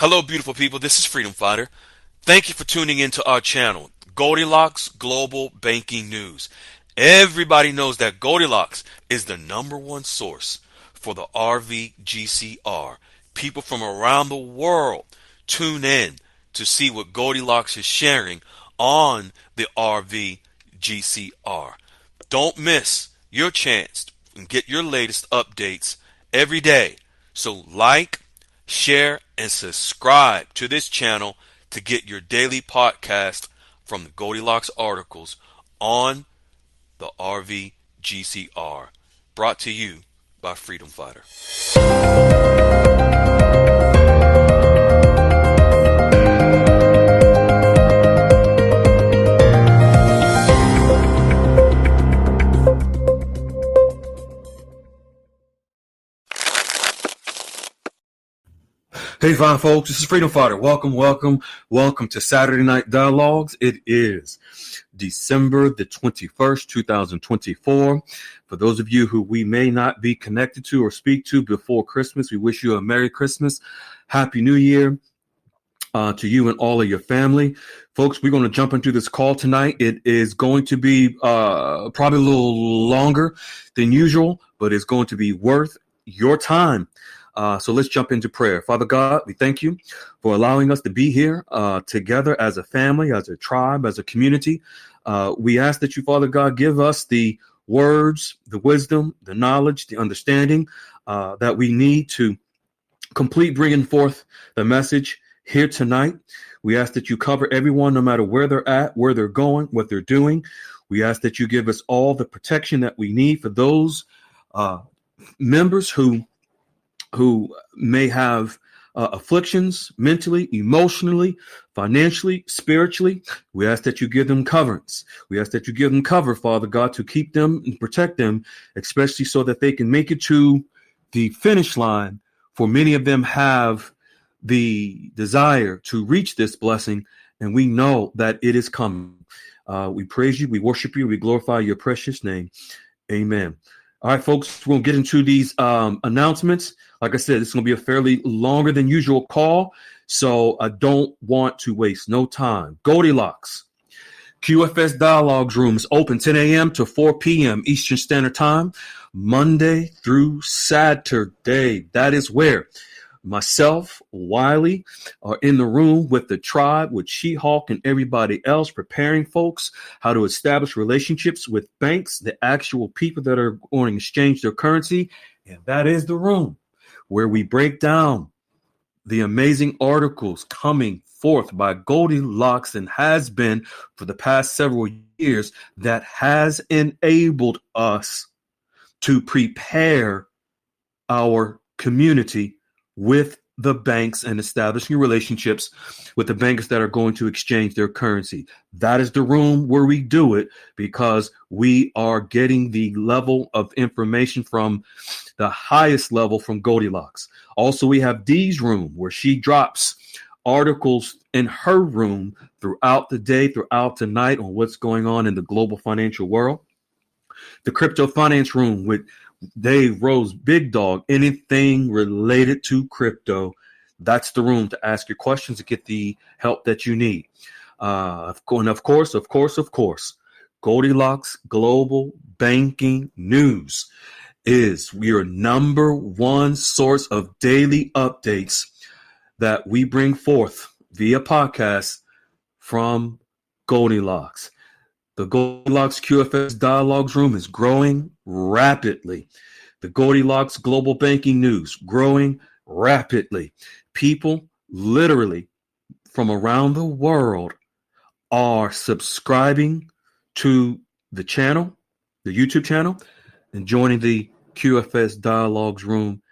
Hello, beautiful people. This is Freedom Fighter. Thank you for tuning into our channel, Goldilocks Global Banking News. Everybody knows that Goldilocks is the #1 source for the RVGCR. People from around the world tune in to see what Goldilocks is sharing on the RVGCR. Don't miss your chance and get your latest updates every day. So like, share, and subscribe to this channel to get your daily podcast from the Goldilocks articles on the RVGCR. Brought to you by Freedom Fighter. Hey, fine folks, this is Freedom Fighter. Welcome to Saturday Night Dialogues. It is December the 21st, 2024. For those of you who we may not be connected to or speak to before Christmas, we wish you a Merry Christmas, Happy New Year to you and all of your family. Folks, we're going to jump into this call tonight. It is going to be probably a little longer than usual, but it's going to be worth your time. So let's jump into prayer. Father God, we thank you for allowing us to be here together as a family, as a tribe, as a community. We ask that you, Father God, give us the words, the wisdom, the knowledge, the understanding that we need to complete bringing forth the message here tonight. We ask that you cover everyone, no matter where they're at, where they're going, what they're doing. We ask that you give us all the protection that we need for those members who may have afflictions mentally, emotionally, financially, spiritually. We ask that you give them coverance. We ask that you give them cover, Father God, to keep them and protect them, especially so that they can make it to the finish line. For many of them have the desire to reach this blessing, and we know that it is coming. We praise you, we worship you, we glorify your precious name. Amen. All right, folks, we'll get into these announcements. Like I said, it's going to be a fairly longer than usual call, so I don't want to waste no time. Goldilocks QFS Dialogues Room is open 10 a.m. to 4 p.m. Eastern Standard Time, Monday through Saturday. That is where myself, Wiley, are in the room with the tribe, with She-Hulk and everybody else, preparing folks how to establish relationships with banks, the actual people that are going to exchange their currency. And that is the room where we break down the amazing articles coming forth by Goldilocks and has been for the past several years that has enabled us to prepare our community with the banks and establishing relationships with the bankers that are going to exchange their currency. That is the room where we do it, because we are getting the level of information from the highest level from Goldilocks. Also, we have Dee's room, where she drops articles in her room throughout the day, throughout the night, on what's going on in the global financial world. The crypto finance room with Dave Rose, Big Dog, anything related to crypto. That's the room to ask your questions, to get the help that you need. And of course, Goldilocks Global Banking News is your #1 source of daily updates that we bring forth via podcast from Goldilocks. The Goldilocks QFS Dialogues Room is growing rapidly. The Goldilocks Global Banking News, growing rapidly. People literally from around the world are subscribing to the channel, the YouTube channel, and joining the QFS Dialogues Room.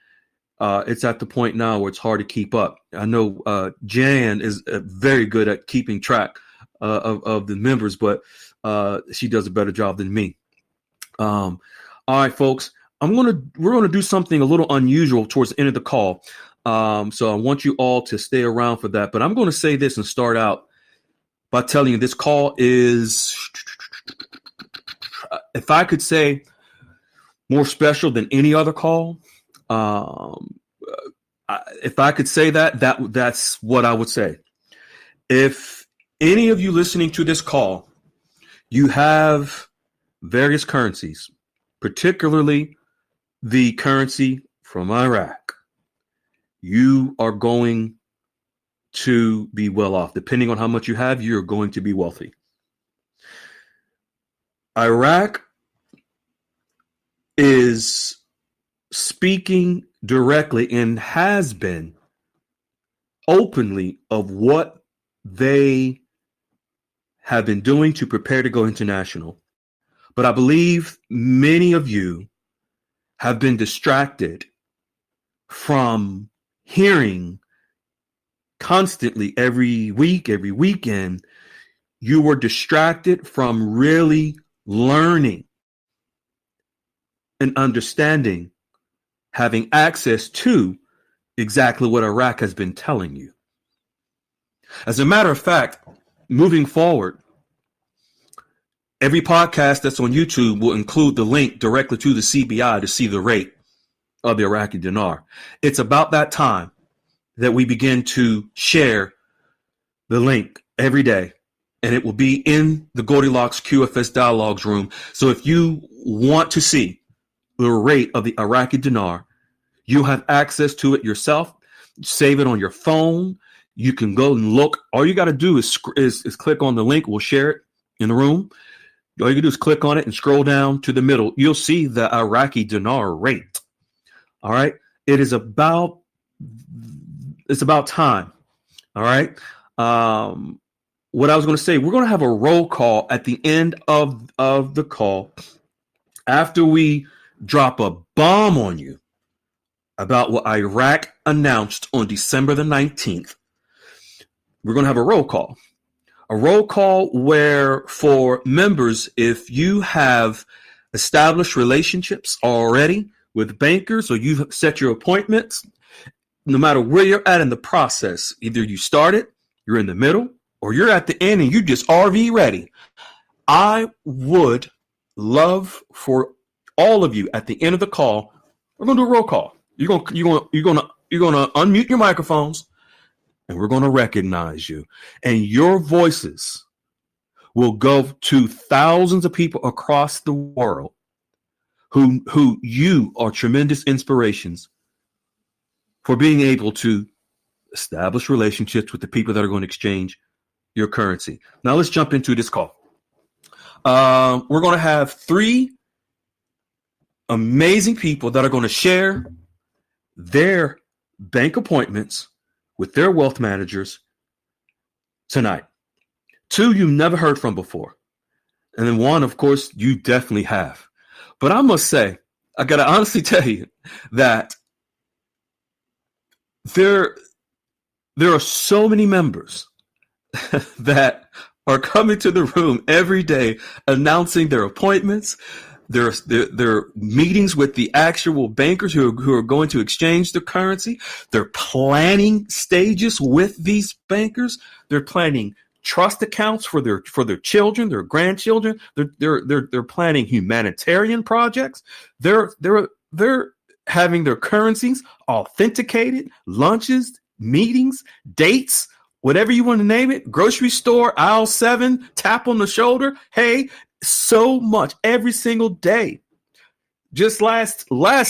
It's at the point now where it's hard to keep up. I know Jan is very good at keeping track of the members, but she does a better job than me. All right, folks, we're gonna do something a little unusual towards the end of the call. So I want you all to stay around for that. But I'm going to say this and start out by telling you this call is, if I could say, more special than any other call. if I could say that's what I would say. If any of you listening to this call, you have various currencies, particularly the currency from Iraq, you are going to be well off. Depending on how much you have, you're going to be wealthy. Iraq is speaking directly and has been openly of what they have been doing to prepare to go international. But I believe many of you have been distracted from hearing constantly every week, every weekend. You were distracted from really learning and understanding, having access to exactly what Iraq has been telling you. As a matter of fact, moving forward, every podcast that's on YouTube will include the link directly to the CBI to see the rate of the Iraqi dinar. It's about that time that we begin to share the link every day, and it will be in the Goldilocks QFS Dialogues room. So if you want to see the rate of the Iraqi dinar, you have access to it yourself. Save it on your phone. You can go and look. All you got to do is click on the link. We'll share it in the room. All you can do is click on it and scroll down to the middle. You'll see the Iraqi dinar rate. All right. It's about time. All right. What I was going to say, we're going to have a roll call at the end of the call after we drop a bomb on you about what Iraq announced on December the 19th. We're going to have a roll call. A roll call where for members, if you have established relationships already with bankers or you've set your appointments, no matter where you're at in the process, either you started, you're in the middle, or you're at the end and you just RV ready. I would love for all of you at the end of the call, we're going to do a roll call. You're going to unmute your microphones and we're going to recognize you. And your voices will go to thousands of people across the world who you are tremendous inspirations for being able to establish relationships with the people that are going to exchange your currency. Now let's jump into this call. We're going to have 3 amazing people that are going to share their bank appointments with their wealth managers tonight. 2 you've never heard from before. And then 1, of course, you definitely have. But I must say, I got to honestly tell you that there are so many members that are coming to the room every day announcing their appointments, their meetings with the actual bankers who are going to exchange the currency. They're planning stages with these bankers. They're planning trust accounts for their children, their grandchildren. They're planning humanitarian projects. They're having their currencies authenticated, lunches, meetings, dates, whatever you want to name it, grocery store, aisle 7, tap on the shoulder. Hey, so much every single day. Just last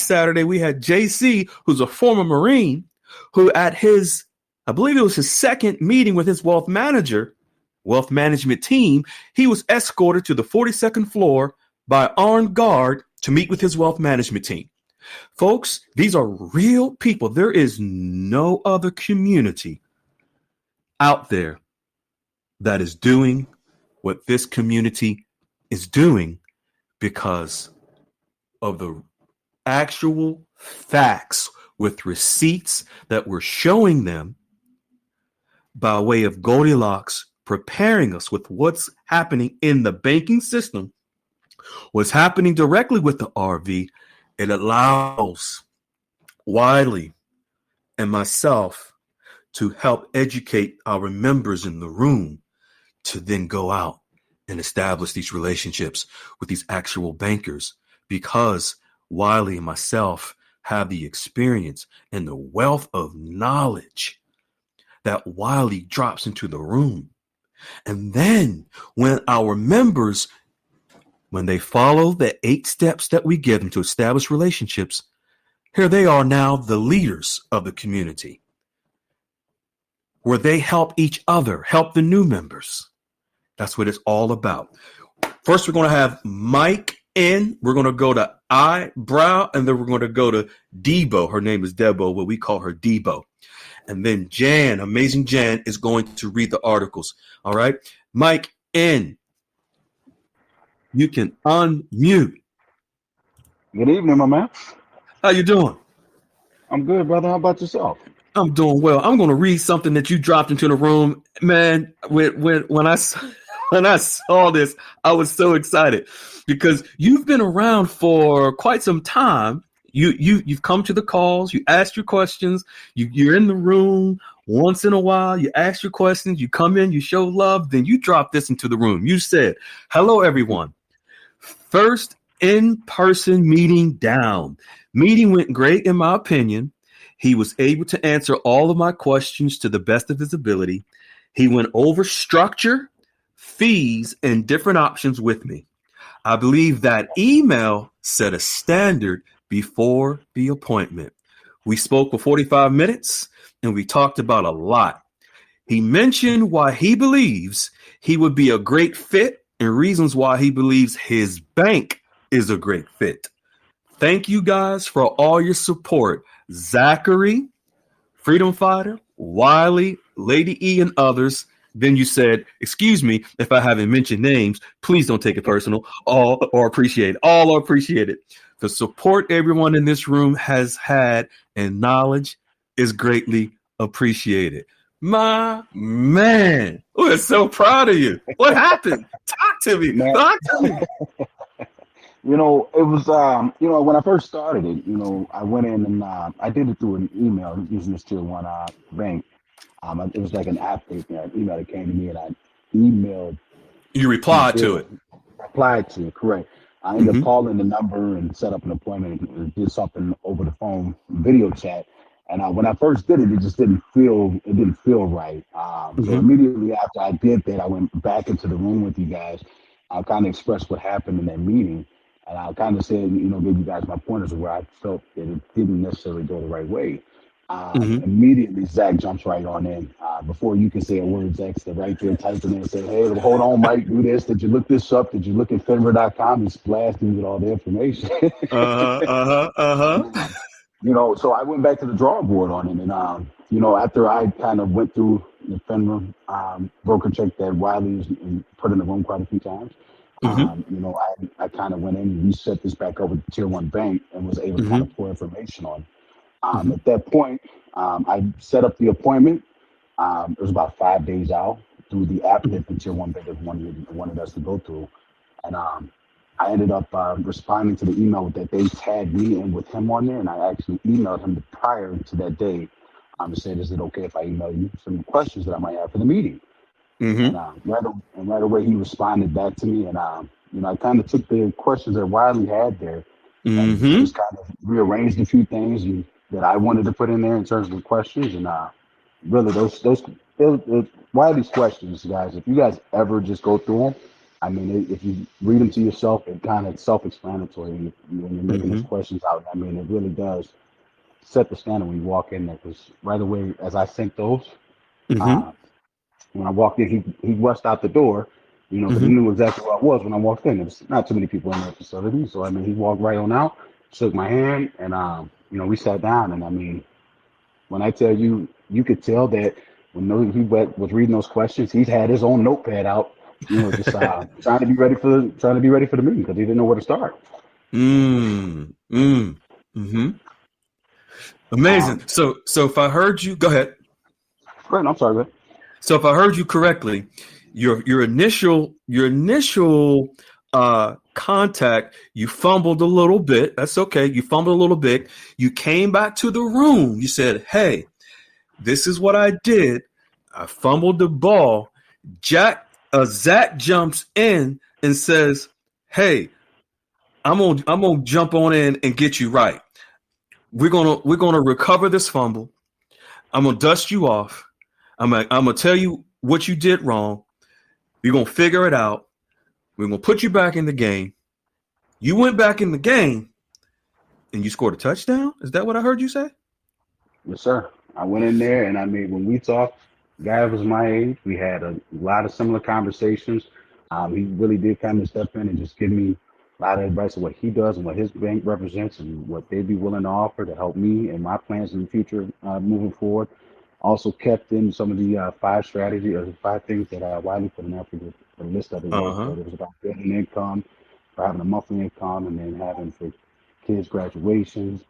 Saturday, we had JC, who's a former Marine, who at his, I believe it was his second meeting with his wealth management team, he was escorted to the 42nd floor by armed guard to meet with his wealth management team. Folks, these are real people. There is no other community out there that is doing what this community is doing because of the actual facts with receipts that we're showing them by way of Goldilocks preparing us with what's happening in the banking system, what's happening directly with the RV. It allows Wiley and myself to help educate our members in the room to then go out and establish these relationships with these actual bankers, because Wiley and myself have the experience and the wealth of knowledge that Wiley drops into the room. And then when our members, when they follow the 8 steps that we give them to establish relationships, here they are now, the leaders of the community, where they help each other, help the new members. That's what it's all about. First, we're going to have Mike in. We're going to go to Eyebrow, and then we're going to go to Debo. Her name is Debo, but we call her Debo. And then Jan, amazing Jan, is going to read the articles. All right. Mike in. You can unmute. Good evening, my man. How you doing? I'm good, brother. How about yourself? I'm doing well. I'm going to read something that you dropped into the room, man. When I saw this, I was so excited because you've been around for quite some time. You've come to the calls, you ask your questions, you're in the room once in a while, you ask your questions, you come in, you show love, then you drop this into the room. You said, hello, everyone. First in-person meeting down. Meeting went great, in my opinion. He was able to answer all of my questions to the best of his ability. He went over structure, fees, and different options with me. I believe that email set a standard before the appointment. We spoke for 45 minutes and we talked about a lot. He mentioned why he believes he would be a great fit and reasons why he believes his bank is a great fit. Thank you guys for all your support. Zachary, Freedom Fighter, Wiley, Lady E, and others. Then you said, excuse me if I haven't mentioned names. Please don't take it personal. All are appreciated. All are appreciated. The support everyone in this room has had and knowledge is greatly appreciated. My man, we're so proud of you. What happened? Talk to me. Man. Talk to me. It was, when I first started it, I went in and I did it through an email using this tier 1 bank. It was like an email that came to me, and I emailed. You replied to it. Replied to it, correct. I ended up calling the number and set up an appointment and did something over the phone, video chat. And when I first did it, it just didn't feel right. So immediately after I did that, I went back into the room with you guys. I kind of expressed what happened in that meeting. And I kind of said, gave you guys my pointers of where I felt that it didn't necessarily go the right way. Immediately, Zach jumps right on in. Before you can say a word, Zach's right there typing in and saying, hey, hold on, Mike, do this. Did you look this up? Did you look at FINRA.com? He's blasting with all the information. So I went back to the drawing board on it. And, after I kind of went through the FINRA broker check that Wiley's put in the room quite a few times, I kind of went in and reset this back over to tier 1 bank and was able to kind of pour information on. At that point, I set up the appointment. It was about 5 days out through the app that the tier 1 bank wanted us to go through. And I ended up responding to the email that they tagged me in with him on there. And I actually emailed him prior to that day to say, is it okay if I email you some questions that I might have for the meeting? And right away, he responded back to me. And, I kind of took the questions that Wiley had there and just kind of rearranged a few things that I wanted to put in there in terms of the questions. And really, those Wiley's questions, guys, if you guys ever just go through them, I mean, if you read them to yourself, it kind of self-explanatory when you're making those questions out. I mean, it really does set the standard when you walk in there, because right away, as I sent those, when I walked in, he rushed out the door, because he knew exactly where I was when I walked in. There was not too many people in the facility. So, I mean, he walked right on out, shook my hand, and, we sat down. And, I mean, when I tell you, you could tell that when he was reading those questions, he's had his own notepad out, just trying to be ready for the meeting because he didn't know where to start. Amazing. So if I heard you, go ahead. Great. I'm sorry, man. So if I heard you correctly, your initial contact, you fumbled a little bit. That's okay. You fumbled a little bit. You came back to the room. You said, hey, this is what I did. I fumbled the ball. Zach jumps in and says, hey, I'm gonna jump on in and get you right. we're gonna recover this fumble. I'm gonna dust you off. I'm gonna tell you what you did wrong. You're gonna figure it out. We're gonna put you back in the game. You went back in the game and you scored a touchdown. Is that what I heard you say? Yes, sir. I went in there, and I mean, when we talked, guy was my age. We had a lot of similar conversations. He really did kind of step in and just give me a lot of advice of what he does and what his bank represents and what they'd be willing to offer to help me and my plans in the future moving forward. Also kept in some of the five strategy or the five things that Wiley put in there for the list of it was, Uh-huh. but it was about building income, for having a monthly income, and then having for kids graduations,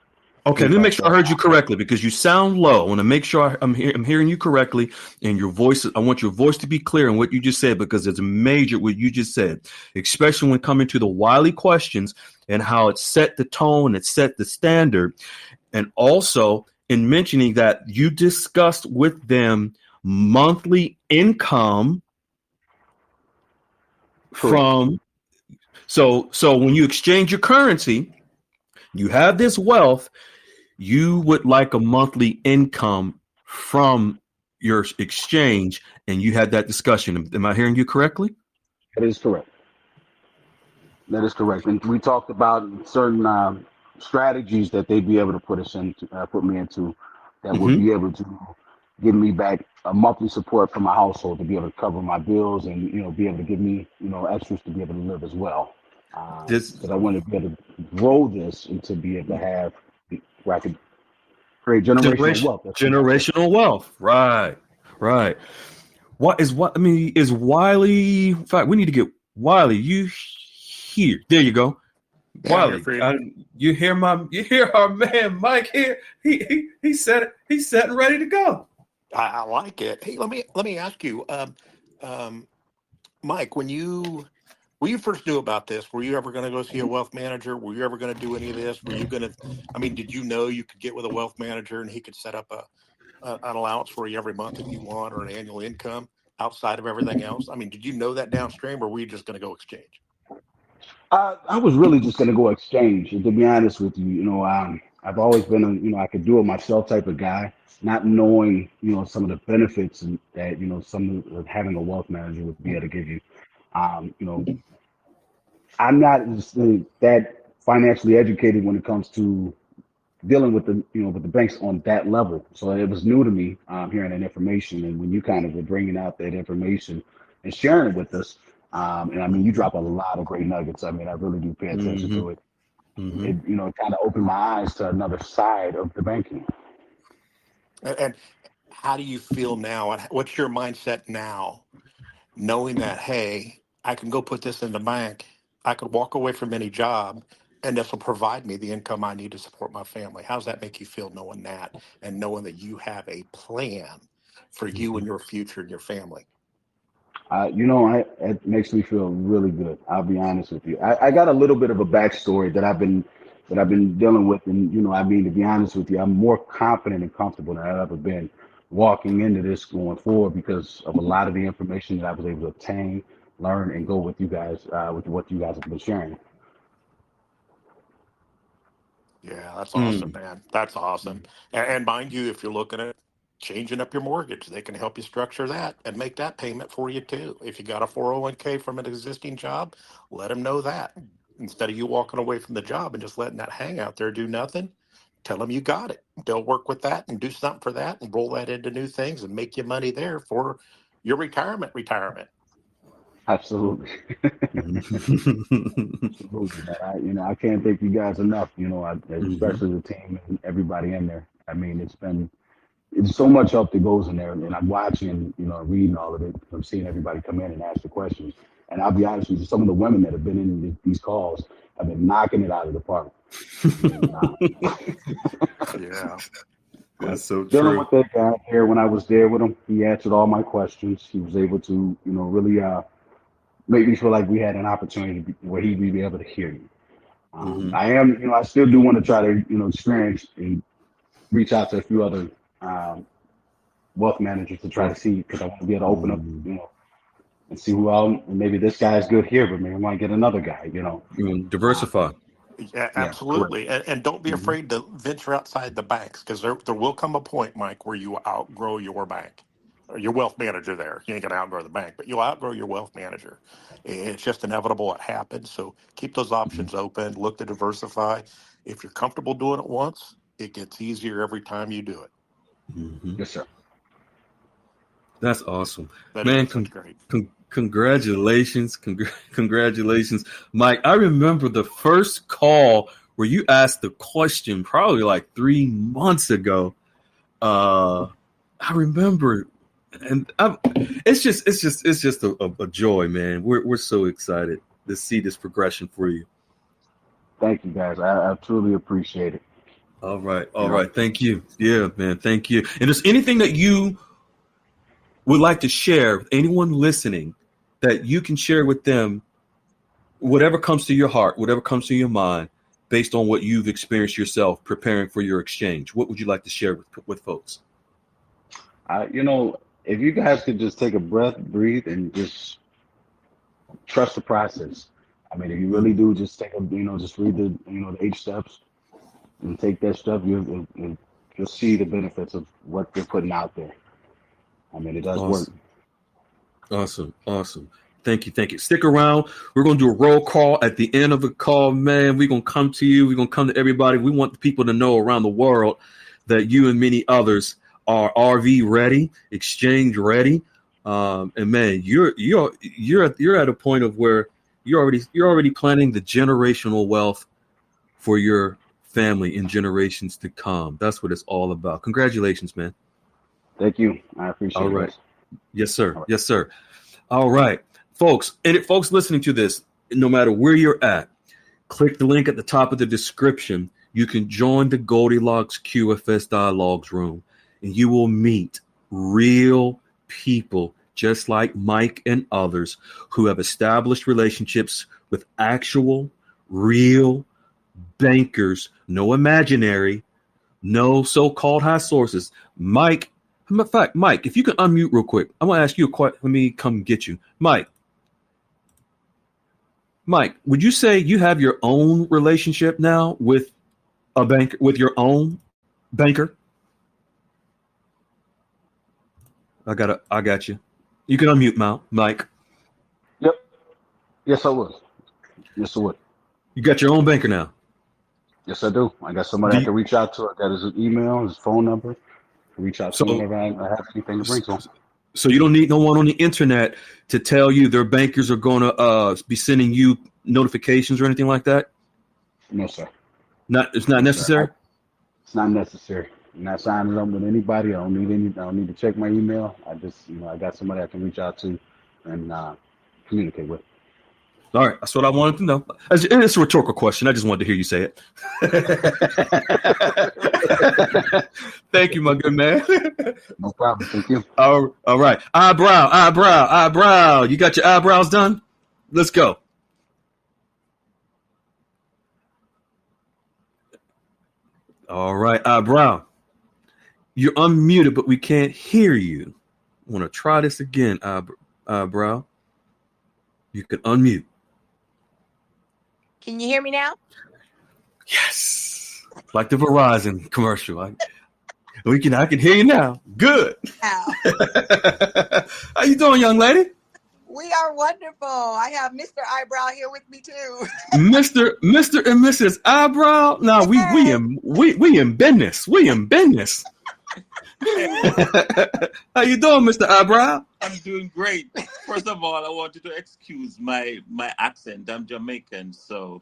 Okay, let things me like make sure I that. heard you correctly because you sound low. I want to make sure I'm hearing you correctly, and your voice. I want your voice to be clear in what you just said because it's major what you just said, especially when coming to the Wiley questions and how it set the tone, it set the standard, and also in mentioning that you discussed with them monthly income Correct. from. So when you exchange your currency, you have this wealth. You would like a monthly income from your exchange, and you had that discussion. Am I hearing you correctly? That is correct. That is correct. And we talked about certain strategies that they'd be able to put me into, that would Mm-hmm. be able to give me back a monthly support from my household to be able to cover my bills and be able to give me extras to be able to live as well. This Because I want to be able to grow this and to be able to have where I could create generational wealth. That's what I said. generational wealth, right? Right. What I mean is Wiley. In fact, we need to get Wiley. You here? There you go. Yeah, I'm here, Wiley, Freedom. you hear our man Mike here? He said it. He's set and ready to go. I like it. Hey, let me ask you, Mike, when you first knew about this, were you ever going to go see a wealth manager? Were you ever going to do any of this? Were you going to? I mean, did you know you could get with a wealth manager and he could set up an allowance for you every month that you want or an annual income outside of everything else? I mean, did you know that downstream, or were you just going to go exchange? I was really just gonna go exchange. And to be honest with you, I've always been a I could do it myself type of guy, not knowing some of the benefits and that some of having a wealth manager would be able to give you. Um, you know, I'm not just, that financially educated when it comes to dealing with the with the banks on that level. So it was new to me hearing that information, and when you kind of were bringing out that information and sharing it with us, and I mean you drop a lot of great nuggets. I mean I really do pay attention Mm-hmm. to it. Mm-hmm. It kind of opened my eyes to another side of the banking. And how do you feel now? And what's your mindset now, knowing that, hey, I can go put this in the bank, I could walk away from any job, and this will provide me the income I need to support my family? How does that make you feel, knowing that, and knowing that you have a plan for you Mm-hmm. and your future and your family? It makes me feel really good. I'll be honest with you. I got a little bit of a backstory that I've been dealing with, and I mean, to be honest with you, I'm more confident and comfortable than I've ever been walking into this going forward because of a lot of the information that I was able to obtain, learn, and go with you guys with what you guys have been sharing. Yeah, that's awesome, Mm. man. That's awesome. And mind you, if you're looking at changing up your mortgage, they can help you structure that and make that payment for you too. If you got a 401k from an existing job, let them know that. Instead of you walking away from the job and just letting that hang out there, do nothing, tell them you got it. They'll work with that and do something for that and roll that into new things and make you money there for your retirement. Absolutely. Mm-hmm. Absolutely, man. I can't thank you guys enough. Mm-hmm. Especially the team and everybody in there. I mean, it's so much help that goes in there, and I'm watching, reading all of it. I'm seeing everybody come in and ask the questions. And I'll be honest with you, some of the women that have been in these calls have been knocking it out of the park. I mean, Yeah. but That's so dealing true. with that guy here when I was there with him, he answered all my questions. He was able to, really make me feel like we had an opportunity where he'd be able to hear me. Mm-hmm. I still do want to try to, experience and reach out to a few other wealth managers to try to see because I want to be able to open up, Mm-hmm. and see who else. And maybe this guy's good here, but maybe I want to get another guy. Uh, Diversify. Yeah, Yeah, correct. absolutely. And don't be Hmm. afraid to venture outside the banks, because there will come a point, Mike, where you outgrow your bank or your wealth manager there. You ain't going to outgrow the bank, but you'll outgrow your wealth manager. It's just inevitable. It happens. So keep those options open. Look to diversify. If you're comfortable doing it once, it gets easier every time you do it. Hmm. Yes, sir. That's awesome, That man. is. That's great. Congratulations, congratulations, Mike. I remember the first call where you asked the question, probably like 3 months ago. I remember, and it's just a joy, man. We're so excited to see this progression for you. Thank you, guys. I truly appreciate it. All right, You all know, right. Thank you. Yeah, man. Thank you. And is anything that you would like to share with anyone listening that you can share with them, whatever comes to your heart, whatever comes to your mind, based on what you've experienced yourself preparing for your exchange? What would you like to share with folks? if you guys could just take a breath, breathe, and just trust the process. I mean, if you really Mm, do, just just read the 8 steps and take that step. You'll see the benefits of what you're putting out there. I mean, it does work. awesome. Awesome. Awesome. Thank you. Thank you. Stick around. We're going to do a roll call at the end of the call, man. We're going to come to you. We're going to come to everybody. We want the people to know around the world that you and many others are RV ready, exchange ready. And man, you're at a point of where you're already planning the generational wealth for your family in generations to come. That's what it's all about. Congratulations, man. Thank you. I All appreciate it, right. guys. Yes, sir. All right. Yes, sir. All right, folks, folks listening to this, no matter where you're at, click the link at the top of the description. You can join the Goldilocks QFS Dialogues room, and you will meet real people just like Mike and others who have established relationships with actual, real bankers, no imaginary, no so-called high sources. Mike, matter of fact, Mike, if you can unmute real quick, I'm gonna ask you a question. Let me come get you, Mike. Mike, would you say you have your own relationship now with a banker, with your own banker? I got you. You can unmute, Mike. Yep. Yes, I would. Yes, I would. You got your own banker now. Yes, I do. I got somebody Do I you, can reach out to. I got his email, his phone number. Reach out to him so whenever I have anything to bring to him. so you don't need no one on the internet to tell you their bankers are going to be sending you notifications or anything like that. No, sir. It's not No, sir. necessary. It's not necessary. I'm not signing up with anybody. I don't need to check my email. I just, I got somebody I can reach out to and communicate with. All right, that's what I wanted to know. It's a rhetorical question. I just wanted to hear you say it. Thank you, my good man. No problem. Thank you. All right. Eyebrow. You got your eyebrows done? Let's go. All right, Eyebrow. You're unmuted, but we can't hear you. I want to try this again, Eyebrow. You can unmute. Can you hear me now? Yes. Like the Verizon commercial. I can hear you now. Good. Wow. How you doing, young lady? We are wonderful. I have Mr. Eyebrow here with me too. Mr. and Mrs. Eyebrow. Now we in business. We in business. How you doing, Mr. Eyebrow? I'm doing great. First of all, I want you to excuse my accent. I'm Jamaican, so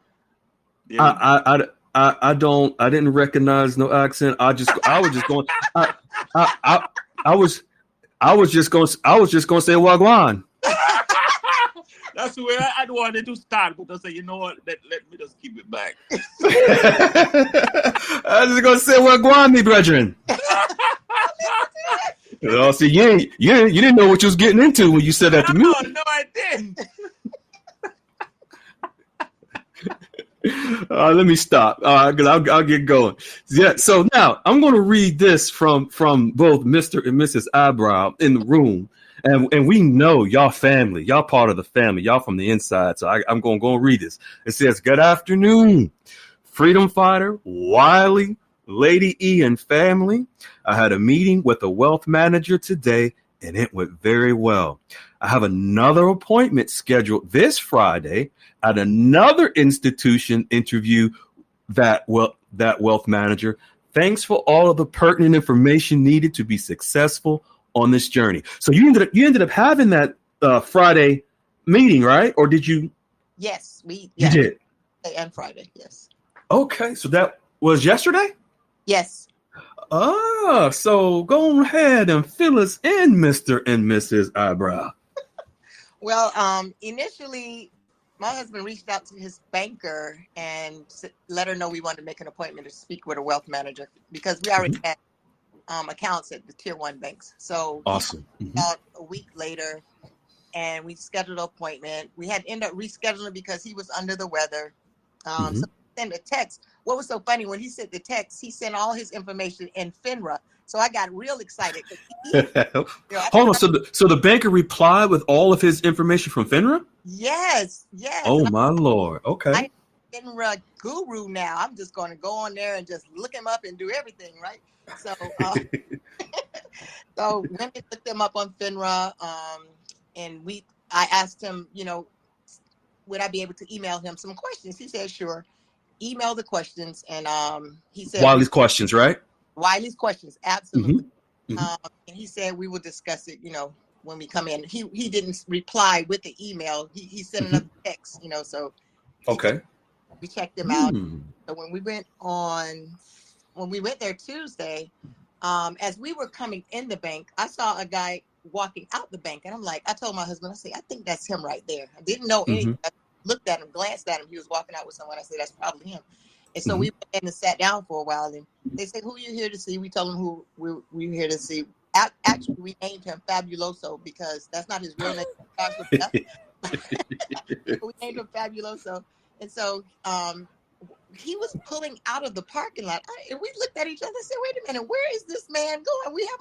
I didn't recognize no accent. I was just going to say Wagwan. that's where I wanted to start, but I said, you know what? Let me just keep it back. I was just going to say Wagwan, me brethren. See, you didn't know what you was getting into when you said that to me. No, I didn't. Let me stop because I'll get going. Yeah. So now I'm going to read this from both Mr. and Mrs. Eyebrow in the room, and we know y'all family, y'all part of the family, y'all from the inside. So I'm going to go and read this. It says, "Good afternoon. Freedom Fighter, Wiley, Lady E, and family. I had a meeting with a wealth manager today, and it went very well. I have another appointment scheduled this Friday at another institution interview that wealth manager. Thanks for all of the pertinent information needed to be successful on this journey. So you ended up having that Friday meeting, right? Or did you? Yes, You did. And Friday, yes. Okay, so that was yesterday? Yes. So go ahead and fill us in, Mr. and Mrs. Eyebrow. Well, initially, my husband reached out to his banker and let her know we wanted to make an appointment to speak with a wealth manager because we already had accounts at the tier 1 banks. So awesome. About a week later, and we scheduled an appointment. We had to end up rescheduling because he was under the weather. So he sent a text. What was so funny, when he sent the text, he sent all his information in FINRA. So I got real excited. Hold on. So the banker replied with all of his information from FINRA? Yes. Oh, my Lord. Okay. I'm FINRA guru now. I'm just going to go on there and just look him up and do everything, right? So, so women looked them up on FINRA, and I asked him, would I be able to email him some questions? He said, sure. Email the questions, and he said Wiley's questions, right? Wiley's questions, absolutely. And he said we will discuss it, when we come in. He didn't reply with the email. He sent another text, so okay. We checked him out. So when we went there Tuesday, as we were coming in the bank, I saw a guy walking out the bank, and I told my husband, I think that's him right there. I didn't know anything. I looked at him, glanced at him. He was walking out with someone. I said, that's probably him. And so we went in and sat down for a while, and they said, who are you here to see? We told them who we were here to see. Actually, we named him Fabuloso because that's not his real name. We named him Fabuloso. And so he was pulling out of the parking lot. And we looked at each other and said, wait a minute, where is this man going? We have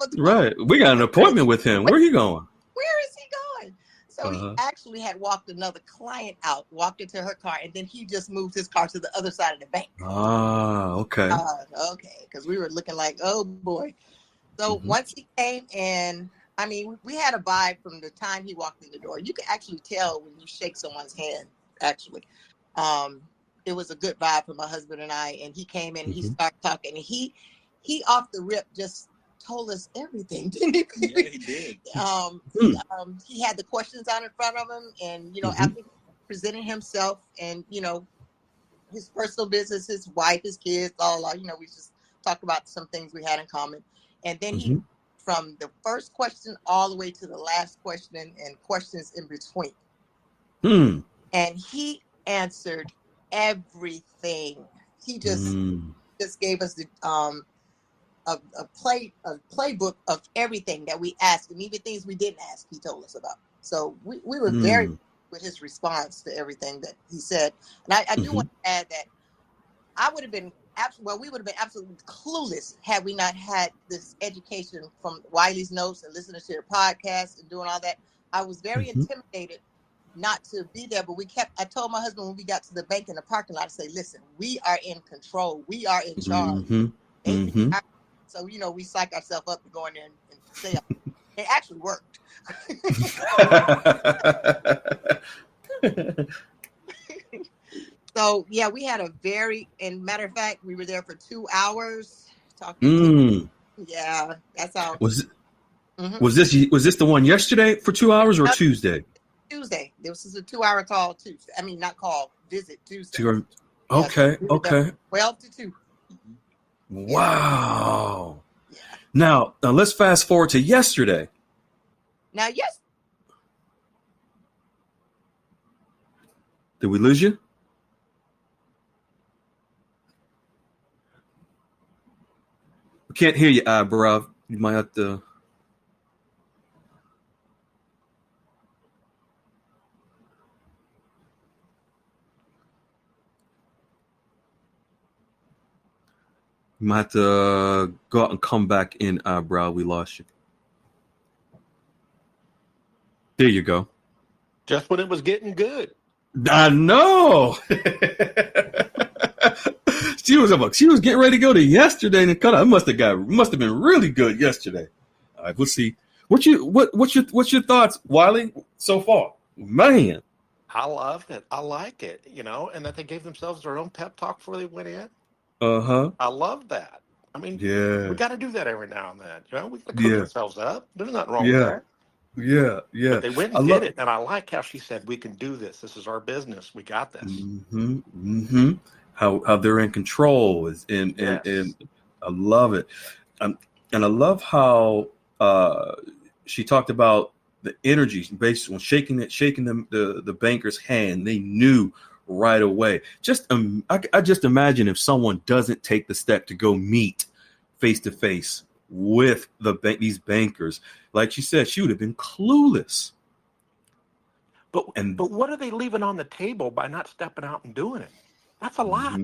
we got an appointment with him. Where are you going? Where is he going? So he actually had walked another client out, walked into her car, and then he just moved his car to the other side of the bank. Okay. Okay, because we were looking like, oh boy. So once he came in, we had a vibe from the time he walked in the door. You can actually tell when you shake someone's hand, actually. It was a good vibe for my husband and I, and he came in and he started talking, and he off the rip just told us everything, didn't he? Yeah, he did. He had the questions out in front of him, and after presenting himself and his personal business, his wife, his kids, all we just talked about some things we had in common, and then he, from the first question all the way to the last question and questions in between, and he answered everything. He just gave us the a playbook of everything that we asked, and even things we didn't ask, he told us about. So we were very with his response to everything that he said. And I do want to add that we would have been absolutely clueless had we not had this education from Wiley's notes and listening to your podcast and doing all that. I was very intimidated not to be there, but I told my husband when we got to the bank in the parking lot, I say, listen, we are in control. We are in charge. So, we psych ourselves up to go in there and stay up. It actually worked. So, yeah, we had and matter of fact, we were there for 2 hours talking. Yeah, that's how. Was this the one yesterday for 2 hours or Tuesday? Tuesday. This is a 2-hour call Tuesday. Not call, visit Tuesday. Okay. 12 to 2. Wow. Yeah. Now let's fast forward to yesterday. Now, yes. Did we lose you? We can't hear you, Eyebrow. You might have to. You might have to go out and come back in, Eyebrow. We lost you. There you go. Just when it was getting good. I know. She was getting ready to go to yesterday and cut out. It must have been really good yesterday. All right, we'll see. What's your thoughts, Wiley, so far? Man. I loved it. I like it, and that they gave themselves their own pep talk before they went in. Uh-huh. I love that. I mean, Yeah. we got to do that every now and then. We got to cook Yeah. ourselves up. There's nothing wrong with that. Yeah. But they went and did it, and I like how she said, "We can do this. This is our business. We got this." Mm-hmm. Mm-hmm. How they're in control and I love it. And I love how she talked about the energy based on shaking the banker's hand. They knew right away. I just imagine if someone doesn't take the step to go meet face to face with these bankers, like she said, she would have been clueless. But what are they leaving on the table by not stepping out and doing it? That's a lot.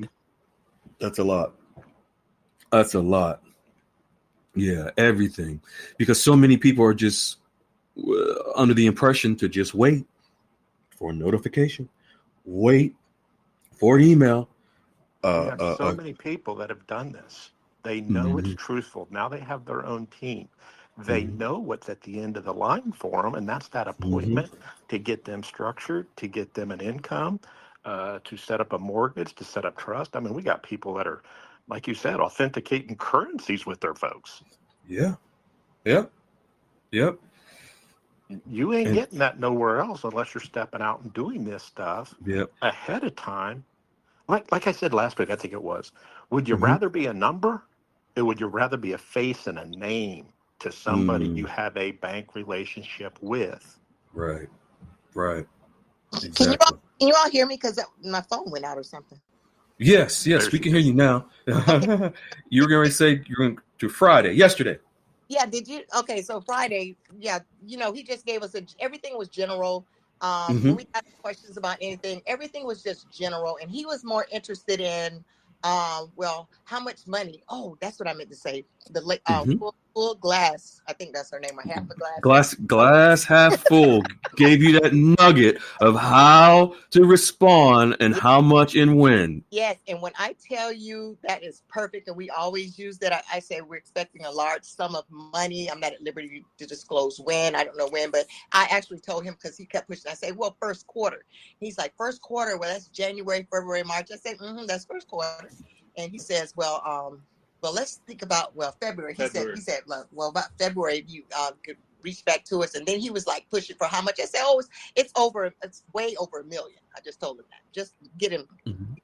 That's a lot. Yeah, everything. Because so many people are just under the impression to just wait for a notification, wait for an email. We have so many people that have done this. They know it's truthful. Now they have their own team. They know what's at the end of the line for them, and that's that appointment to get them structured, to get them an income, to set up a mortgage, to set up trust. I mean, we got people that are, like you said, authenticating currencies with their folks. Yeah. Yep. You ain't getting that nowhere else unless you're stepping out and doing this stuff ahead of time. Like I said last week, I think it was, would you rather be a number or would you rather be a face and a name to somebody you have a bank relationship with? Right. Exactly. Can you all hear me? Because my phone went out or something. Yes, we can hear you now. You were going to say you're going to Friday, yesterday. Yeah, did you? Okay, so Friday, he just gave us everything was general. When we had questions about anything, everything was just general. And he was more interested in, how much money? Oh, that's what I meant to say. The full glass. I think that's her name, or half a glass. Glass half full. Gave you that nugget of how to respond and how much and when. Yes, and when I tell you that is perfect, and we always use that, I say we're expecting a large sum of money. I'm not at liberty to disclose when. I don't know when, but I actually told him because he kept pushing. I say, well, first quarter. He's like, first quarter? Well, that's January, February, March. I said, that's first quarter. And he says, well, let's think about, February. He said, well, about February, you could reach back to us. And then he was like pushing for how much. I said, it's way over $1 million. I just told him that. Just get him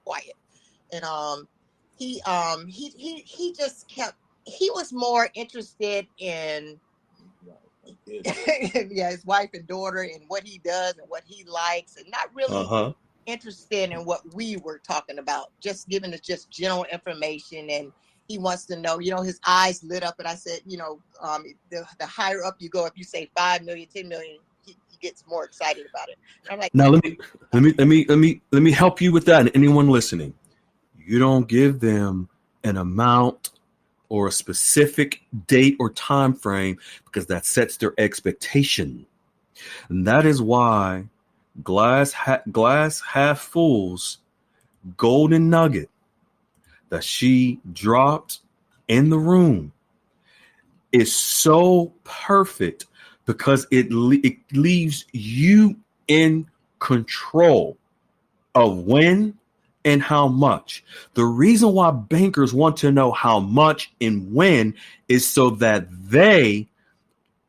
quiet. And he just he was more interested in his wife and daughter and what he does and what he likes, and not really interested in what we were talking about, just giving us just general information. And he wants to know, his eyes lit up. And I said, the higher up you go, if you say 5 million, 10 million, he gets more excited about it. And I'm like, now let me help you with that. And anyone listening, you don't give them an amount or a specific date or time frame, because that sets their expectation. And that is why glass half full's golden nugget that she dropped in the room is so perfect, because it leaves you in control of when and how much. The reason why bankers want to know how much and when is so that they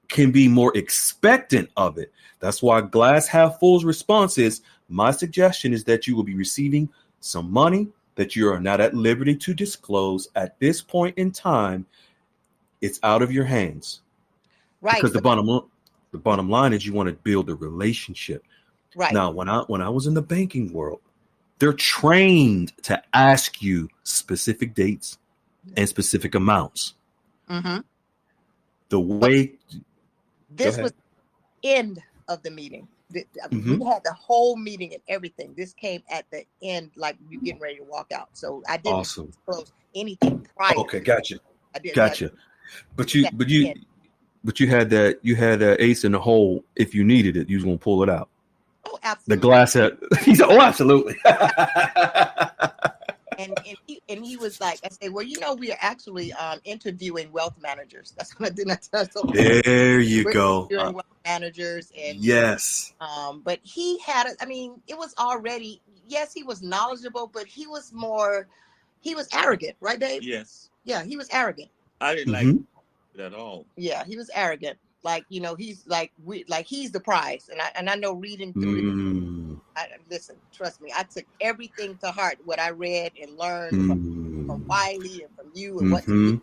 can be more expectant of it. That's why glass half full's response is, my suggestion is that you will be receiving some money that you are not at liberty to disclose at this point in time. It's out of your hands. Right. Because the bottom line is you want to build a relationship. Right. Now, when I was in the banking world, they're trained to ask you specific dates and specific amounts. The way this was end of the meeting. We had the whole meeting and everything. This came at the end, like you're getting ready to walk out. So I didn't disclose anything prior. Okay, gotcha. I did. Gotcha. But you had that ace in the hole. If you needed it, you was gonna pull it out. Oh, absolutely. The glass. He said, "Oh, absolutely." he was like, I said, well, we are actually interviewing wealth managers. That's what I did. I told him There you we're go. interviewing wealth managers, and Yes. but he had it was already, yes, he was knowledgeable, but he was arrogant, right, Dave? Yes. Yeah, he was arrogant. I didn't like it at all. Yeah, he was arrogant. Like, he's like he's the prize. And I know reading through listen, trust me, I took everything to heart, what I read and learned from Wiley and from you and what to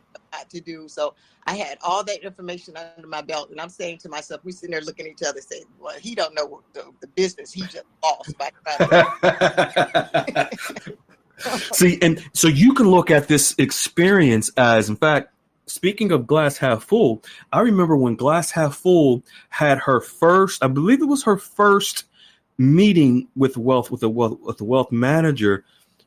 do. So I had all that information under my belt, and I'm saying to myself, we sitting there looking at each other saying, well, he don't know the business. He just lost by See, and so you can look at this experience as, in fact, speaking of glass half full, I remember when Glass Half Full had her first, I believe it was her first meeting with the wealth manager.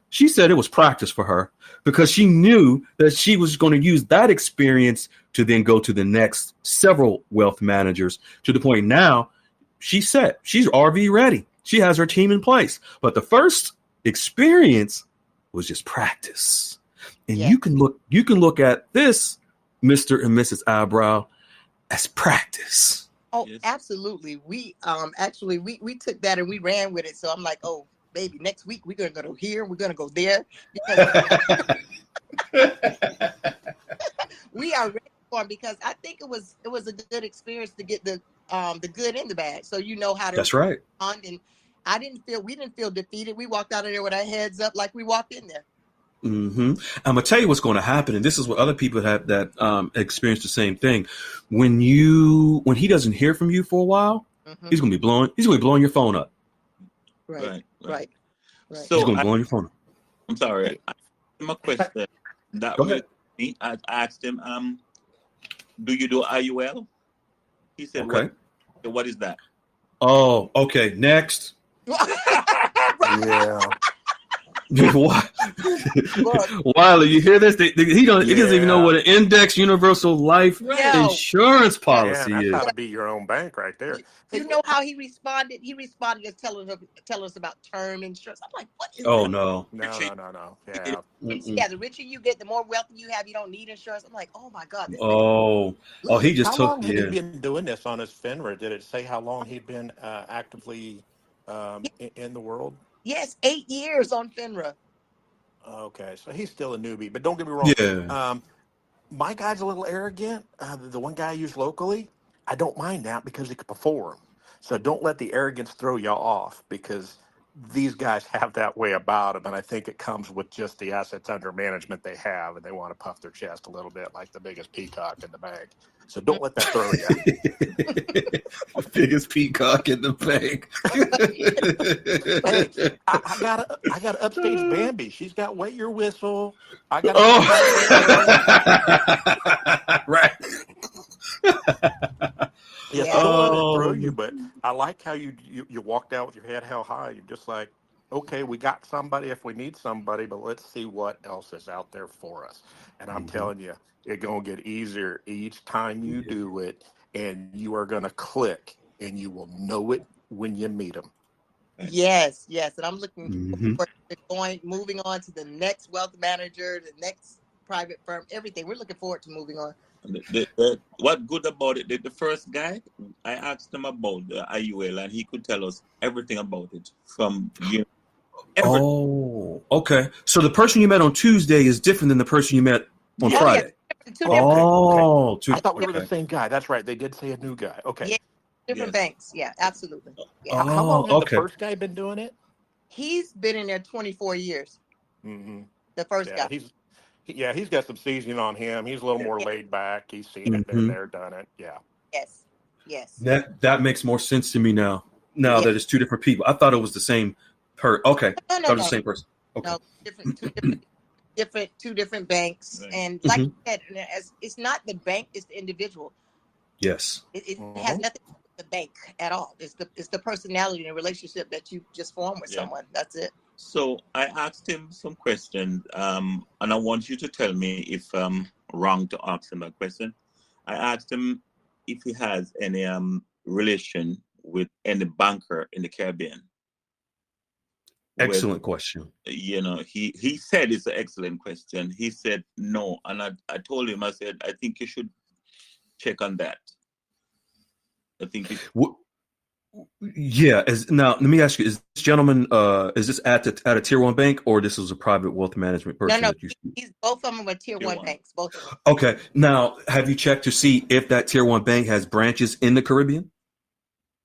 She said it was practice for her because she knew that she was going to use that experience to then go to the next several wealth managers, to the point now she's set. She's RV ready. She has her team in place. But the first experience was just practice. And you can look at this, Mr. and Mrs. Eyebrow, as practice. Oh, yes. Absolutely. We actually we took that and we ran with it. So I'm like, oh, baby, next week we're gonna go here, we're gonna go there, because we are ready for them, because I think it was a good experience to get the good and the bad. So how to That's right. respond. And we didn't feel defeated. We walked out of there with our heads up like we walked in there. I'm gonna tell you what's going to happen, and this is what other people have that experienced the same thing. When he doesn't hear from you for a while, he's gonna be blowing your phone up. Right. So he's gonna be blowing your phone up. I'm sorry. I asked him a question. I asked him, do you do IUL? He said, okay. What is that? Oh, okay. Next. Yeah. Wiley, you hear this? He doesn't even know what an index universal life insurance policy is. That's how to be your own bank right there. You know how he responded? He responded as telling us about term insurance. I'm like, what is that? Oh, no. No. Yeah. Yeah, the richer you get, the more wealthy you have. You don't need insurance. I'm like, oh my God. He just How long had he been doing this on his FINRA? Did it say how long he'd been actively in the world? Yes, 8 years on FINRA. Okay, so he's still a newbie, but don't get me wrong. Yeah. My guy's a little arrogant. The one guy I use locally, I don't mind that because he can perform. So don't let the arrogance throw you off, because these guys have that way about them, and I think it comes with just the assets under management they have, and they want to puff their chest a little bit like the biggest peacock in the bank. So don't let that throw you. Biggest peacock in the bank. Hey, I got upstage Bambi. She's got wet your whistle. I got right. Yeah, don't let it throw you, but I like how you walked out with your head held high. You're just like, okay, we got somebody if we need somebody, but let's see what else is out there for us. And I'm telling you, it's going to get easier each time you do it, and you are going to click, and you will know it when you meet them. Yes. And I'm looking forward to moving on to the next wealth manager, the next private firm, everything. We're looking forward to moving on. What good about it? The first guy, I asked him about the IUL, and he could tell us everything about it from everything. Oh, okay. So the person you met on Tuesday is different than the person you met on Friday. Okay. I thought we were the same guy. That's right. They did say a new guy. Okay. Yeah, different banks. Yeah, absolutely. Yeah. How long has the first guy been doing it? He's been in there 24 years. Mm-hmm. The first guy. He's got some seasoning on him. He's a little more laid back. He's seen it, been there, done it. Yeah. Yes. That makes more sense to me now. Now that it's two different people. I thought it was the same Okay. No. The same person. Okay. No, two different banks. Right. And like you said, it's not the bank, it's the individual. Yes. It has nothing to do with the bank at all. It's the personality and the relationship that you just form with someone. That's it. So I asked him some questions, and I want you to tell me if I'm wrong to ask him a question. I asked him if he has any relation with any banker in the Caribbean. Well, Excellent question. he said it's an excellent question. He said no, and I told him, I said, I think you should check on that. I think it's Yeah. Now, let me ask you: is this gentleman, is this at a tier 1 bank, or this is a private wealth management person No, that you speak? he's both of them are tier one 1. banks. Both of them. Okay. Now, have you checked to see if that tier 1 bank has branches in the Caribbean?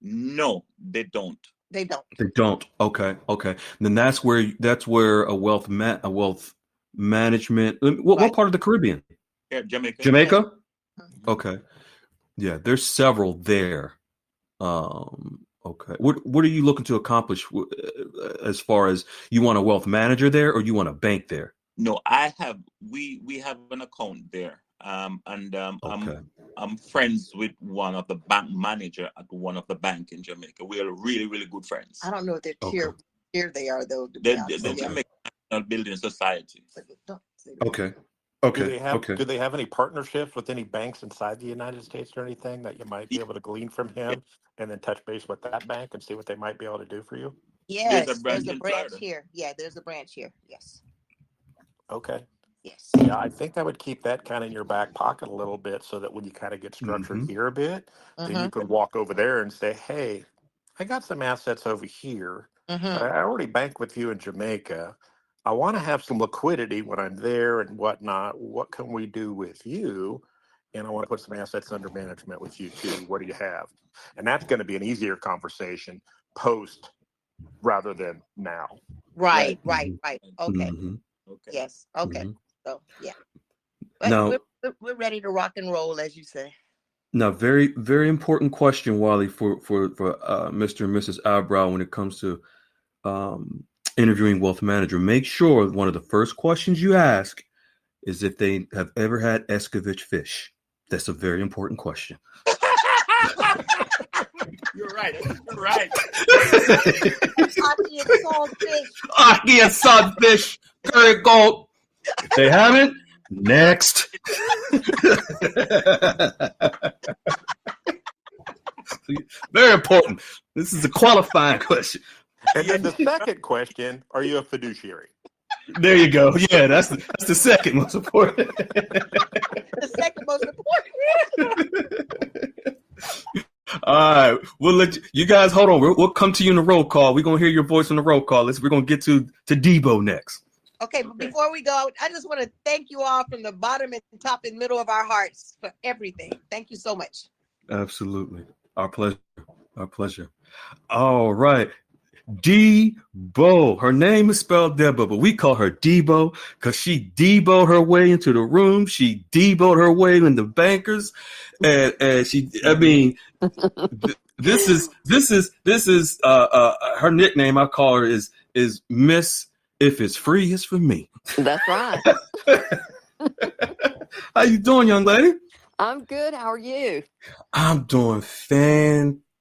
No, they don't. They don't. They don't. Okay. Then that's where a wealth management. What Right. part of the Caribbean? Yeah, Jamaica. Jamaica. Mhm. Okay. Yeah, there's several there. Okay. What are you looking to accomplish as far as you want a wealth manager there, or you want a bank there? No, we have an account there. Okay. I'm friends with one of the bank manager at one of the bank in Jamaica. We are really, really good friends. I don't know if they're Okay. tier they are though. To be honest. The Okay. Jamaican National Building Society. Don't say that. Okay. Do they have any partnerships with any banks inside the United States or anything that you might be able to glean from him, and then touch base with that bank and see what they might be able to do for you? Yes, There's a branch there's a in branch Florida. here. Yeah, there's a branch here. Yes. Okay. Yes. Yeah, I think I would keep that kind of in your back pocket a little bit, so that when you kind of get structured Mhm. here a bit, then you could walk over there and say, hey, I got some assets over here, but I already bank with you in Jamaica. I want to have some liquidity when I'm there and whatnot. What can we do with you? And I want to put some assets under management with you too. What do you have? And that's going to be an easier conversation post rather than now. Right. Mhm. Okay. Mhm. Okay. Yes. Okay. Mhm. So yeah, but Now, we're ready to rock and roll, as you say. very, very important question, Wally, for Mr. and Mrs. Eyebrow when it comes to interviewing wealth manager. Make sure one of the first questions you ask is if they have ever had Escovitch fish. That's a very important question. You're right. You're right. Aki and saltfish. Aki and saltfish, curry gold. If they haven't, next. Very important. This is a qualifying question. And then the second question, are you a fiduciary? There you go. Yeah, that's the second most important. The second most important. All right, we'll let you guys hold on. We'll come to you in the roll call. We're gonna hear your voice on the roll call. We're gonna get to Debo next. Okay, but before we go, I just want to thank you all from the bottom and top and middle of our hearts for everything. Thank you so much. Absolutely, our pleasure. Our pleasure. All right. Debo. Her name is spelled Debo, but we call her Debo because she Deboed her way into the room. She Deboed her way in the bankers, and she. I mean, this is her nickname. I call her is Miss. If it's free, it's for me. That's right. How you doing, young lady? I'm good. How are you? I'm doing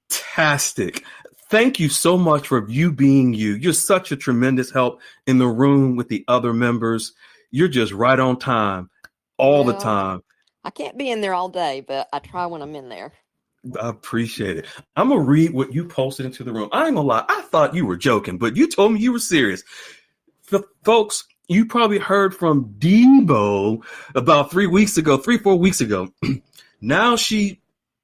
fantastic. Thank you so much for you being you. You're such a tremendous help in the room with the other members. You're just right on time all the time. I can't be in there all day, but I try when I'm in there. I appreciate it. I'm going to read what you posted into the room. I ain't going to lie. I thought you were joking, but you told me you were serious. Folks, you probably heard from Debo about 4 weeks ago. Now she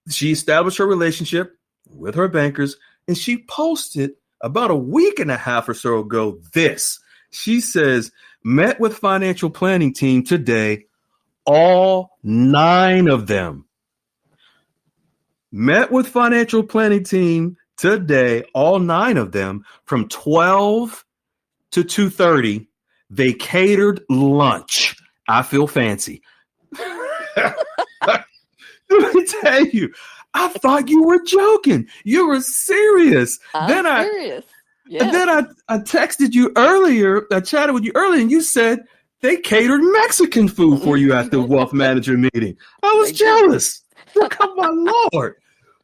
established her relationship with her bankers, and she posted about a week and a half or so ago this. She says, met with financial planning team today, all 9 of them. Met with financial planning team today, all 9 of them, from 12 to 2:30. They catered lunch. I feel fancy. Let me tell you, I thought you were joking. You were serious. I'm serious. Yes. And then I texted you earlier. I chatted with you earlier, and you said they catered Mexican food for you at the wealth manager meeting. I was jealous. Come on, Lord.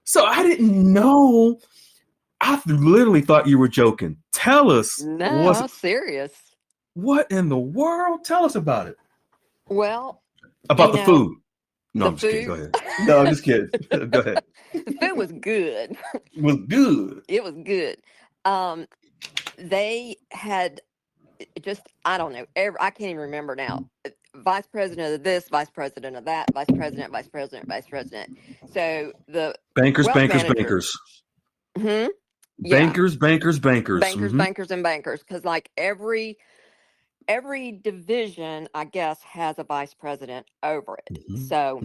So I didn't know. I literally thought you were joking. Tell us. No, I'm serious. What in the world? Tell us about it. Well, about the food. No, the I'm just kidding. Go ahead. No, I'm just kidding. Go ahead. The food was good. It was good. It was good. they had just, I don't know, I can't even remember now. Vice president of this, vice president of that, vice president, vice president, vice president. So the Bankers, wealth bankers, manager, bankers. hmm, yeah, Bankers, bankers, bankers. bankers, bankers, and bankers, because like every division, I guess, has a vice president over it. So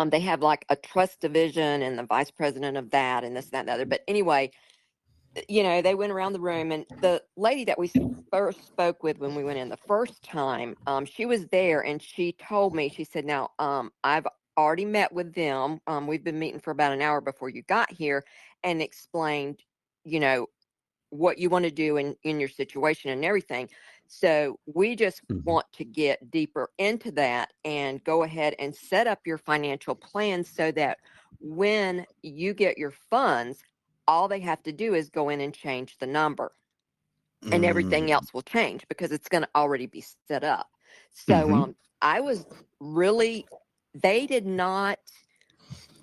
they have like a trust division and the vice president of that and this, that, and the other. But anyway, they went around the room, and the lady that we first spoke with when we went in the first time, she was there, and she told me, she said, now, I've already met with them. We've been meeting for about an hour before you got here, and explained, what you want to do in your situation and everything. So we just want to get deeper into that and go ahead and set up your financial plan so that when you get your funds, all they have to do is go in and change the number, and everything else will change because it's going to already be set up. So I was really, they did not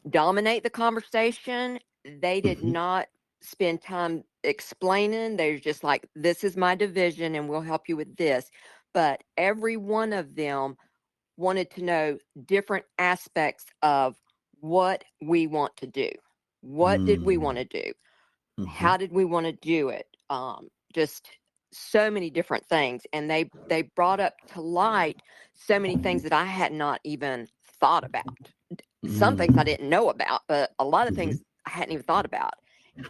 dominate the conversation. They did not spend time explaining. They're just like, this is my division and we'll help you with this. But every one of them wanted to know different aspects of what we want to do. What did we want to do? How did we want to do it? Just so many different things. And they brought up to light so many things that I had not even thought about. Some things I didn't know about, but a lot of things I hadn't even thought about.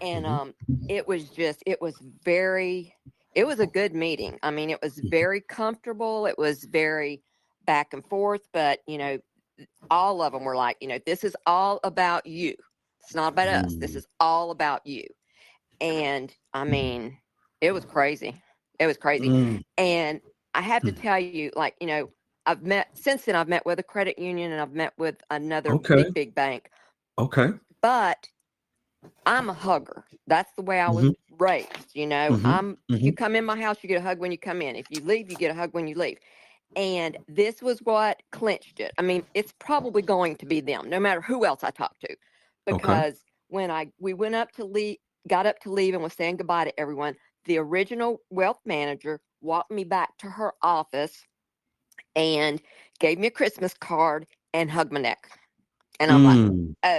And it was a good meeting. I mean, it was very comfortable. It was very back and forth, but all of them were like, this is all about you. It's not about us. This is all about you. And I mean, it was crazy. It was crazy. And I have to tell you, like, I've met with a credit union, and I've met with another big bank. Okay. But I'm a hugger. That's the way I was raised. If you come in my house, you get a hug when you come in. If you leave, you get a hug when you leave. And this was what clinched it. I mean, it's probably going to be them, no matter who else I talk to, because when we got up to leave and was saying goodbye to everyone, the original wealth manager walked me back to her office and gave me a Christmas card and hugged my neck. And I'm like,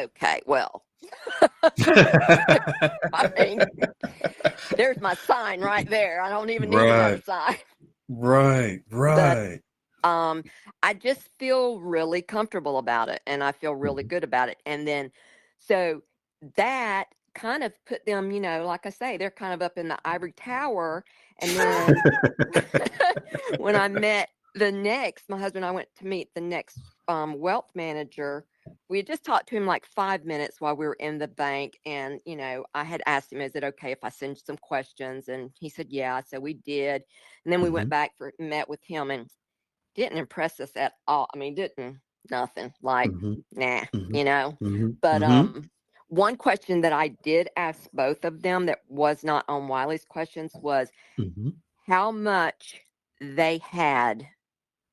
okay, well, I mean, there's my sign right there. I don't even need another sign. Right. But, I just feel really comfortable about it, and I feel really good about it. And then, so that kind of put them, like I say, they're kind of up in the ivory tower. And then when I met my husband and I went to meet the next wealth manager. We had just talked to him like 5 minutes while we were in the bank. And, I had asked him, is it okay if I send you some questions? And he said, yeah. So we did. And then we went back met with him, and didn't impress us at all. I mean, nothing, like, nah, But one question that I did ask both of them that was not on Wiley's questions was how much they had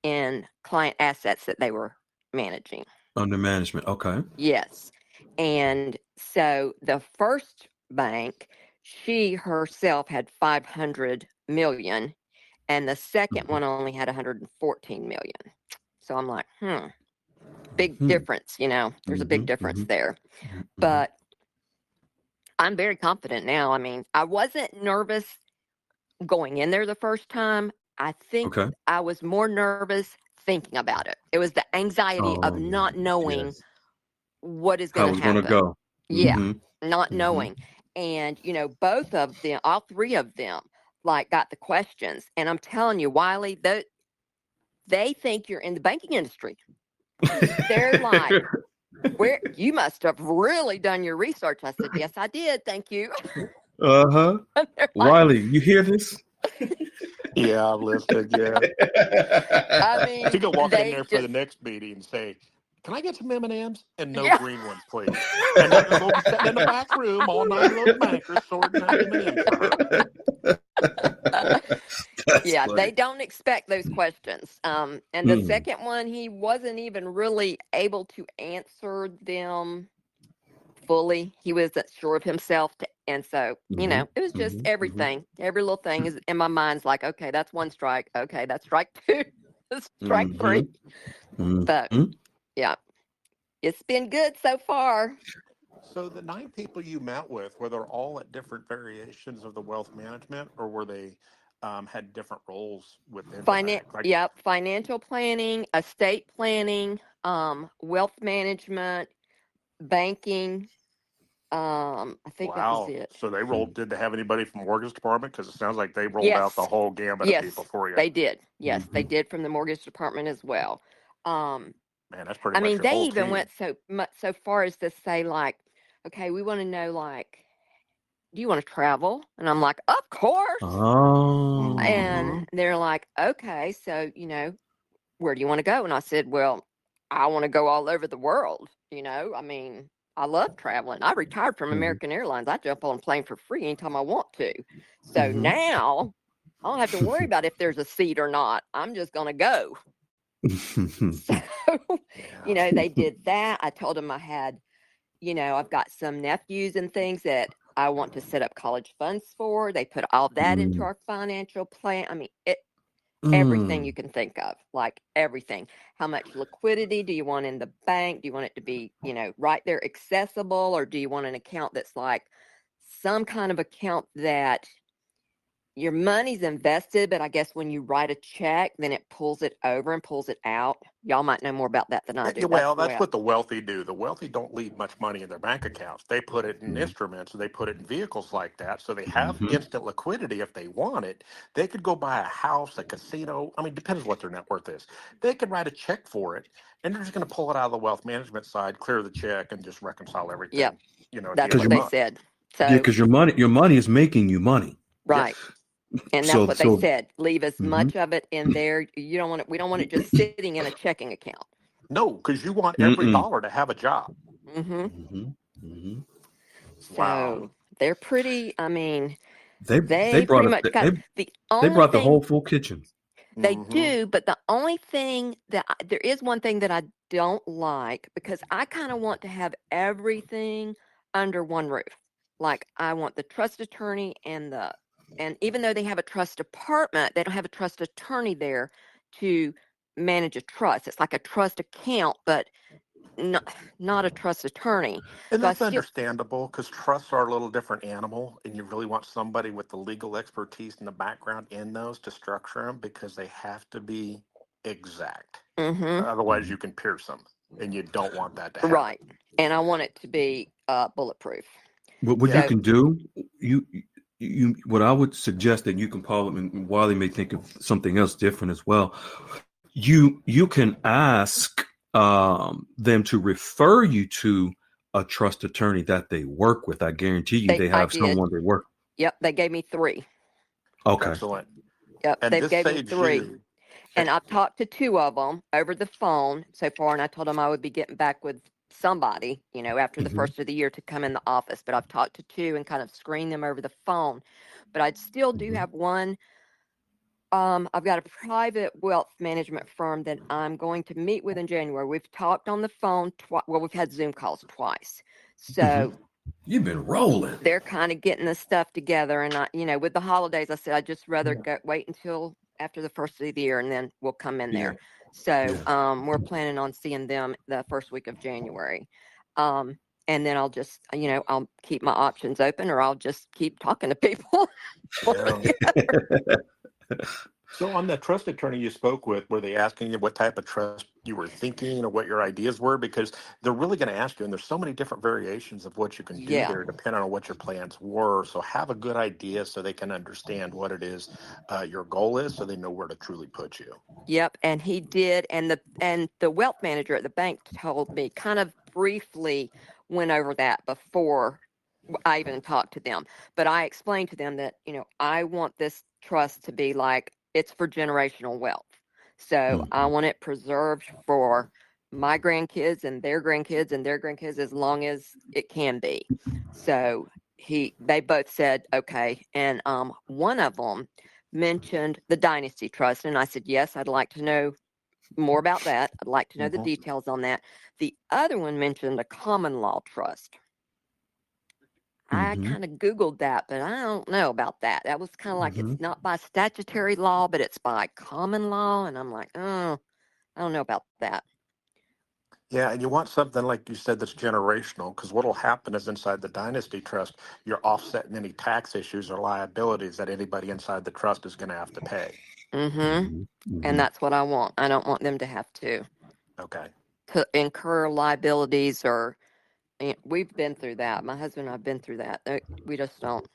in client assets that they were managing. Under management. Okay. Yes. And so the first bank, she herself had 500 million, and the second one only had 114 million. So I'm like, big difference, there's a big difference there. But I'm very confident now. I mean, I wasn't nervous going in there the first time. I think I was more nervous thinking about it. It was the anxiety of not knowing what is going to happen. How it's going to go. Yeah, not knowing. And, both of them, all three of them, like, got the questions. And I'm telling you, Wiley, they think you're in the banking industry. They're like, you must have really done your research. I said, yes, I did. Thank you. Like, Wiley, you hear this? Yeah, I've listened. Yeah. I mean, you can walk in there for the next meeting and say, can I get some M&Ms? And no green ones, please. And then we'll be sitting in the back room, all 9 of those bankers sorting out M&Ms for her. Yeah, funny. They don't expect those questions. And the second one, he wasn't even really able to answer them fully. He wasn't sure of himself And so, it was just everything. Every little thing is in my mind's like, okay, that's one strike. Okay, that's strike two. Strike three. But yeah, it's been good so far. So the 9 people you met with, were they all at different variations of the wealth management, or were they had different roles within the bank? Like, Yep, financial planning, estate planning, wealth management, banking. I think that was wow. it. So they rolled. Did they have anybody from mortgage department? Because it sounds like they rolled out the Yes, whole gambit of people yes, for you. they did. Yes, they did from the mortgage department as well. Um, Man, that's pretty I much mean, your they whole even team. went so far as to say like, okay, we want to know like, do you want to travel? And I'm like, of course. Mm-hmm. And they're like, okay, so where do you want to go? And I said, well, I want to go all over the world. I mean, I love traveling. I retired from American Airlines. I jump on a plane for free anytime I want to. So now I don't have to worry about if there's a seat or not. I'm just going to go. So, they did that. I told them I had, I've got some nephews and things that I want to set up college funds for. They put all that into our financial plan. I mean, everything you can think of, like everything. How much liquidity do you want in the bank? Do you want it to be, right there accessible? Or do you want an account that's like some kind of account that your money's invested, but I guess when you write a check, then it pulls it over and pulls it out. Y'all might know more about that than I do. That's Well, the way that's what the wealthy do. The wealthy don't leave much money in their bank accounts. They put it in instruments, they put it in vehicles like that. So they have instant liquidity if they want it. They could go buy a house, a casino. I mean, depends what their net worth is. They could write a check for it, and they're just going to pull it out of the wealth management side, clear the check, and just reconcile everything, Yep, at the that's end of what the they month. said. Yeah, So, because your money is making you money. right. Yes. And that's So what they so said. Leave as much of it in there. You don't want it. We don't want it just sitting in a checking account. No, because you want every mm-mm. dollar to have a job. Wow. So they're pretty. I mean, They they brought pretty it. much got the They only brought the thing whole full kitchen. they Mm-hmm. do. But the only thing that there is one thing that I don't like because I kind of want to have everything under one roof. Like I want the trust attorney and even though they have a trust department, they don't have a trust attorney there to manage a trust. It's like a trust account, but not a trust attorney. And So I that's still, understandable because trusts are a little different animal, and you really want somebody with the legal expertise and the background in those to structure them because they have to be exact. hmm Otherwise, you can pierce them, and you don't want that to happen. right. And I want it to be bulletproof. What you Yeah. So, can do, what I would suggest that you can, Paul, and Wiley may think of something else different as well. You can ask them to refer you to a trust attorney that they work with. I guarantee you, they I have did. someone they work. Yep, they gave me 3. Okay. Excellent. Yep, And they've this gave me saves 3. you. And I've talked to 2 of them over the phone so far, and I told them I would be getting back with somebody, after the first of the year to come in the office. But I've talked to 2 and kind of screened them over the phone. But I still do have one. I've got a private wealth management firm that I'm going to meet with in January. We've talked on the phone twice. Well, we've had Zoom calls twice. So You've been rolling. they're kind of getting the stuff together. And with the holidays, I said I'd just rather wait until after the first of the year, and then we'll come in there. So we're planning on seeing them the first week of January. And then I'll just, I'll keep my options open, or I'll just keep talking to people. Yeah. So on that trust attorney you spoke with, were they asking you what type of trust you were thinking or what your ideas were? Because they're really going to ask you, and there's so many different variations of what you can do Yeah. there, depending on what your plans were. So have a good idea so they can understand what it is your goal is, so they know where to truly put you. Yep, and he did, and the wealth manager at the bank told me, kind of briefly went over that before I even talked to them. But I explained to them that, I want this trust to be like it's for generational wealth. So I want it preserved for my grandkids and their grandkids and their grandkids as long as it can be. So they both said okay, and one of them mentioned the Dynasty Trust, and I said yes, I'd like to know more about that. I'd like to know the Mm-hmm. details on that. The other one mentioned a common law trust. I kind of Googled that, but I don't know about that. That was kind of like it's not by statutory law, but it's by common law. And I'm like, oh, I don't know about that. Yeah, and you want something like you said that's generational, because what'll happen is inside the dynasty trust, you're offsetting any tax issues or liabilities that anybody inside the trust is going to have to pay. And that's what I want. I don't want them to have to incur liabilities or we've been through that. My husband and I've been through that. We just don't.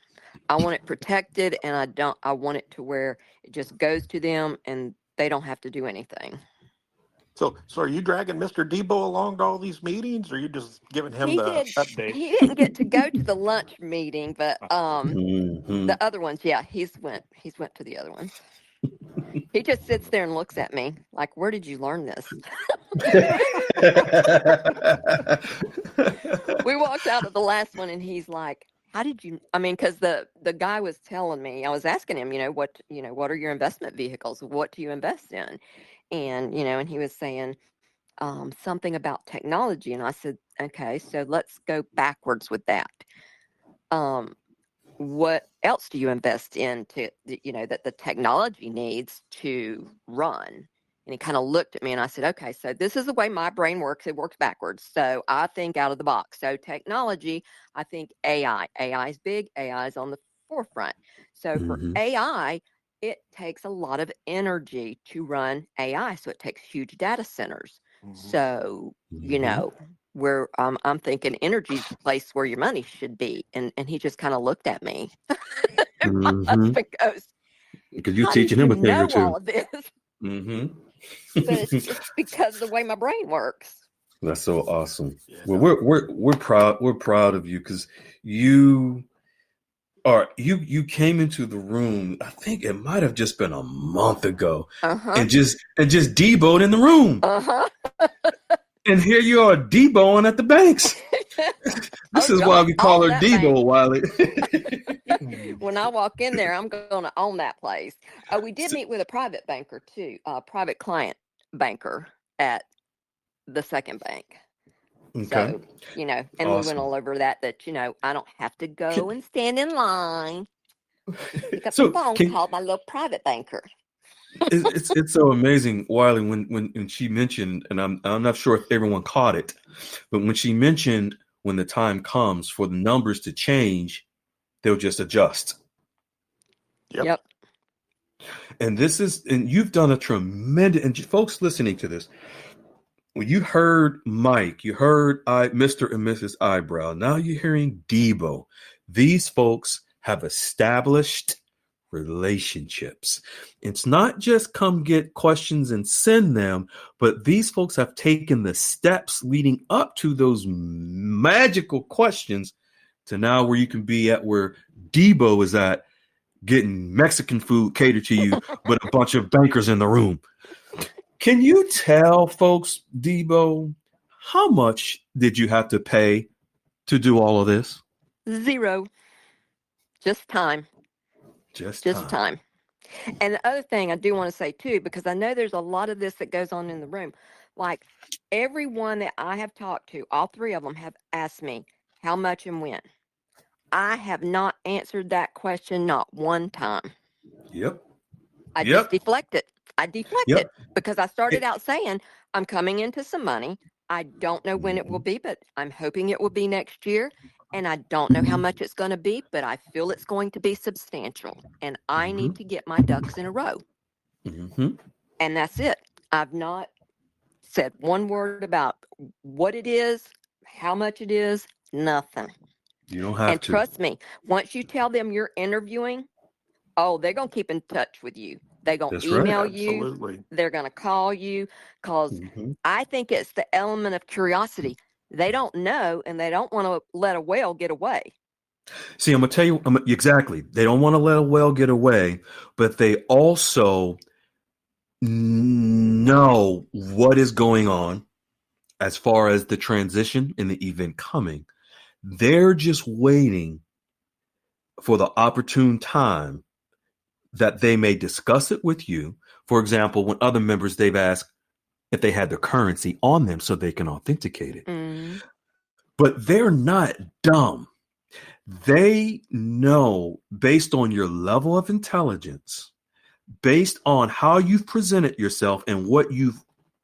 I want it protected, and I want it to where it just goes to them and they don't have to do anything. So are you dragging Mr. Debo along to all these meetings, or are you just giving him the update? He didn't get to go to the lunch meeting, but the other ones, yeah, he's went to the other ones. He just sits there and looks at me like, where did you learn this? We walked out of the last one and he's like, how did you, because the guy was telling me, I was asking him, what are your investment vehicles? What do you invest in? And, and he was saying something about technology. And I said, okay, so let's go backwards with that. What else do you invest in to, that the technology needs to run? And he kind of looked at me and I said, okay, so this is the way my brain works. It works backwards. So I think out of the box. So technology, I think AI. AI is big. AI is on the forefront. So for AI, it takes a lot of energy to run AI. So it takes huge data centers. So, where I'm thinking energy is the place where your money should be. And he just kind of looked at me. My husband goes, because you're teaching him a thing or two. All of this? But it's because of the way my brain works. That's so awesome. Well, we're proud of you because you came into the room. I think it might have just been a month ago, and just Debo'd in the room. And here you are, Deboing at the banks. This is why we call her Debo, Wiley. When I walk in there, I'm going to own that place. We did meet with a private banker too, private client banker at the second bank. Okay. So, and awesome. We went all over that, I don't have to go and stand in line. Pick up the phone, call my little private banker. It's so amazing, Wiley, when she mentioned, and I'm not sure if everyone caught it, but when she mentioned when the time comes for the numbers to change, they'll just adjust. Yep. And you've done a tremendous, and folks listening to this, when you heard Mike, you heard Mr. and Mrs. Eyebrow, now you're hearing Debo. These folks have established relationships. It's not just come get questions and send them, but these folks have taken the steps leading up to those magical questions to now where you can be at where Debo is at, getting Mexican food catered to you, but a bunch of bankers in the room. Can you tell folks, Debo, how much did you have to pay to do all of this? Zero. Just time. Just time. And the other thing I do want to say too, because I know there's a lot of this that goes on in the room. Like everyone that I have talked to, all three of them have asked me how much and when. I have not answered that question not one time. Yep. I just deflected. I deflected because I started out saying I'm coming into some money. I don't know when it will be, but I'm hoping it will be next year. And I don't know how much it's going to be, but I feel it's going to be substantial. And I need to get my ducks in a row. And that's it. I've not said one word about what it is, how much it is, nothing. You don't have to. And trust me, once you tell them you're interviewing, they're going to keep in touch with you. They're going to email you. Absolutely. They're going to call you because I think it's the element of curiosity. They don't know, and they don't want to let a whale get away. See, I'm going to tell you exactly. They don't want to let a whale get away, but they also know what is going on as far as the transition and the event coming. They're just waiting for the opportune time that they may discuss it with you. For example, when other members, they've asked if they had the currency on them so they can authenticate it. But they're not dumb. They know, based on your level of intelligence, based on how you've presented yourself and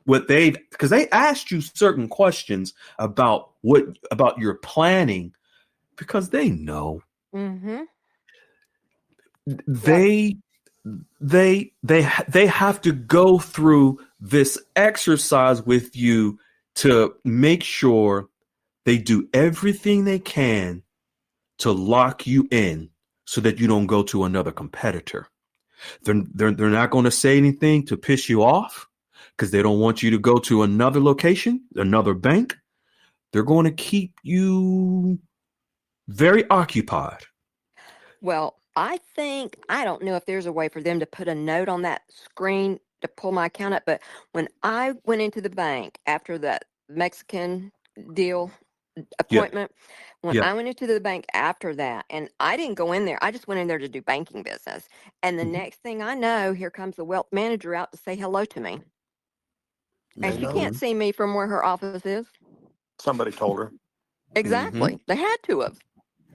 because they asked you certain questions about your planning, because they know. Mm-hmm. They have to go through this exercise with you to make sure they do everything they can to lock you in so that you don't go to another competitor. They're not going to say anything to piss you off because they don't want you to go to another location, another bank. They're going to keep you very occupied. Well, I don't know if there's a way for them to put a note on that screen to pull my account up, but when I went into the bank after that Mexican deal appointment, I went into the bank after that, and I didn't go in there. I just went in there to do banking business. And the next thing I know, here comes the wealth manager out to say hello to me. And she can't see me from where her office is. Somebody told her. Exactly. They had to have.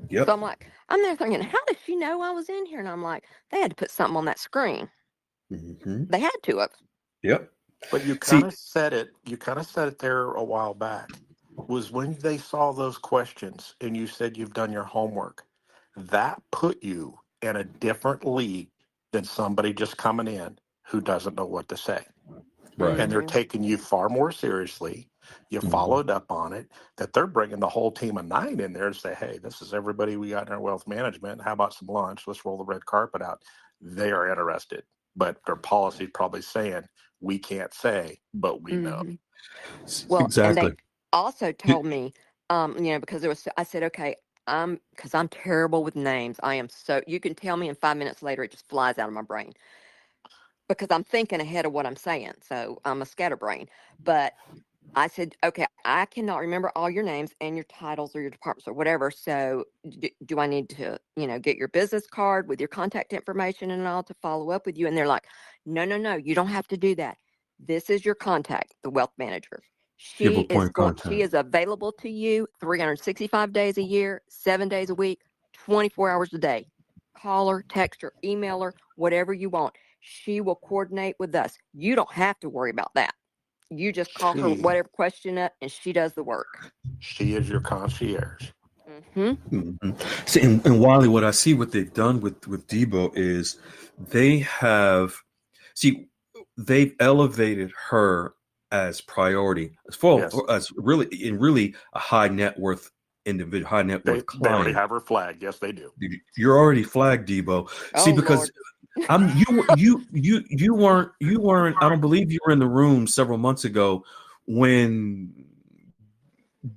Yep. So I'm there thinking, how does she know I was in here? And I'm like, they had to put something on that screen. They had to have. Yep. But you kind of said it. You kind of said it there a while back. Was when they saw those questions and you said you've done your homework. That put you in a different league than somebody just coming in who doesn't know what to say. Right. And they're taking you far more seriously. You followed up on it, that they're bringing the whole team of 9 in there and say, hey, this is everybody we got in our wealth management. How about some lunch? Let's roll the red carpet out. They are interested, but their policy probably saying, we can't say, but we know. Well, exactly. And they also told me, because I said, okay, because I'm terrible with names. You can tell me, and 5 minutes later, it just flies out of my brain because I'm thinking ahead of what I'm saying. So I'm a scatterbrain. But I said, okay, I cannot remember all your names and your titles or your departments or whatever. So do I need to, get your business card with your contact information and all to follow up with you? And they're like, no, you don't have to do that. This is your contact, the wealth manager. She is available to you 365 days a year, 7 days a week, 24 hours a day. Call her, text her, email her, whatever you want. She will coordinate with us. You don't have to worry about that. You just call her whatever question up, and she does the work. She is your concierge. See, and Wiley, what I see what they've done with Debo is they've elevated her as priority as really a high net worth individual, high net worth client. They already have her flagged. Yes, they do. You're already flagged, Debo. See, because you weren't. I don't believe you were in the room several months ago when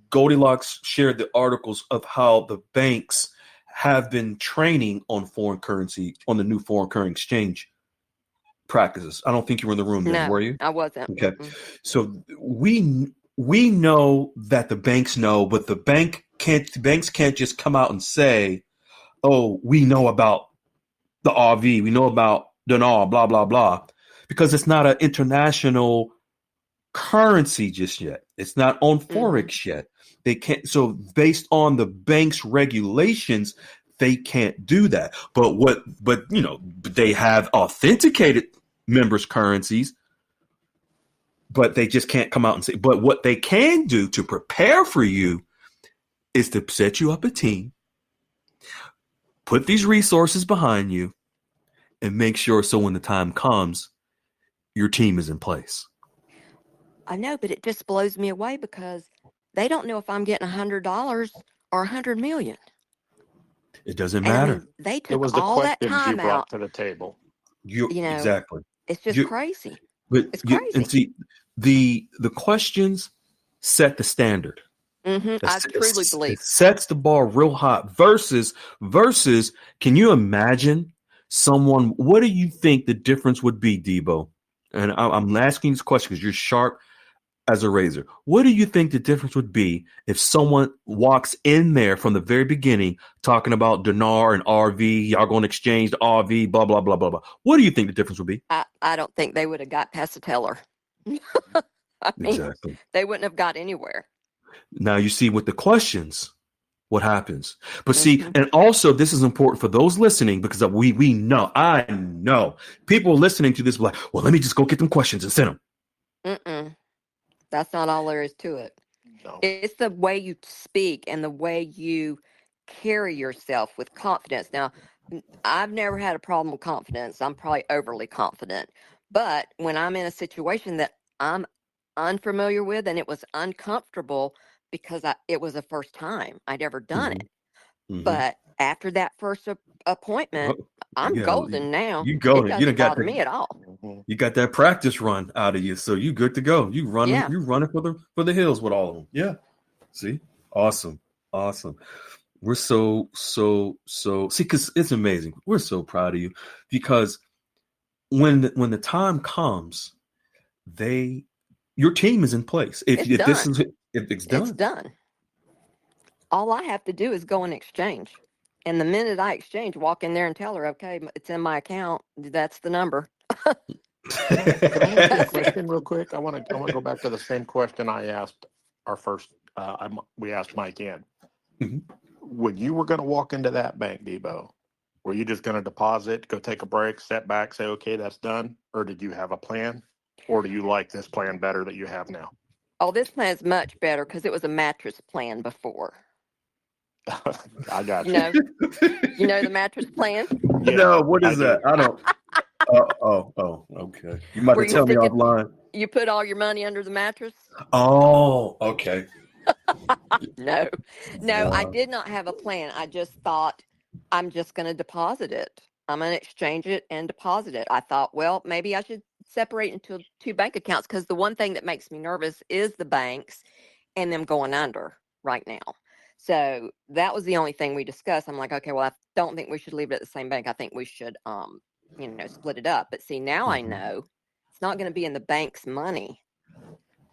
Goldilocks shared the articles of how the banks have been training on foreign currency, on the new foreign currency exchange practices. I don't think you were in the room then, were you? I wasn't. Okay. So we know that the banks know, but the banks can't just come out and say, oh, we know about the RV, we know about DINAR, blah, blah, blah, because it's not an international currency just yet. It's not on Forex yet. They can't. So based on the bank's regulations, they can't do that. But they have authenticated members' currencies, but they just can't come out and say. But what they can do to prepare for you is to set you up a team, put these resources behind you, and make sure so when the time comes, your team is in place. I know, but it just blows me away because they don't know if I'm getting $100 or $100 million. It doesn't matter. They took all that time out to the table. Exactly. It's just crazy. But it's crazy. And see, the questions set the standard. I truly believe it sets the bar real high. Versus, can you imagine someone? What do you think the difference would be, Debo? And I'm asking this question because you're sharp as a razor. What do you think the difference would be if someone walks in there from the very beginning talking about DINAR and RV, y'all going to exchange the RV, blah, blah, blah, blah, blah. What do you think the difference would be? I don't think they would have got past the teller. Exactly. They wouldn't have got anywhere. Now you see with the questions, what happens. But see, and also this is important for those listening, because we know, I know people listening to this like, well, let me just go get them questions and send them. That's not all there is to it. No. It's the way you speak and the way you carry yourself with confidence. Now, I've never had a problem with confidence. I'm probably overly confident. But when I'm in a situation that I'm unfamiliar with and it was uncomfortable because it was the first time I'd ever done it. But after that first appointment, I'm golden now. You golden. It You doesn't got bother me at all. You got that practice run out of you, so you good to go. You running. You running for the hills with all of them. Yeah. See, awesome. We're so see, because it's amazing. We're so proud of you, because when the time comes, your team is in place. If it's done, it's done. All I have to do is go and exchange. And the minute I exchange, walk in there and tell her, okay, it's in my account. That's the number. Can I ask you a question real quick? I want to go back to the same question I asked we asked Mike in. When you were going to walk into that bank, Debo, were you just going to deposit, go take a break, step back, say, okay, that's done? Or did you have a plan? Or do you like this plan better that you have now? Oh, this plan is much better because it was a mattress plan before. I got you. You know the mattress plan? Yeah, no, what is that? I don't. Okay. You might have to tell me offline. You put all your money under the mattress? Oh, okay. No, I did not have a plan. I just thought I'm just going to deposit it. I'm going to exchange it and deposit it. I thought, well, maybe I should separate into 2 bank accounts, because the one thing that makes me nervous is the banks and them going under right now. So that was the only thing we discussed. I'm like, okay, well, I don't think we should leave it at the same bank. I think we should, split it up. But see, now I know it's not going to be in the bank's money.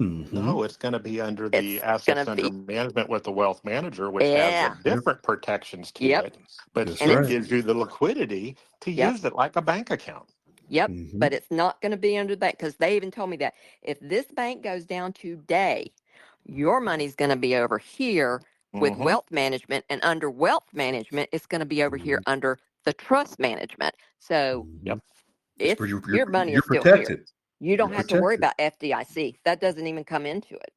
No, it's going to be under the assets under management with the wealth manager, which has different protections to it. But it gives you the liquidity to use it like a bank account. But it's not going to be under the bank, because they even told me that if this bank goes down today, your money's going to be over here with wealth management, and under wealth management, it's going to be over here under the trust management. So it's your money is still protected. Here. You don't have to worry about FDIC. That doesn't even come into it.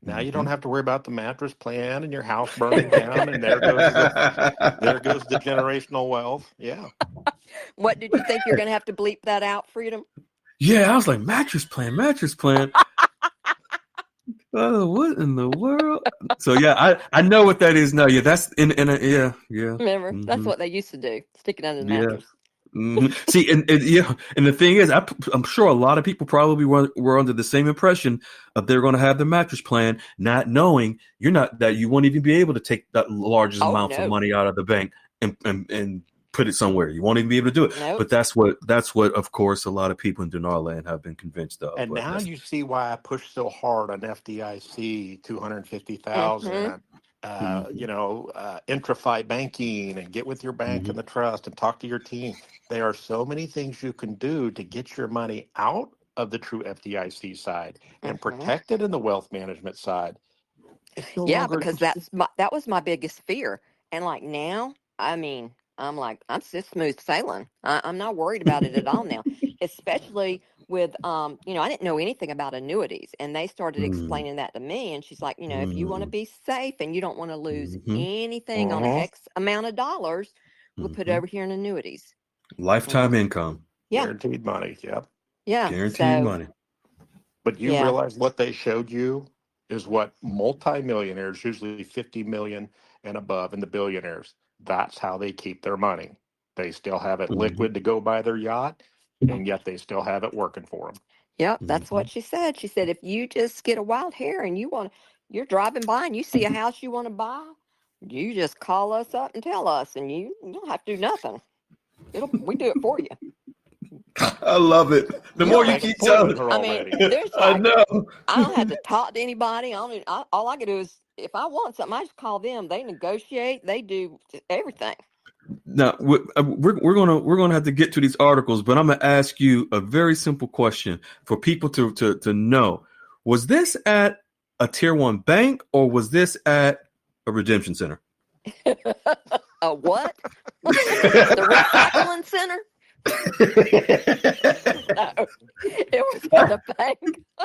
Now you don't have to worry about the mattress plan and your house burning down, and there goes the generational wealth. Yeah. What did you think you're going to have to bleep that out, Freedom? Yeah, I was like, mattress plan. Oh, what in the world? So yeah, I know what that is now. Yeah, that's in yeah. Remember, that's what they used to do. Stick it under the mattress. See, and the thing is, I'm sure a lot of people probably were under the same impression of they're going to have the mattress plan, not knowing you won't even be able to take that largest amount of money out of the bank and put it somewhere. You won't even be able to do it. Nope. But that's what, of course, a lot of people in Dinar land have been convinced of. And now you see why I push so hard on FDIC, 250,000. Intra-fi banking, and get with your bank and the trust and talk to your team. There are so many things you can do to get your money out of the true FDIC side and protect it in the wealth management side. Because that was my biggest fear. And like now, I mean, I'm just smooth sailing. I'm not worried about it at all now, especially with, I didn't know anything about annuities, and they started explaining that to me. And she's like, if you want to be safe and you don't want to lose anything on X amount of dollars, we'll put it over here in annuities. Lifetime income. Yeah. Guaranteed money. Yep. Yeah. Guaranteed money. But you realize what they showed you is what multimillionaires, usually 50 million and above, and the billionaires, that's how they keep their money. They still have it liquid to go buy their yacht, and yet they still have it working for them. Yep, that's what she said. She said, if you just get a wild hair and you're driving by and you see a house you want to buy, you just call us up and tell us, and you don't have to do nothing. We do it for you. I love it. The more you keep telling her, I mean, I know. I don't have to talk to anybody. All I can do is, if I want something, I just call them. They negotiate. They do everything. Now we're gonna have to get to these articles, but I'm gonna ask you a very simple question for people to know: was this at a tier 1 bank, or was this at a redemption center? A what? The recycling center? No, it was at a bank.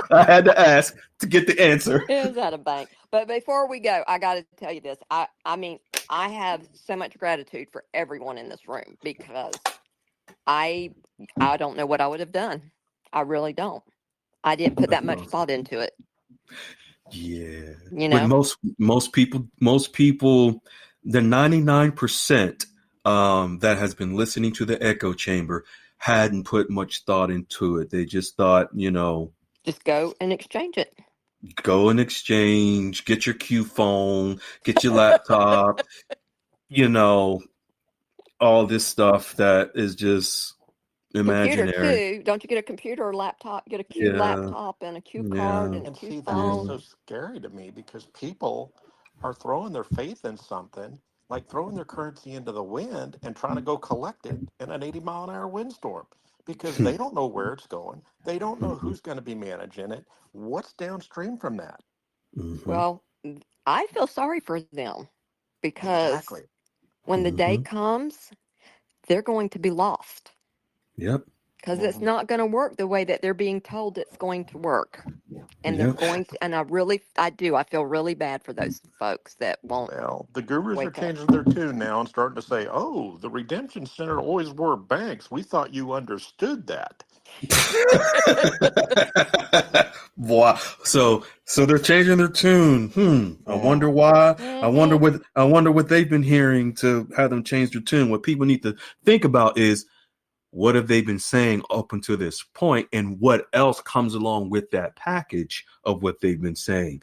I had to ask to get the answer. It was at a bank. But before we go, I got to tell you this. I mean, I have so much gratitude for everyone in this room because I don't know what I would have done. I really don't. I didn't put that much thought into it. Yeah. You know, but most people, the 99% that has been listening to the echo chamber hadn't put much thought into it. They just thought, just go and exchange it. Go and exchange, get your Q phone, get your laptop, all this stuff that is just imaginary. Computer too. Don't you get a computer or laptop? Get a Q laptop and a Q card and a Q see, phone. that is so scary to me because people are throwing their faith in something, like throwing their currency into the wind and trying to go collect it in an 80-mile-an-hour windstorm because they don't know where it's going. They don't know who's going to be managing it. What's downstream from that? Well, I feel sorry for them because when the day comes, they're going to be lost. Yep. Because it's not going to work the way that they're being told it's going to work. And they're going to, and I feel really bad for those folks that won't. Well, the gurus are changing their tune now and starting to say, oh, the redemption center always were banks. We thought you understood that. Wow. So they're changing their tune. I wonder why. I wonder what they've been hearing to have them change their tune. What people need to think about is, what have they been saying up until this point, and what else comes along with that package of what they've been saying?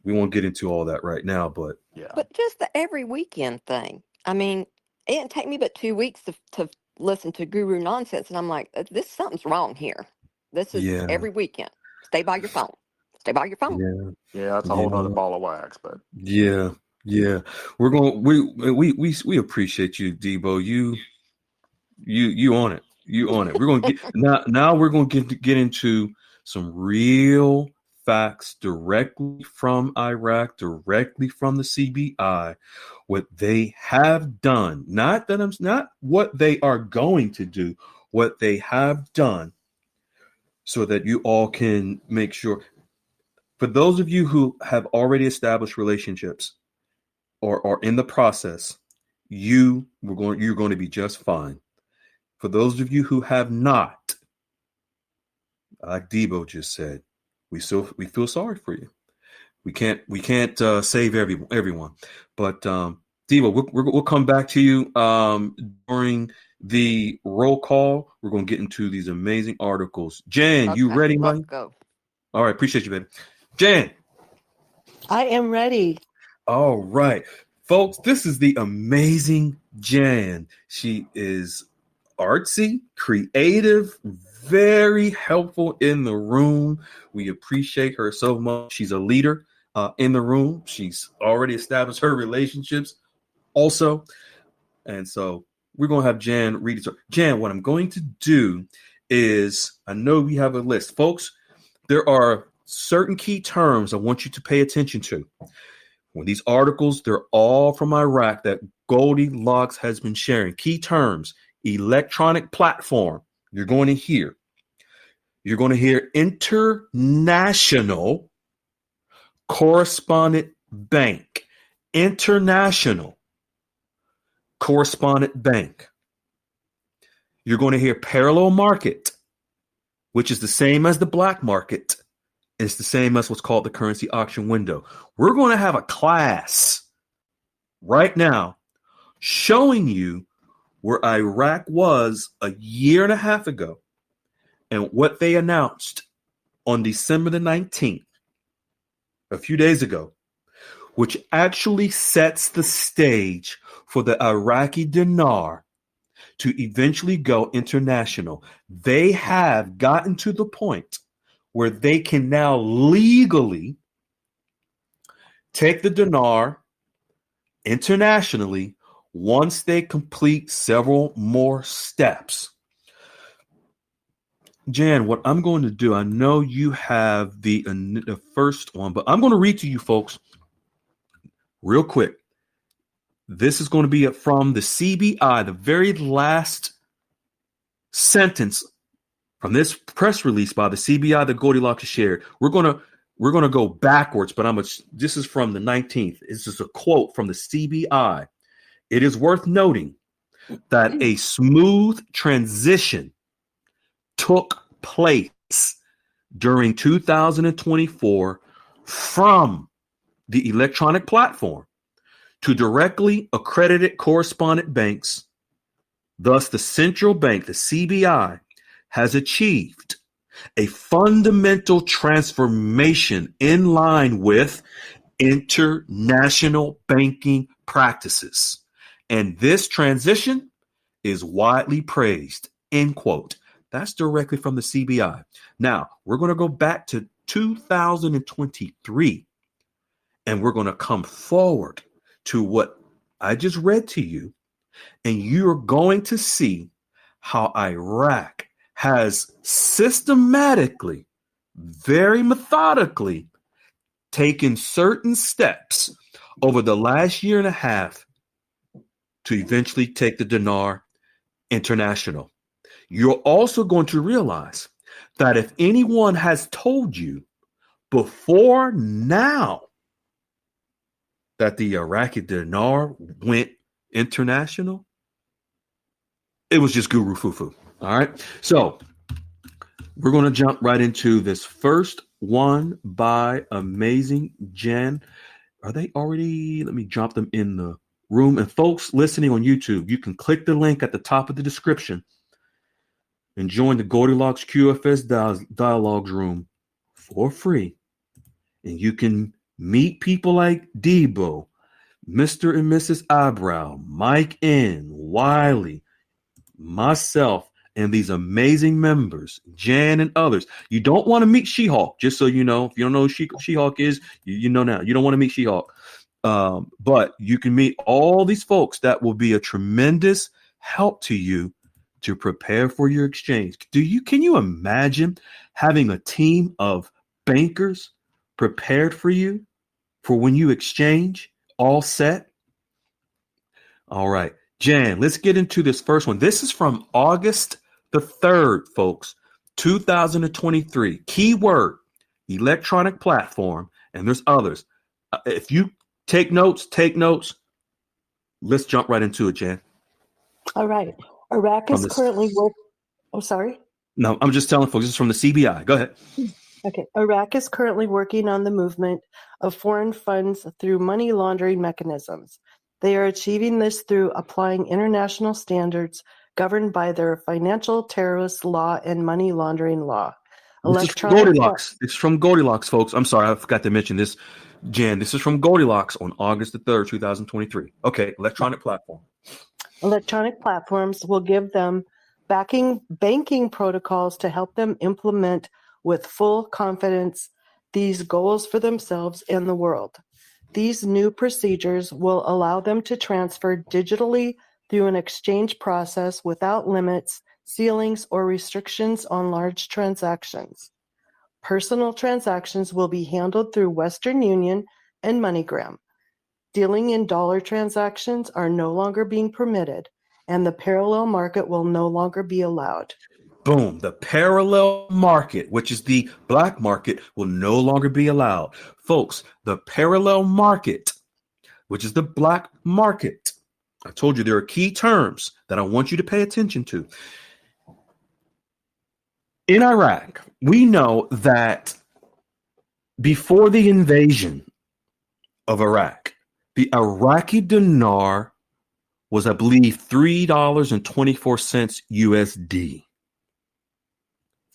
We won't get into all that right now, but But just the every weekend thing. I mean, it didn't take me but 2 weeks to listen to guru nonsense, and I'm like, something's wrong here. This is every weekend. Stay by your phone. Stay by your phone. Yeah, that's a whole other ball of wax. But yeah, we're going. We appreciate you, Debo. You on it. You on it. We're going to get now. We're going to get into some real facts directly from Iraq, directly from the CBI, what they have done. Not what they are going to do, what they have done, so that you all can make sure. For those of you who have already established relationships or are in the process, you're going to be just fine. For those of you who have not, like Debo just said, we feel sorry for you. We can't save everyone, but Debo, we'll come back to you during the roll call. We're going to get into these amazing articles. Jan, you ready, buddy? Let's go. All right, appreciate you, baby. Jan, I am ready. All right, folks, this is the amazing Jan. She is artsy, creative, very helpful in the room. We appreciate her so much. She's a leader in the room. She's already established her relationships also. And so we're going to have Jan read it. So, Jan, what I'm going to do is, I know we have a list. Folks, there are certain key terms I want you to pay attention to. When these articles, they're all from Iraq that Goldilocks has been sharing. Key terms: electronic platform. You're going to hear international correspondent bank. International correspondent bank. You're going to hear parallel market, which is the same as the black market. It's the same as what's called the currency auction window. We're going to have a class right now showing you where Iraq was a year and a half ago and what they announced on December the 19th, a few days ago, which actually sets the stage for the Iraqi dinar to eventually go international. They have gotten to the point where they can now legally take the dinar internationally once they complete several more steps. Jan, what I'm going to do, I know you have the first one, but I'm going to read to you folks real quick This is going to be from the CBI, the very last sentence from this press release by the CBI that Goldilocks has shared. We're gonna go backwards, but this is from the 19th. This is a quote from the CBI. It is worth noting that a smooth transition took place during 2024 from the electronic platform to directly accredited correspondent banks. Thus, the central bank, the CBI, has achieved a fundamental transformation in line with international banking practices. And this transition is widely praised, end quote. That's directly from the CBI. Now, we're going to go back to 2023, and we're going to come forward to what I just read to you, and you're going to see how Iraq has systematically, very methodically taken certain steps over the last year and a half to eventually take the dinar international. You're also going to realize that if anyone has told you before now that the Iraqi dinar went international, it was just guru foo-foo. All right. So we're going to jump right into this first one by Amazing Jen. Are they already? Let me drop them in the room. And folks listening on YouTube, you can click the link at the top of the description and join the Goldilocks QFS Dialogues room for free. And you can meet people like Debo, Mr. and Mrs. Eyebrow, Mike N, Wiley, myself, and these amazing members, Jan and others. You don't want to meet She-Hulk, just so you know. If you don't know who She-Hulk is, you know now. You don't want to meet She-Hulk. But you can meet all these folks that will be a tremendous help to you to prepare for your exchange. Can you imagine having a team of bankers prepared for you for when you exchange, all set? All right. Jan, let's get into this first one. This is from August the 3rd, folks, 2023. Keyword, electronic platform, and there's others. If you take notes. Let's jump right into it, Jan. All right. Iraq is currently Oh, sorry. No, I'm just telling folks, this is from the CBI. Go ahead. Okay. Iraq is currently working on the movement of foreign funds through money laundering mechanisms. They are achieving this through applying international standards governed by their financial terrorist law and money laundering law. This is from Goldilocks. It's from Goldilocks, folks. I'm sorry, I forgot to mention this, Jan. This is from Goldilocks on August the 3rd, 2023. Okay, electronic platform. Electronic platforms will give them banking protocols to help them implement with full confidence these goals for themselves and the world. These new procedures will allow them to transfer digitally through an exchange process without limits, ceilings, or restrictions on large transactions. Personal transactions will be handled through Western Union and MoneyGram. Dealing in dollar transactions are no longer being permitted, and the parallel market will no longer be allowed. Boom. The parallel market, which is the black market, will no longer be allowed. Folks, the parallel market, which is the black market. I told you there are key terms that I want you to pay attention to. In Iraq, we know that before the invasion of Iraq, the Iraqi dinar was, I believe, $3.24 USD.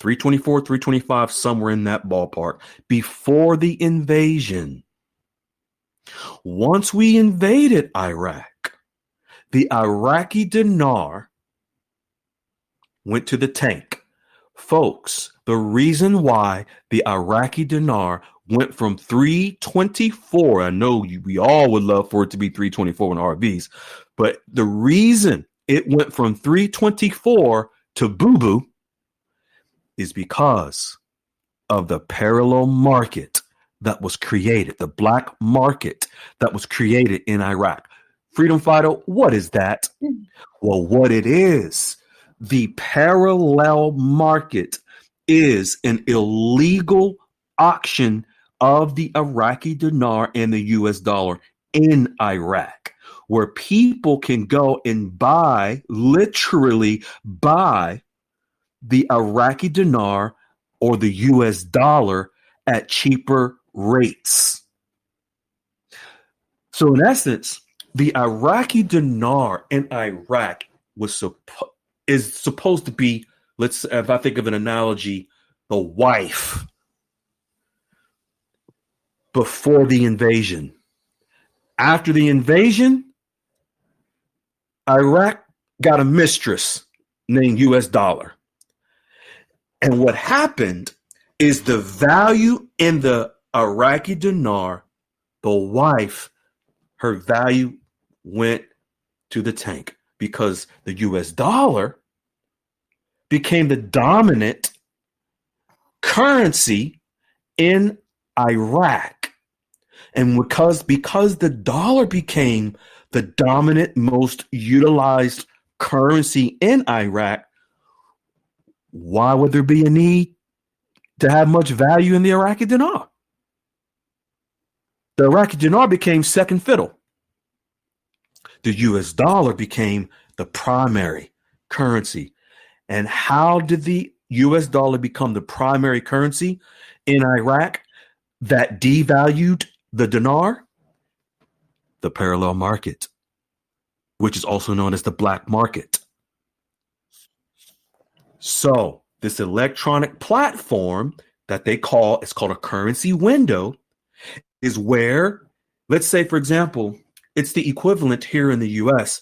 324, 325, somewhere in that ballpark before the invasion. Once we invaded Iraq, the Iraqi dinar went to the tank. Folks, the reason why the Iraqi dinar went from 324, I know we all would love for it to be 324 in RVs, but the reason it went from 324 to boo-boo is because of the parallel market that was created, the black market that was created in Iraq. Freedom Fighter, what is that? Well, what it is, the parallel market is an illegal auction of the Iraqi dinar and the US dollar in Iraq, where people can go and literally buy the Iraqi dinar or the US dollar at cheaper rates. So in essence, the Iraqi dinar in Iraq is supposed to be, if I think of an analogy, the wife before the invasion. After the invasion, Iraq got a mistress named US dollar. And what happened is the value in the Iraqi dinar, the wife, her value went to the tank because the US dollar became the dominant currency in Iraq. And because the dollar became the dominant, most utilized currency in Iraq, why would there be a need to have much value in the Iraqi dinar? The Iraqi dinar became second fiddle. The US dollar became the primary currency. And how did the US dollar become the primary currency in Iraq that devalued the dinar? The parallel market, which is also known as the black market. So this electronic platform that it's called a currency window, is where, let's say, for example, it's the equivalent here in the US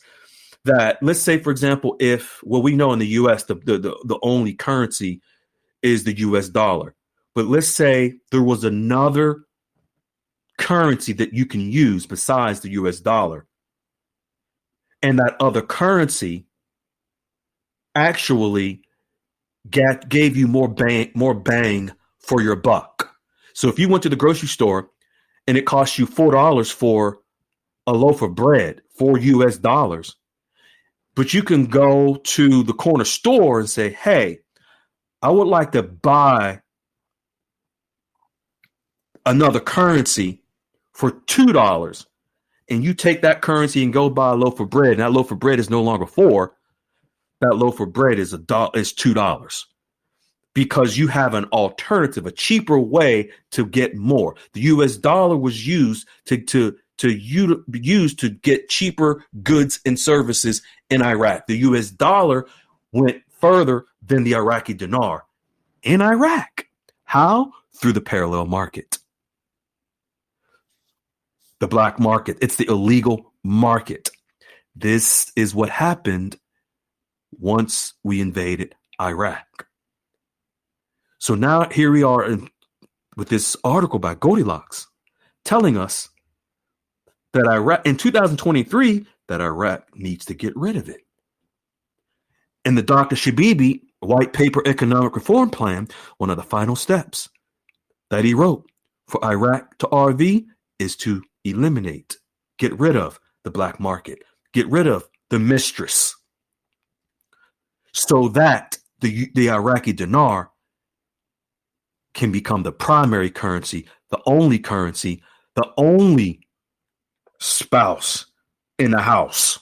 that, let's say, for example, we know in the US, the only currency is the US dollar. But let's say there was another currency that you can use besides the US dollar. And that other currency actually gave you more bang for your buck. So if you went to the grocery store and it cost you $4 for a loaf of bread, $4, but you can go to the corner store and say, hey, I would like to buy another currency for $2. And you take that currency and go buy a loaf of bread, and that loaf of bread is no longer $4. That loaf of bread is $2. Because you have an alternative, a cheaper way to get more. The US dollar was used to get cheaper goods and services in Iraq. The US dollar went further than the Iraqi dinar in Iraq. How? Through the parallel market. The black market. It's the illegal market. This is what happened once we invaded Iraq. So now here we are with this article by Goldilocks telling us that Iraq in 2023 that Iraq needs to get rid of it. And the Dr. Shabibi white paper economic reform plan, one of the final steps that he wrote for Iraq to RV is to eliminate, get rid of the black market, get rid of the mistress, so that the Iraqi dinar can become the primary currency, the only spouse in the house.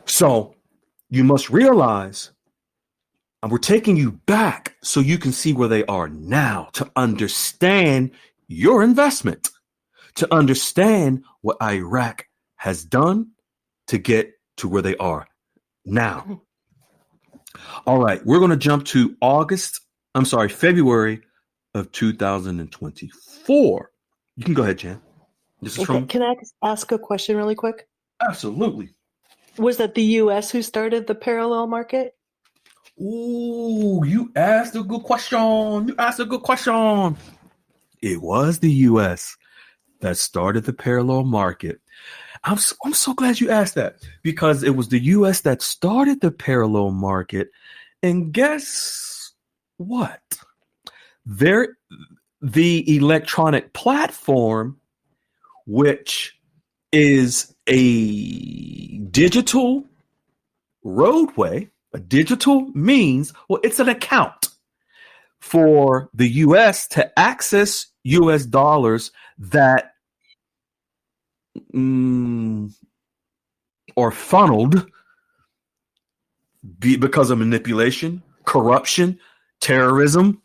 So you must realize, and we're taking you back so you can see where they are now, to understand your investment, to understand what Iraq has done to get to where they are now. All right, we're going to jump to February of 2024. You can go ahead, Jan. This is from. Can I ask a question really quick? Absolutely. Was that the U.S. who started the parallel market? Ooh, you asked a good question. It was the U.S. that started the parallel market. I'm so glad you asked that, because it was the U.S. that started the parallel market. And guess what? The electronic platform, which is a digital roadway, a digital means. Well, it's an account for the U.S. to access U.S. dollars that are funneled because of manipulation, corruption, terrorism.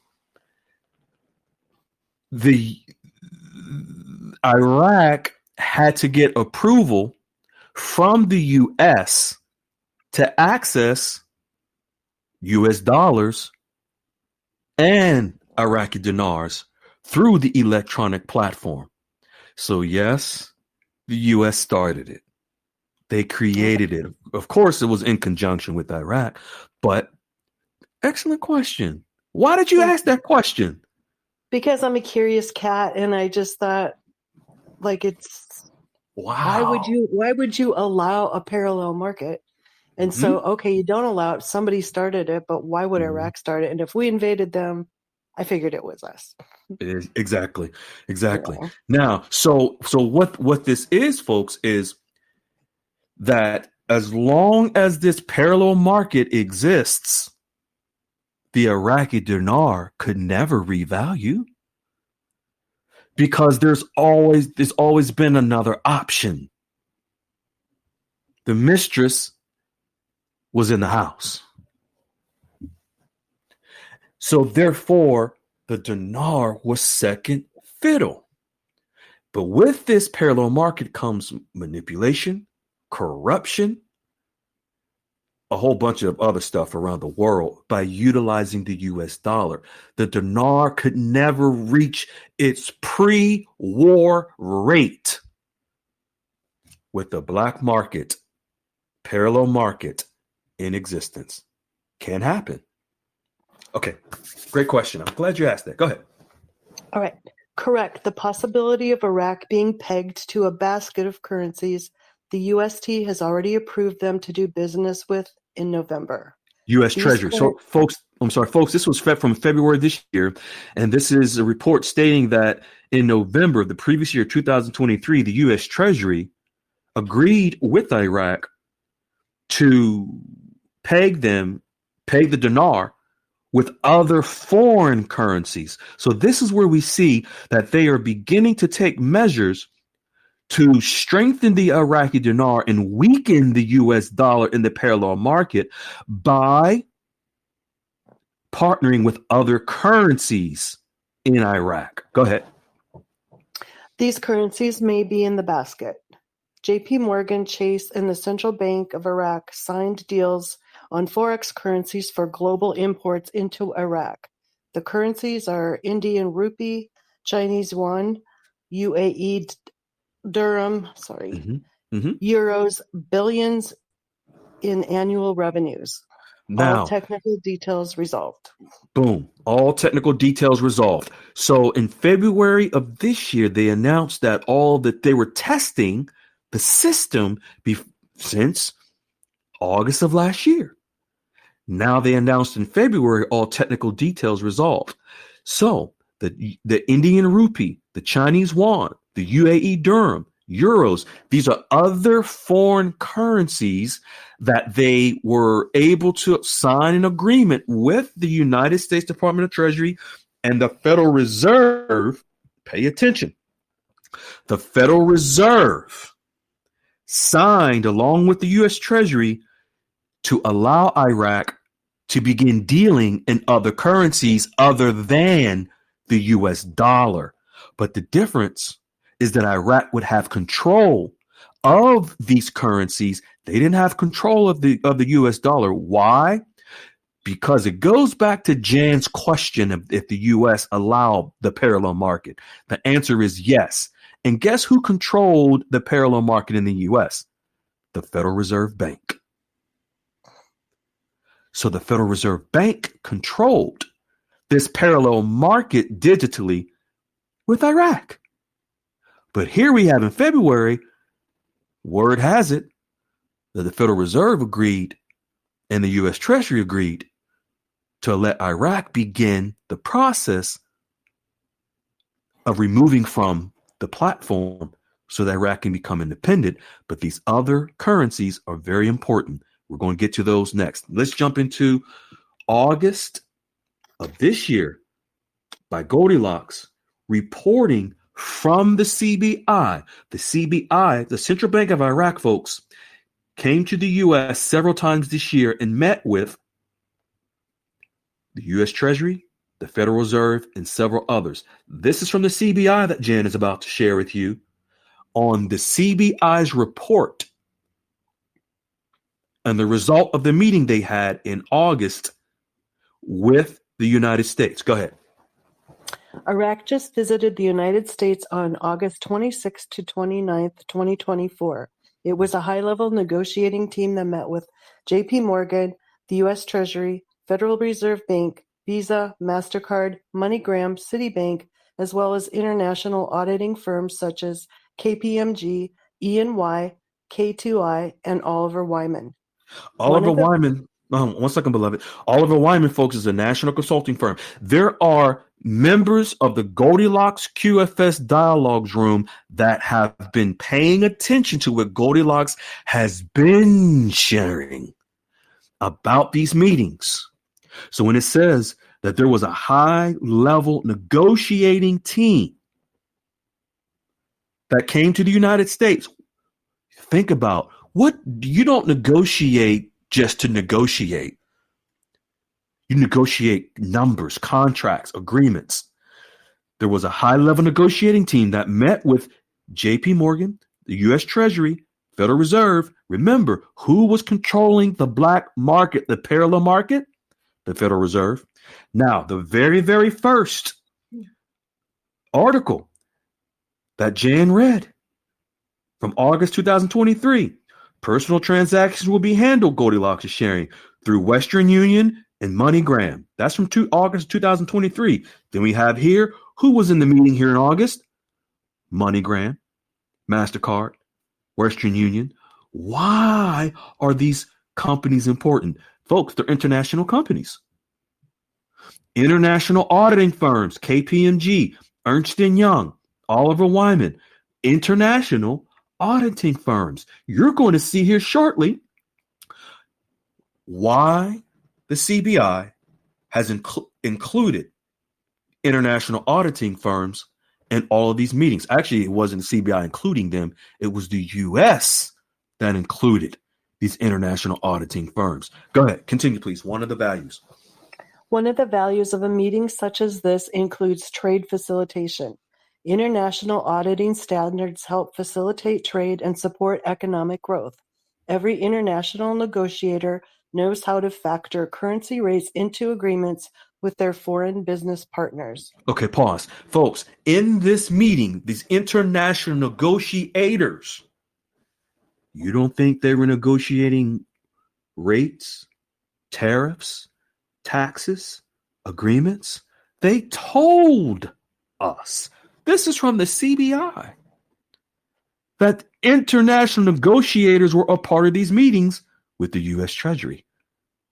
The Iraq had to get approval from the U.S. to access U.S. dollars and Iraqi dinars through the electronic platform. So yes, the U.S. started it. They created it. Of course, it was in conjunction with Iraq, but excellent question. Why did you ask that question? Because I'm a curious cat, and I just thought, like, it's wow. Why would you allow a parallel market? And so, okay, you don't allow it. Somebody started it, but why would Iraq start it? And if we invaded them, I figured it was us. Exactly. Yeah. Now, so what this is, folks, is that as long as this parallel market exists, the Iraqi dinar could never revalue, because there's always been another option. The mistress was in the house. So therefore, the dinar was second fiddle. But with this parallel market comes manipulation, corruption, a whole bunch of other stuff around the world by utilizing the US dollar. The dinar could never reach its pre-war rate with the black market, parallel market in existence. Can happen. Okay, great question. I'm glad you asked that. Go ahead. All right. Correct. The possibility of Iraq being pegged to a basket of currencies the UST has already approved them to do business with in November. U.S. Treasury. So, folks, this was from February this year, and this is a report stating that in November of the previous year, 2023, the U.S. Treasury agreed with Iraq to peg the dinar with other foreign currencies. So this is where we see that they are beginning to take measures to strengthen the Iraqi dinar and weaken the U.S. dollar in the parallel market by partnering with other currencies in Iraq. Go ahead. These currencies may be in the basket. J.P. Morgan Chase and the Central Bank of Iraq signed deals on Forex currencies for global imports into Iraq. The currencies are Indian rupee, Chinese yuan, UAE dirham, euros, billions in annual revenues. Now, all technical details resolved. Boom. All technical details resolved. So in February of this year, they announced that they were testing the system since August of last year. Now they announced in February all technical details resolved. So the Indian rupee, the Chinese yuan, the UAE dirham, euros, these are other foreign currencies that they were able to sign an agreement with the United States Department of Treasury and the Federal Reserve. Pay attention. The Federal Reserve signed along with the U.S. Treasury to allow Iraq to begin dealing in other currencies other than the U.S. dollar. But the difference is that Iraq would have control of these currencies. They didn't have control of the U.S. dollar. Why? Because it goes back to Jan's question if the U.S. allowed the parallel market. The answer is yes. And guess who controlled the parallel market in the U.S.? The Federal Reserve Bank. So the Federal Reserve Bank controlled this parallel market digitally with Iraq. But here we have in February, word has it that the Federal Reserve agreed and the U.S. Treasury agreed to let Iraq begin the process of removing from the platform so that Iraq can become independent. But these other currencies are very important. We're going to get to those next. Let's jump into August of this year by Goldilocks reporting from the CBI. The CBI, the Central Bank of Iraq, folks, came to the U.S. several times this year and met with the U.S. Treasury, the Federal Reserve, and several others. This is from the CBI that Jan is about to share with you on the CBI's report and the result of the meeting they had in August with the United States. Go ahead. Iraq just visited the United States on August 26th to 29th, 2024. It was a high-level negotiating team that met with JP Morgan, the U.S. Treasury, Federal Reserve Bank, Visa, MasterCard, MoneyGram, Citibank, as well as international auditing firms such as KPMG, E&Y, K2I, and Oliver Wyman. Oliver Wyman, one second, beloved. Oliver Wyman, folks, is a national consulting firm. There are members of the Goldilocks QFS Dialogues Room that have been paying attention to what Goldilocks has been sharing about these meetings. So when it says that there was a high-level negotiating team that came to the United States, think about what you don't negotiate just to negotiate. You negotiate numbers, contracts, agreements. There was a high-level negotiating team that met with JP Morgan, the U.S. Treasury, Federal Reserve. Remember, who was controlling the black market, the parallel market? The Federal Reserve. Now, the very, very first article that Jan read from August 2023, personal transactions will be handled, Goldilocks is sharing, through Western Union and MoneyGram. That's from August 2023. Then we have here, who was in the meeting here in August? MoneyGram, MasterCard, Western Union. Why are these companies important? Folks, they're international companies. International auditing firms, KPMG, Ernst & Young, Oliver Wyman, international auditing firms. You're going to see here shortly why the CBI has included international auditing firms in all of these meetings. Actually, it wasn't the CBI including them. It was the U.S. that included these international auditing firms. Go ahead. Continue, please. One of the values. One of the values of a meeting such as this includes trade facilitation. International auditing standards help facilitate trade and support economic growth. Every international negotiator knows how to factor currency rates into agreements with their foreign business partners. Okay, pause. Folks, in this meeting, these international negotiators, you don't think they were negotiating rates, tariffs, taxes, agreements? They told us. This is from the CBI, that international negotiators were a part of these meetings with the U.S. Treasury,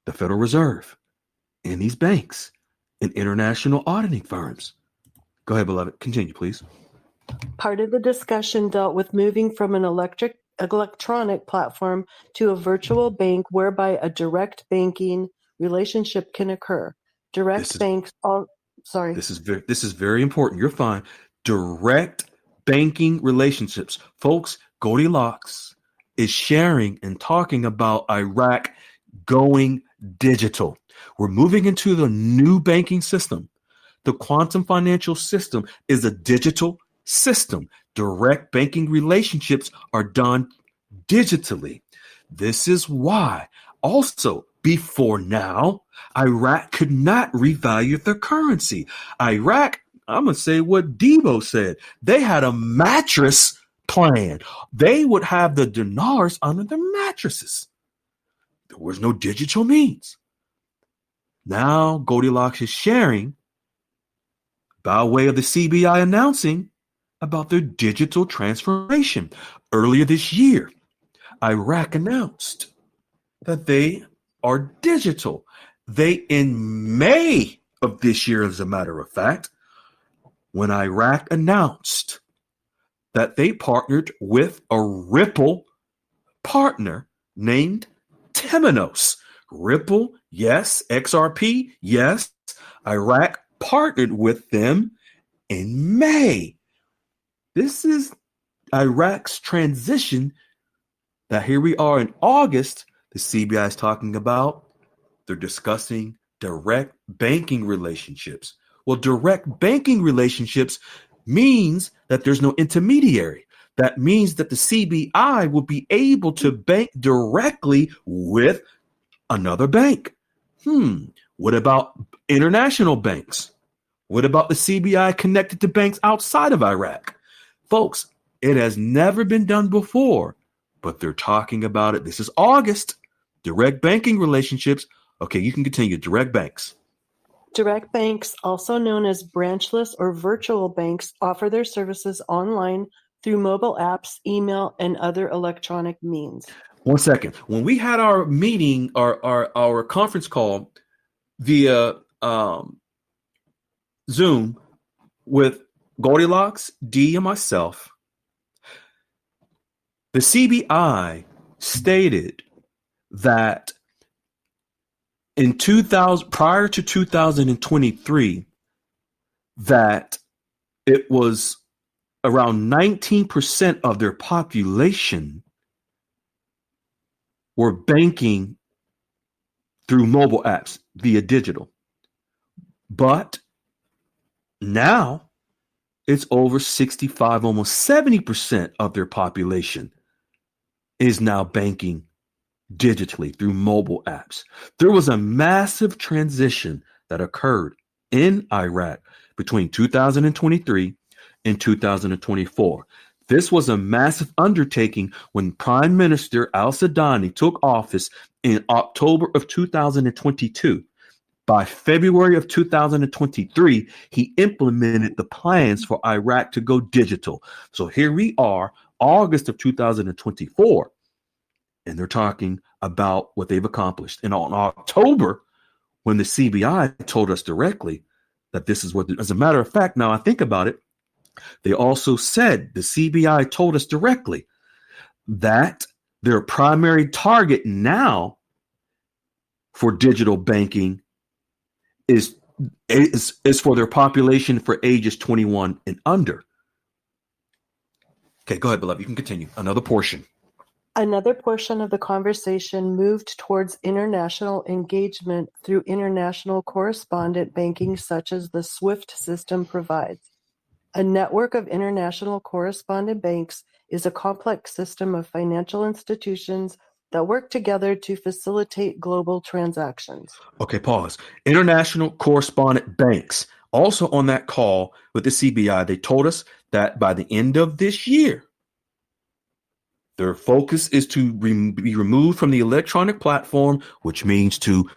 the Federal Reserve, and these banks and international auditing firms. Go ahead, beloved. Continue, please. Part of the discussion dealt with moving from an electronic platform to a virtual bank whereby a direct banking relationship can occur. This is very important. You're fine. Direct banking relationships. Folks, Goldilocks is sharing and talking about Iraq going digital. We're moving into the new banking system. The quantum financial system is a digital system. Direct banking relationships are done digitally. This is why also before now, Iraq could not revalue their currency. Iraq, I'm going to say what Debo said. They had a mattress plan. They would have the dinars under their mattresses. There was no digital means. Now Goldilocks is sharing by way of the CBI announcing about their digital transformation. Earlier this year, Iraq announced that they are digital. In May of this year, as a matter of fact, when Iraq announced that they partnered with a Ripple partner named Temenos. Ripple, yes. XRP, yes. Iraq partnered with them in May. This is Iraq's transition that here we are in August. The CBI is talking about. They're discussing direct banking relationships. Well, direct banking relationships means that there's no intermediary. That means that the CBI will be able to bank directly with another bank. What about international banks? What about the CBI connected to banks outside of Iraq? Folks, it has never been done before, but they're talking about it. This is August. Direct banking relationships. Okay, you can continue. Direct banks. Direct banks, also known as branchless or virtual banks, offer their services online through mobile apps, email, and other electronic means. 1 second. When we had our meeting, our conference call via Zoom with Goldilocks, D, and myself, the CBI stated that in 2000, prior to 2023, that it was around 19% of their population were banking through mobile apps via digital. But now it's over 65, almost 70% of their population is now banking digitally through mobile apps. There was a massive transition that occurred in Iraq between 2023 and 2024. This was a massive undertaking when Prime Minister al-Sudani took office in October of 2022. By February of 2023, he implemented the plans for Iraq to go digital. So here we are, August of 2024, and they're talking about what they've accomplished. And on October, when the CBI told us directly that this is what, as a matter of fact, now I think about it, they also said, the CBI told us directly that their primary target now for digital banking is for their population for ages 21 and under. Okay, go ahead, beloved. You can continue. Another portion of the conversation moved towards international engagement through international correspondent banking such as the SWIFT system provides. A network of international correspondent banks is a complex system of financial institutions that work together to facilitate global transactions. Okay, pause. International correspondent banks. Also on that call with the CBI, they told us that by the end of this year, their focus is to be removed from the electronic platform, which means to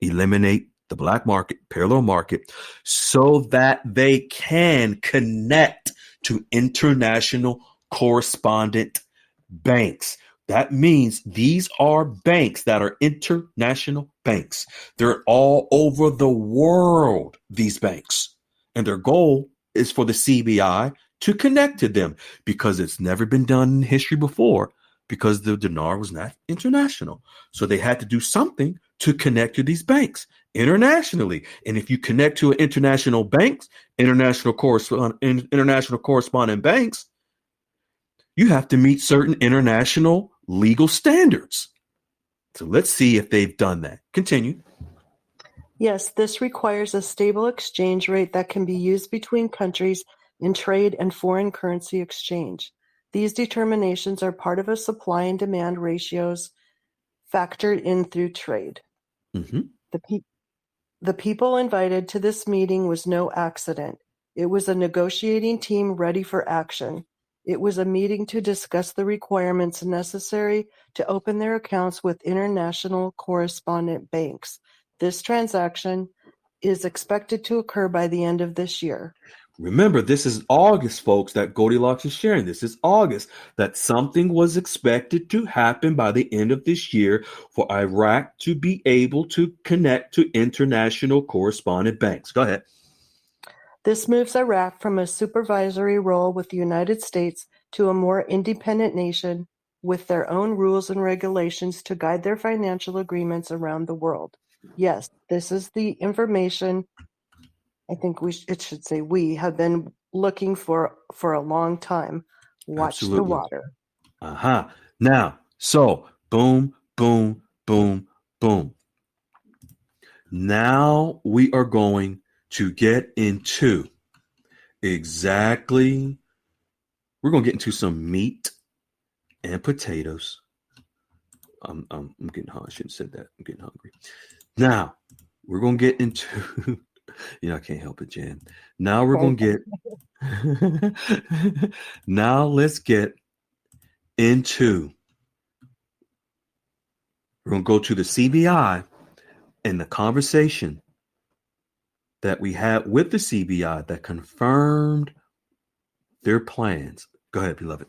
eliminate the black market, parallel market, so that they can connect to international correspondent banks. That means these are banks that are international banks. They're all over the world, these banks. And their goal is for the CBI to connect to them because it's never been done in history before because the dinar was not international. So they had to do something to connect to these banks internationally. And if you connect to international banks, international correspondent banks, you have to meet certain international legal standards. So let's see if they've done that. Continue. Yes, this requires a stable exchange rate that can be used between countries in trade and foreign currency exchange. These determinations are part of a supply and demand ratios factored in through trade. Mm-hmm. The people invited to this meeting was no accident. It was a negotiating team ready for action. It was a meeting to discuss the requirements necessary to open their accounts with international correspondent banks. This transaction is expected to occur by the end of this year. Remember, this is August, folks, that Goldilocks is sharing. This is August, that something was expected to happen by the end of this year for Iraq to be able to connect to international correspondent banks. Go ahead. This moves Iraq from a supervisory role with the United States to a more independent nation with their own rules and regulations to guide their financial agreements around the world. Yes, this is the information I think it should say we have been looking for a long time. Watch the Absolutely. water. Now, so boom, boom, boom, boom. Now we are going to get into we're going to get into some meat and potatoes. I'm getting hungry. I shouldn't have said that. I'm getting hungry. Now we're going to get into, I can't help it, Jan. Now we're going to get, now let's get into, we're going to go to the CBI and the conversation that we had with the CBI that confirmed their plans. Go ahead, beloved.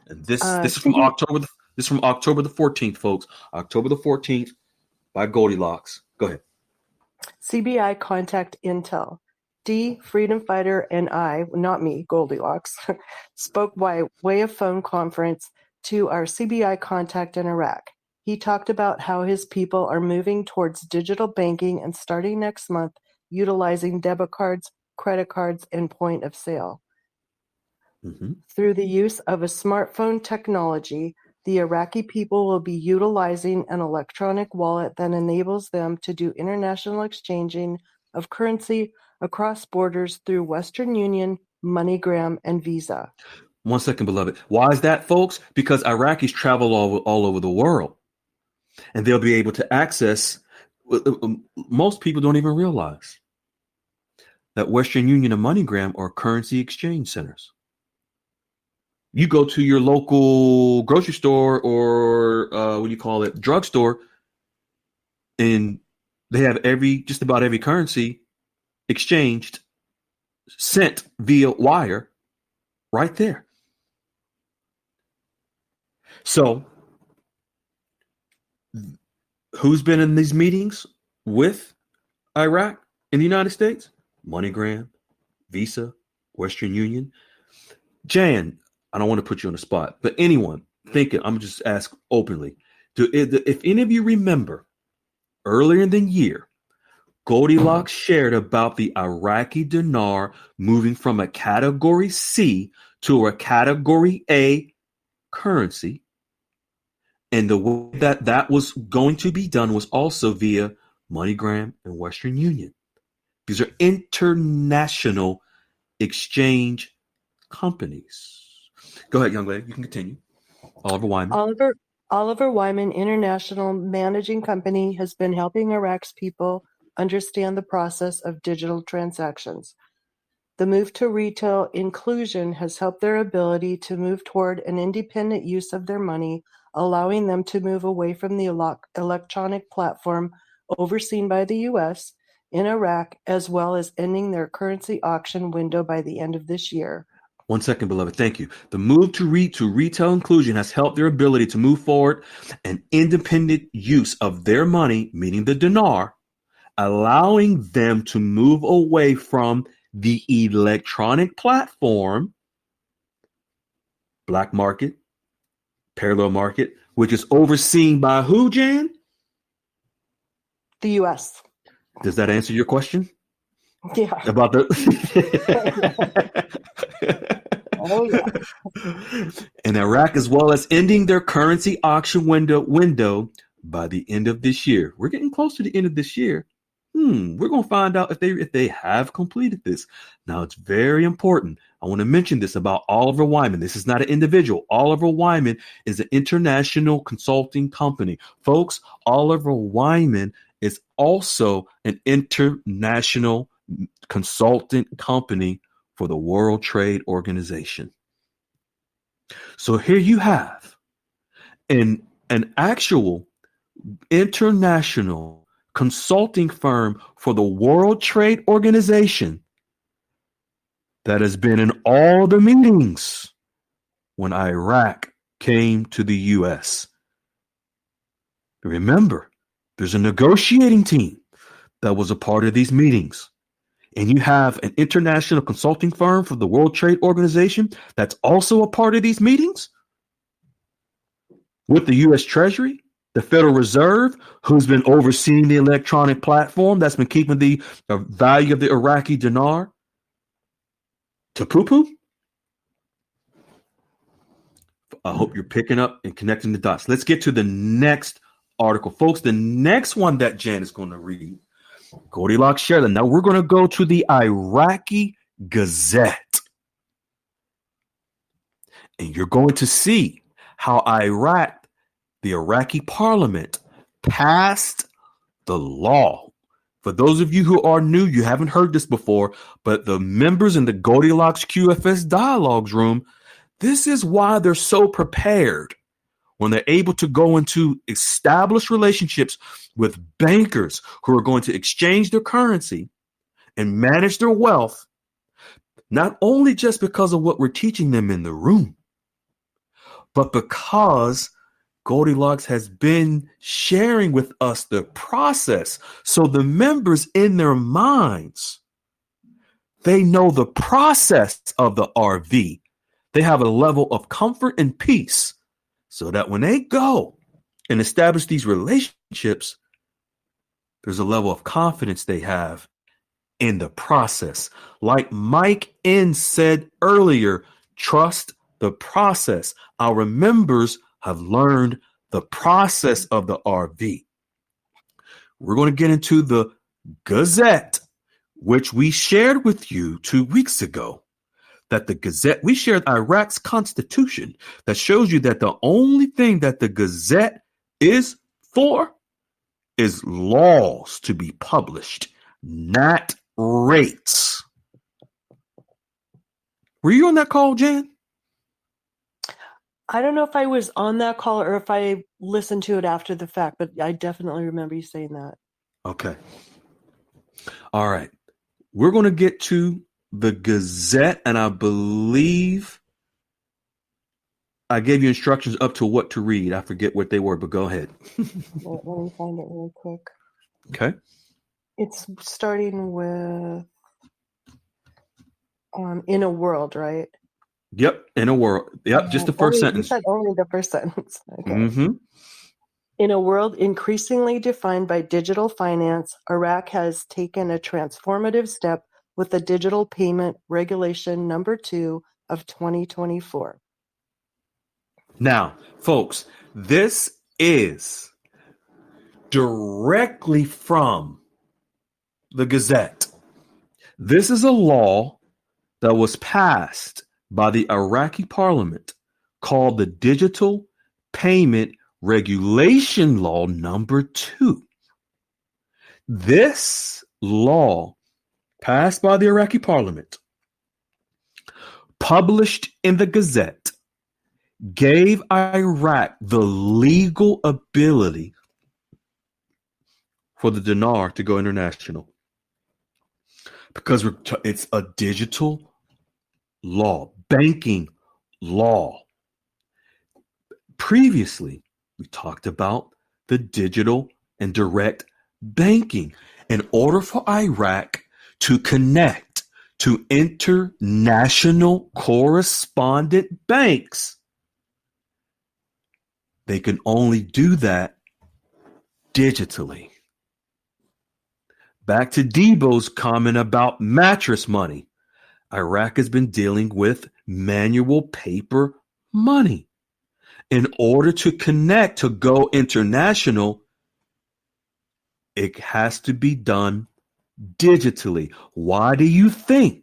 And this is from October. This is from October the 14th, folks. October the 14th by Goldilocks. Go ahead. CBI contact intel. D, freedom fighter, and I, not me, Goldilocks, spoke by way of phone conference to our CBI contact in Iraq. He talked about how his people are moving towards digital banking and starting next month utilizing debit cards, credit cards, and point of sale. Mm-hmm. Through the use of a smartphone technology, the Iraqi people will be utilizing an electronic wallet that enables them to do international exchanging of currency across borders through Western Union, MoneyGram, and Visa. 1 second, beloved. Why is that, folks? Because Iraqis travel all over the world. And they'll be able to access, most people don't even realize that Western Union and MoneyGram are currency exchange centers. You go to your local grocery store or drugstore, and they have just about every currency exchanged, sent via wire right there. So who's been in these meetings with Iraq in the United States? MoneyGram, Visa, Western Union. Jan, I don't want to put you on the spot, but anyone thinking, I'm just ask openly. If any of you remember earlier in the year, Goldilocks shared about the Iraqi dinar moving from a category C to a category A currency. And the way that was going to be done was also via MoneyGram and Western Union. These are international exchange companies. Go ahead, young lady. You can continue. Oliver Wyman. Oliver Wyman International Managing Company has been helping Iraq's people understand the process of digital transactions. The move to retail inclusion has helped their ability to move toward an independent use of their money, allowing them to move away from the electronic platform overseen by the U.S. in Iraq, as well as ending their currency auction window by the end of this year. 1 second, beloved. Thank you. The move to retail inclusion has helped their ability to move forward an independent use of their money, meaning the dinar, allowing them to move away from the electronic platform, black market, parallel market, which is overseen by who, Jan? The U.S. Does that answer your question? Yeah. About the Oh, yeah. in Iraq, as well as ending their currency auction window by the end of this year. We're getting close to the end of this year. We're going to find out if they have completed this. Now, it's very important. I want to mention this about Oliver Wyman. This is not an individual. Oliver Wyman is an international consulting company. Folks, Oliver Wyman is also an international consultant company for the World Trade Organization. So here you have an actual international consulting firm for the World Trade Organization that has been in all the meetings when Iraq came to the U.S. Remember, there's a negotiating team that was a part of these meetings. and you have an international consulting firm for the World Trade Organization that's also a part of these meetings with the U.S. Treasury, the Federal Reserve, who's been overseeing the electronic platform that's been keeping the value of the Iraqi dinar to poo-poo. I hope you're picking up and connecting the dots. Let's get to the next article, folks. The next one that Jan is going to read, Goldilocks shared. Now we're going to go to the Iraqi Gazette. And you're going to see how the Iraqi parliament passed the law. For those of you who are new, you haven't heard this before, but the members in the Goldilocks QFS Dialogues room, this is why they're so prepared when they're able to go into established relationships with bankers who are going to exchange their currency and manage their wealth, not only just because of what we're teaching them in the room, but because Goldilocks has been sharing with us the process. So the members in their minds, they know the process of the RV. They have a level of comfort and peace so that when they go and establish these relationships, there's a level of confidence they have in the process. Like Mike N said earlier, trust the process. Our members have learned the process of the RV. We're going to get into the Gazette, which we shared with you 2 weeks ago. That the Gazette, we shared Iraq's constitution that shows you that the only thing that the Gazette is for is laws to be published, not rates. Were you on that call, Jan? I don't know if I was on that call or if I listened to it after the fact, but I definitely remember you saying that. Okay. All right. We're going to get to the Gazette, and I believe I gave you instructions up to what to read. I forget what they were, but go ahead. Let me find it real quick. Okay. It's starting with in a world, right? Yep. In a world. Yep. Just the first sentence. You said only the first sentence. Okay. Mm-hmm. In a world increasingly defined by digital finance, Iraq has taken a transformative step with the Digital Payment Regulation number 2 of 2024. Now, folks, this is directly from the Gazette. This is a law that was passed by the Iraqi parliament called the Digital Payment Regulation Law number 2. This law passed by the Iraqi parliament, published in the Gazette, gave Iraq the legal ability for the dinar to go international because it's a digital law, banking law. Previously, we talked about the digital and direct banking. In order for Iraq to connect to international correspondent banks, they can only do that digitally. Back to Debo's comment about mattress money. Iraq has been dealing with manual paper money. In order to connect, to go international, it has to be done digitally. Why do you think?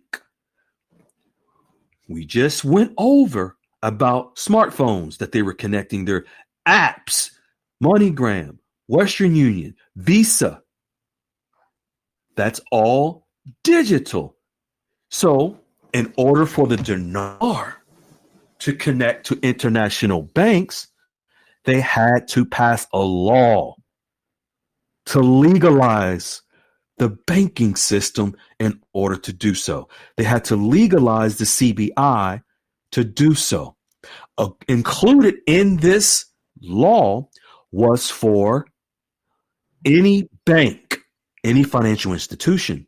We just went over about smartphones that they were connecting their apps, MoneyGram, Western Union, Visa. That's all digital. So in order for the dinar to connect to international banks, they had to pass a law to legalize the banking system in order to do so. They had to legalize the CBI to do so. Included in this law was for any bank, any financial institution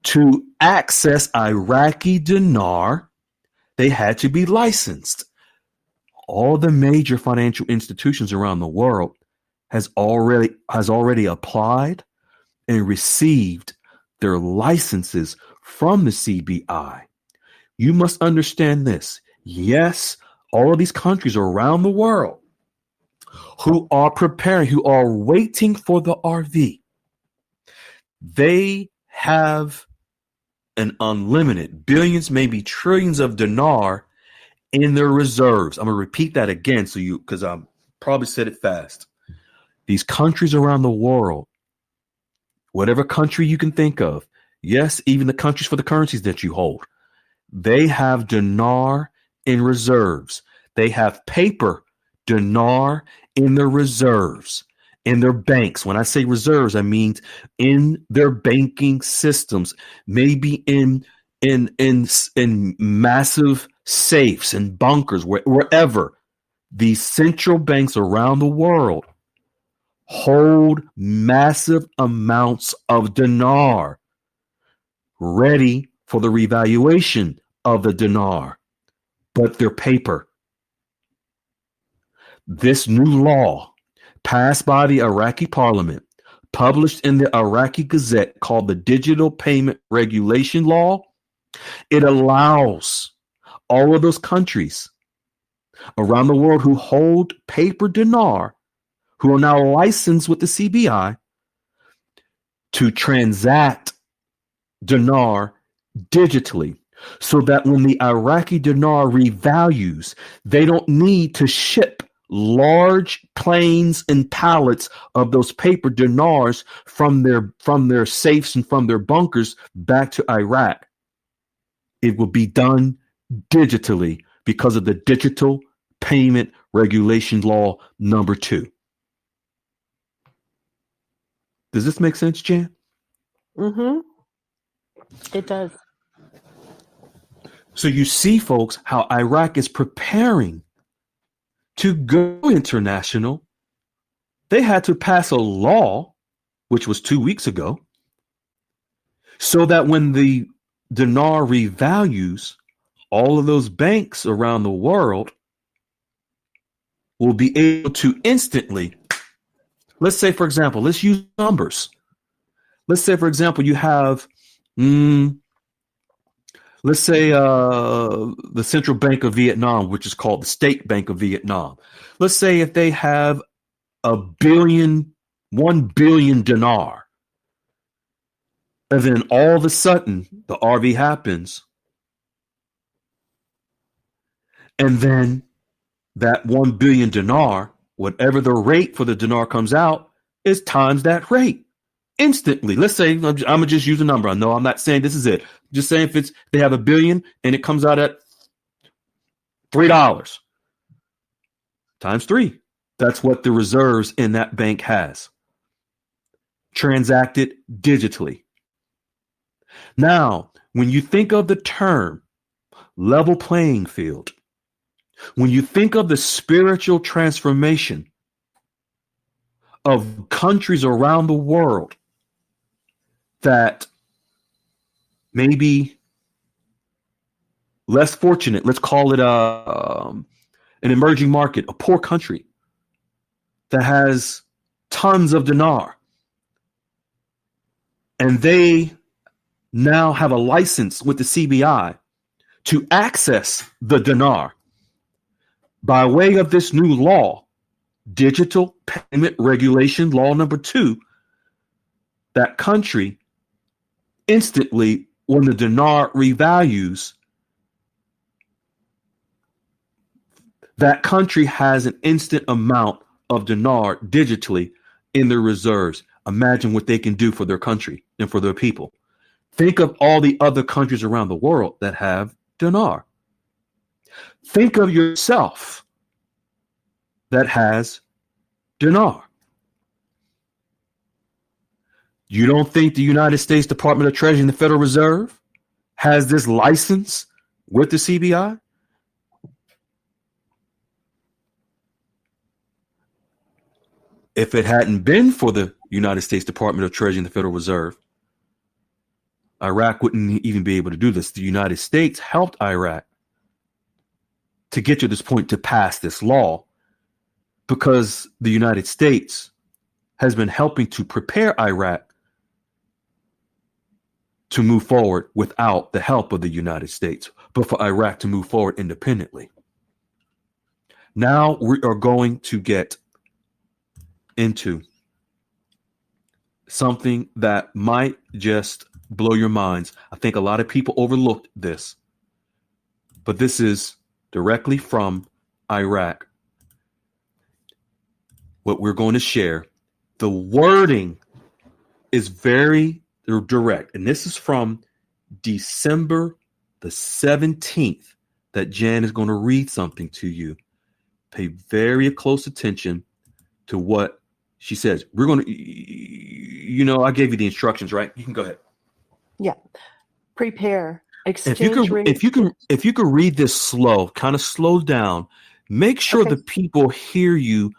To access Iraqi dinar, they had to be licensed. All the major financial institutions around the world has already applied and received their licenses from the CBI. You must understand this. Yes, all of these countries around the world who are preparing, who are waiting for the RV, they have an unlimited billions, maybe trillions of dinar in their reserves. I'm going to repeat that again because I probably said it fast. These countries around the world, whatever country you can think of, yes, even the countries for the currencies that you hold, they have dinar in reserves. They have paper dinar in their reserves, in their banks. When I say reserves, I mean in their banking systems, maybe in massive safes and bunkers, wherever. These central banks around the world hold massive amounts of dinar ready for the revaluation of the dinar, but they're paper. This new law passed by the Iraqi parliament, published in the Iraqi Gazette, called the Digital Payment Regulation Law, it allows all of those countries around the world who hold paper dinar, who are now licensed with the CBI, to transact dinar digitally, so that when the Iraqi dinar revalues, they don't need to ship large planes and pallets of those paper dinars from their safes and from their bunkers back to Iraq. It will be done digitally because of the Digital Payment Regulation Law number 2. Does this make sense, Jan? Mm-hmm. It does. So you see, folks, how Iraq is preparing to go international. They had to pass a law, which was 2 weeks ago, so that when the dinar revalues, all of those banks around the world will be able to instantly, let's say, for example, let's use numbers. Let's say, for example, you have, let's say the Central Bank of Vietnam, which is called the State Bank of Vietnam. Let's say if they have 1 billion dinar, and then all of a sudden the RV happens, and then that 1 billion dinar, whatever the rate for the dinar comes out, is times that rate instantly. Let's say, I'm gonna just use a number. I know I'm not saying this is it. Just saying if they have 1 billion and it comes out at $3 times 3. That's what the reserves in that bank has. Transacted digitally. Now, when you think of the term level playing field, when you think of the spiritual transformation of countries around the world that may be less fortunate, let's call it an emerging market, a poor country that has tons of dinar, and they now have a license with the CBI to access the dinar by way of this new law, Digital Payment Regulation Law number 2, that country instantly, when the dinar revalues, that country has an instant amount of dinar digitally in their reserves. Imagine what they can do for their country and for their people. Think of all the other countries around the world that have dinar. Think of yourself that has dinar. You don't think the United States Department of Treasury and the Federal Reserve has this license with the CBI? If it hadn't been for the United States Department of Treasury and the Federal Reserve, Iraq wouldn't even be able to do this. The United States helped Iraq to get to this point to pass this law because the United States has been helping to prepare Iraq to move forward without the help of the United States, but for Iraq to move forward independently. Now we are going to get into something that might just blow your minds. I think a lot of people overlooked this, but this is directly from Iraq. What we're going to share, the wording is very direct, and this is from December the 17th that Jan is going to read something to you. Pay very close attention to what she says. We're going to, I gave you the instructions, right? You can go ahead. Yeah. Prepare. If you could read this slow, kind of slow down, make sure the people hear you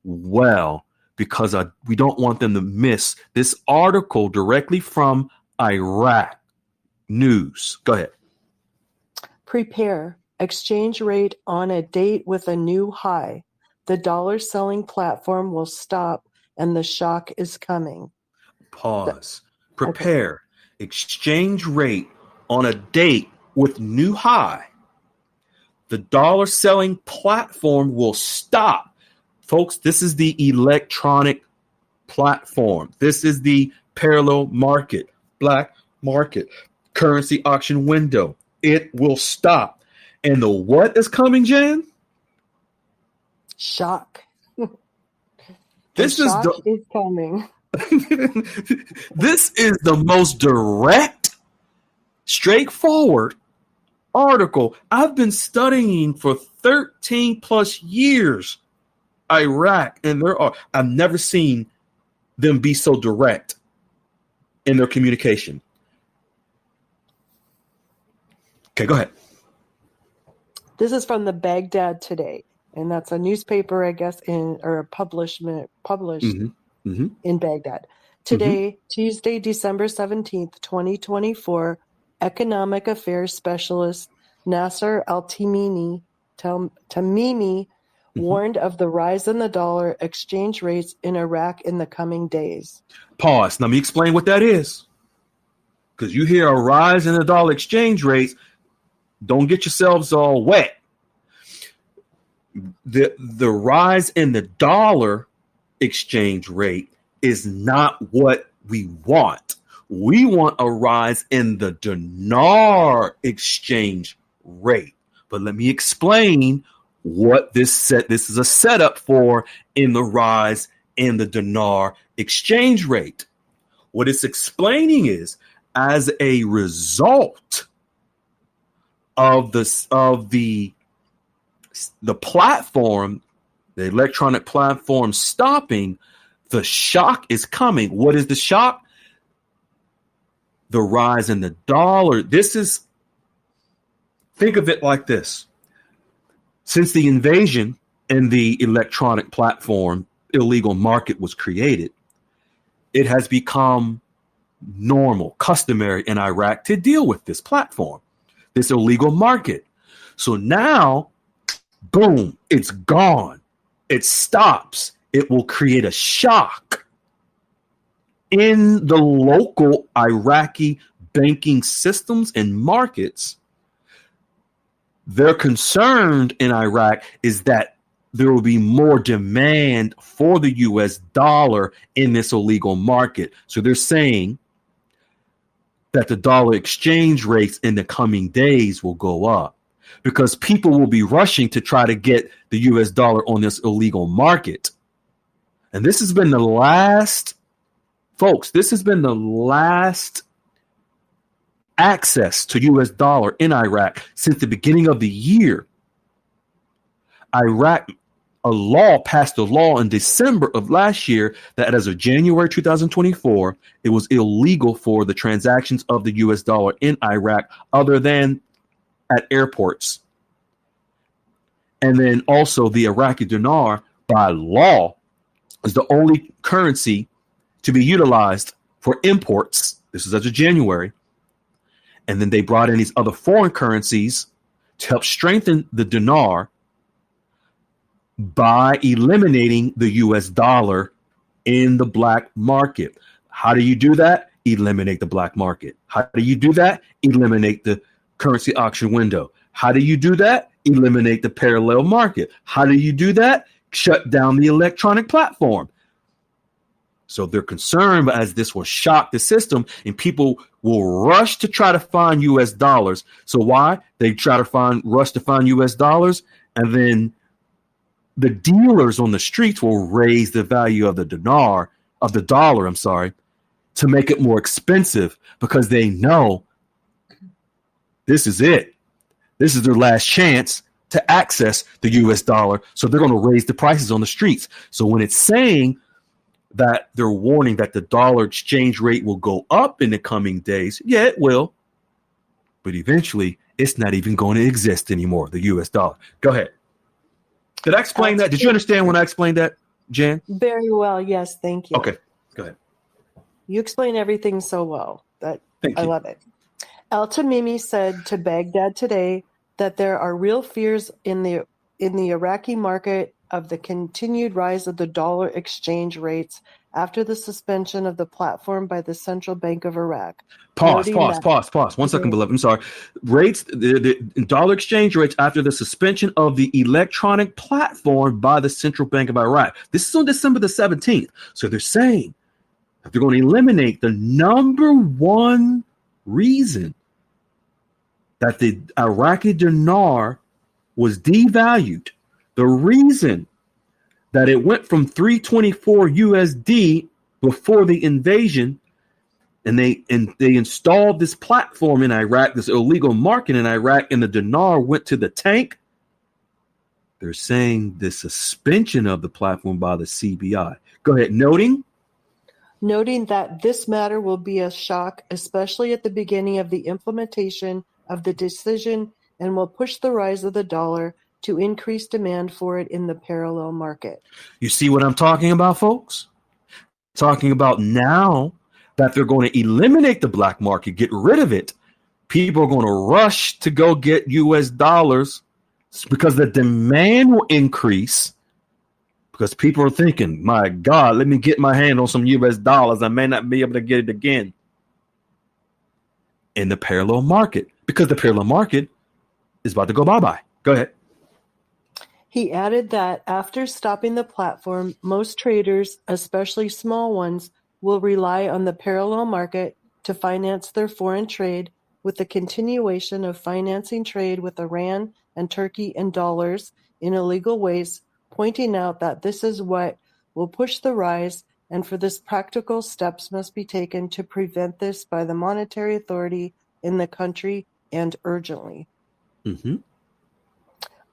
well, because we don't want them to miss this article directly from Iraq News. Go ahead. Prepare. Exchange rate on a date with a new high. The dollar selling platform will stop and the shock is coming. Pause. Prepare. Exchange rate on a date with new high. The dollar selling platform will stop. Folks, this is the electronic platform. This is the parallel market, black market, currency auction window. It will stop. And the what is coming, Jan? Shock. This is coming. This is the most direct, straightforward article. I've been studying for 13 plus years Iraq, and I've never seen them be so direct in their communication. Okay, go ahead. This is from the Baghdad Today, and that's a newspaper, I guess, published in Baghdad. Today, Tuesday, December 17th, 2024, Economic Affairs Specialist Nasser Al-Tamimi warned of the rise in the dollar exchange rates in Iraq in the coming days. Pause. Let me explain what that is. Because you hear a rise in the dollar exchange rates, don't get yourselves all wet. The rise in the dollar exchange rate is not what we want. We want a rise in the dinar exchange rate. But let me explain what this is a setup for in the rise in the dinar exchange rate. What it's explaining is, as a result of the platform, the electronic platform stopping, the shock is coming. What is the shock? The rise in the dollar. Think of it like this. Since the invasion and the electronic platform illegal market was created, it has become normal, customary in Iraq to deal with this platform, this illegal market. So now, boom, it's gone. It stops. It will create a shock in the local Iraqi banking systems and markets. They're concerned in Iraq is that there will be more demand for the US dollar in this illegal market. So they're saying that the dollar exchange rates in the coming days will go up because people will be rushing to try to get the US dollar on this illegal market. And this has been the last, folks, this has been the last access to US dollar in Iraq since the beginning of the year. Iraq, passed a law in December of last year that as of January 2024, it was illegal for the transactions of the US dollar in Iraq other than at airports. And then also the Iraqi dinar by law is the only currency to be utilized for imports. This is as of January. And then they brought in these other foreign currencies to help strengthen the dinar by eliminating the US dollar in the black market. How do you do that? Eliminate the black market. How do you do that? Eliminate the currency auction window. How do you do that? Eliminate the parallel market. How do you do that? Shut down the electronic platform. So they're concerned as this will shock the system and people will rush to try to find US dollars. So why? They try to rush to find US dollars, and then the dealers on the streets will raise the value of the dollar, to make it more expensive, because they know this is it. This is their last chance to access the US dollar. So they're going to raise the prices on the streets. So when it's saying that they're warning that the dollar exchange rate will go up in the coming days, yeah, it will. But eventually, it's not even going to exist anymore, the US dollar. Go ahead. Did I explain that? Did you understand when I explained that, Jan? Very well. Yes. Thank you. Okay. Go ahead. You explain everything so well that Thank I you. love it. El Tamimi said to Baghdad today that there are real fears in the Iraqi market of the continued rise of the dollar exchange rates after the suspension of the platform by the Central Bank of Iraq. Pause. 1 second, beloved. I'm sorry. Rates, the dollar exchange rates after the suspension of the electronic platform by the Central Bank of Iraq. This is on December the 17th. So they're saying that they're going to eliminate the number one reason that the Iraqi dinar was devalued. The reason that it went from 324 USD before the invasion, and they installed this platform in Iraq, this illegal market in Iraq, and the dinar went to the tank. They're saying the suspension of the platform by the CBI. Go ahead. Noting that this matter will be a shock, especially at the beginning of the implementation of the decision, and will push the rise of the dollar to increase demand for it in the parallel market. You see what I'm talking about, folks? Talking about now that they're going to eliminate the black market, get rid of it. People are going to rush to go get US dollars because the demand will increase, because people are thinking, my God, let me get my hand on some US dollars. I may not be able to get it again in the parallel market, because the parallel market is about to go bye-bye. Go ahead. He added that after stopping the platform, most traders, especially small ones, will rely on the parallel market to finance their foreign trade, with the continuation of financing trade with Iran and Turkey in dollars in illegal ways, pointing out that this is what will push the rise, and for this practical steps must be taken to prevent this by the monetary authority in the country, and urgently. Mm-hmm.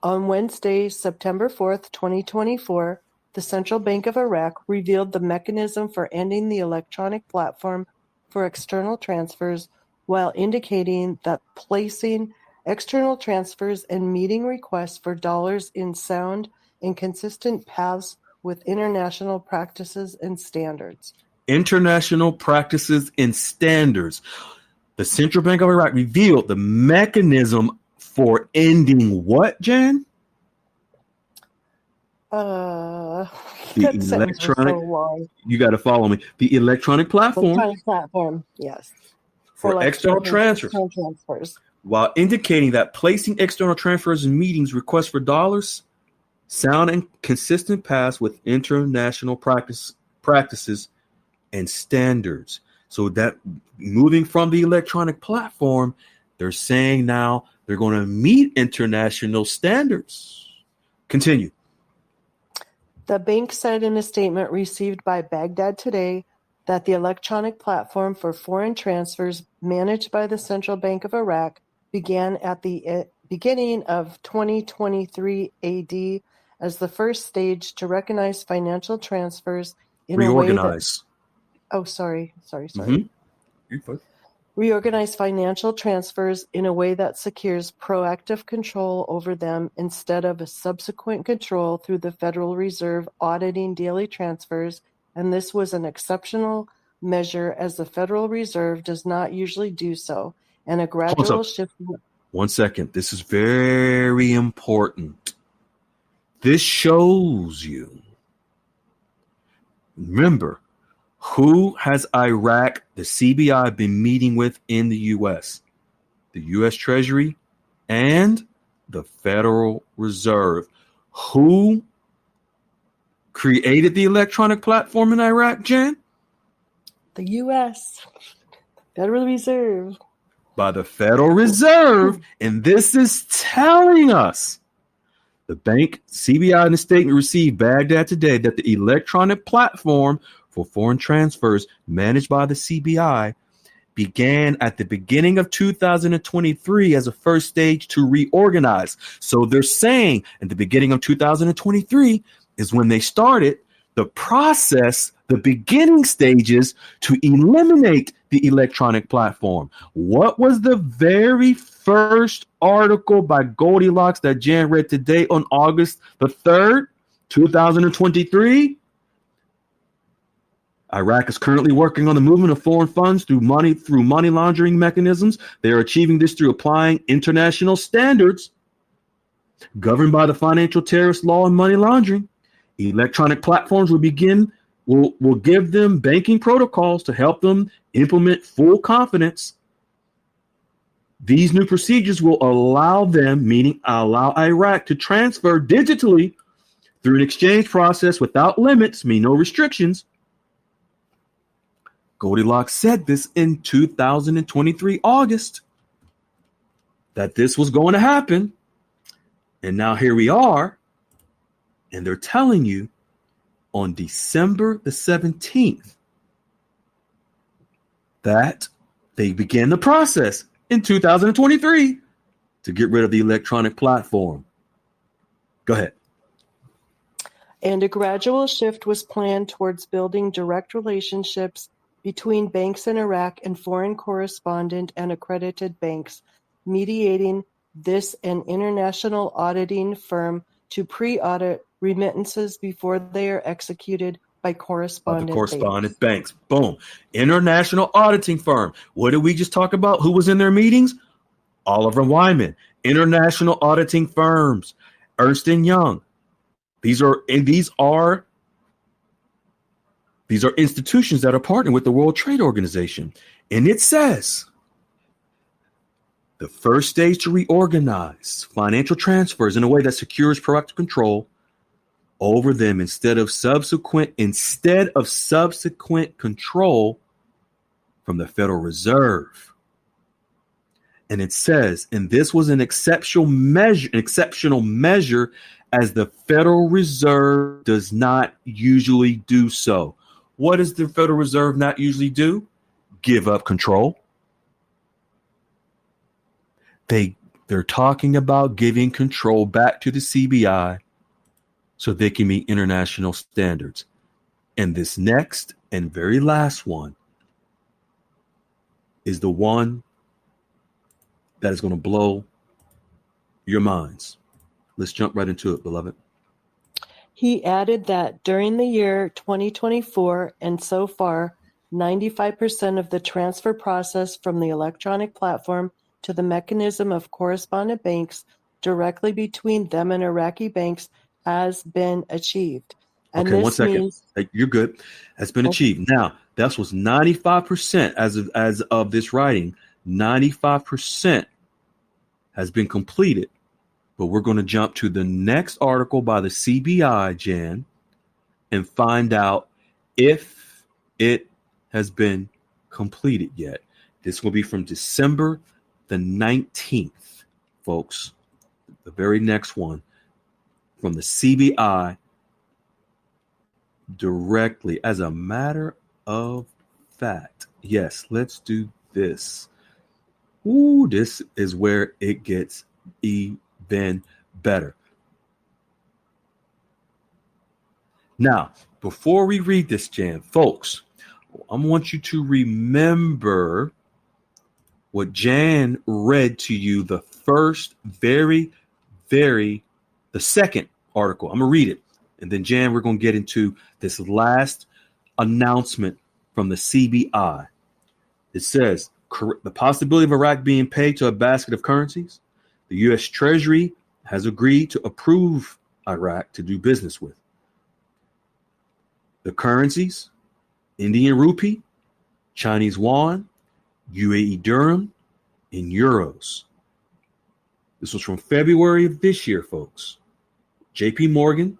On Wednesday, September 4th, 2024, the Central Bank of Iraq revealed the mechanism for ending the electronic platform for external transfers, while indicating that placing external transfers and meeting requests for dollars in sound and consistent paths with international practices and standards. International practices and standards. The Central Bank of Iraq revealed the mechanism for ending what, Jan? The electronic. So long. You got to follow me. The electronic platform. Electronic platform, yes. For external transfers. While indicating that placing external transfers and meetings requests for dollars, sound and consistent paths with international practices and standards. So that moving from the electronic platform, they're saying now they're going to meet international standards. Continue. The bank said in a statement received by Baghdad today that the electronic platform for foreign transfers managed by the Central Bank of Iraq began at the beginning of 2023 AD as the first stage to recognize financial transfers in a way that... Oh, sorry. Mm-hmm. Reorganize financial transfers in a way that secures proactive control over them instead of a subsequent control through the Federal Reserve auditing daily transfers, and this was an exceptional measure as the Federal Reserve does not usually do so, and a gradual shift. 1 second. This is very important. This shows you. Remember, who has Iraq, the CBI, been meeting with in the U.S.? The U.S. Treasury and the Federal Reserve. Who created the electronic platform in Iraq, Jan? The U.S. Federal Reserve. By the Federal Reserve. And this is telling us the bank, CBI, in a statement received Baghdad today that the electronic platform for foreign transfers managed by the CBI began at the beginning of 2023 as a first stage to reorganize. So they're saying at the beginning of 2023 is when they started the process, the beginning stages to eliminate the electronic platform. What was the very first article by Goldilocks that Jan read today on August the 3rd, 2023? Iraq is currently working on the movement of foreign funds through money laundering mechanisms. They are achieving this through applying international standards governed by the financial terrorist law and money laundering. Electronic platforms will give them banking protocols to help them implement full confidence. These new procedures will allow them, meaning allow Iraq, to transfer digitally through an exchange process without limits, meaning no restrictions. Goldilocks said this in 2023 August, that this was going to happen. And now here we are. And they're telling you on December the 17th that they began the process in 2023 to get rid of the electronic platform. Go ahead. And a gradual shift was planned towards building direct relationships between banks in Iraq and foreign correspondent and accredited banks, mediating this an international auditing firm to pre-audit remittances before they are executed by correspondent banks. Boom. International auditing firm. What did we just talk about? Who was in their meetings? Oliver Wyman. International auditing firms. Ernst & Young. These are institutions that are partnering with the World Trade Organization. And it says the first stage to reorganize financial transfers in a way that secures proactive control over them instead of subsequent control from the Federal Reserve. And it says, and this was an exceptional measure as the Federal Reserve does not usually do so. What does the Federal Reserve not usually do? Give up control. They're talking about giving control back to the CBI so they can meet international standards. And this next and very last one is the one that is going to blow your minds. Let's jump right into it, beloved. He added that during the year 2024 and so far, 95% of the transfer process from the electronic platform to the mechanism of correspondent banks directly between them and Iraqi banks has been achieved. And okay, this 1 second. means You're good. Has been achieved. Now, that was 95% as of this writing. 95% has been completed. But we're going to jump to the next article by the CBI, Jan, and find out if it has been completed yet. This will be from December the 19th, folks. The very next one from the CBI directly. As a matter of fact, yes, let's do this. Ooh, this is where it gets even better. Now, before we read this, Jan, folks, I want you to remember what Jan read to you the second article. I'm going to read it. And then, Jan, we're going to get into this last announcement from the CBI. It says, the possibility of Iraq being paid to a basket of currencies. The U.S. Treasury has agreed to approve Iraq to do business with. The currencies: Indian rupee, Chinese yuan, UAE dirham, and euros. This was from February of this year, folks. JP Morgan,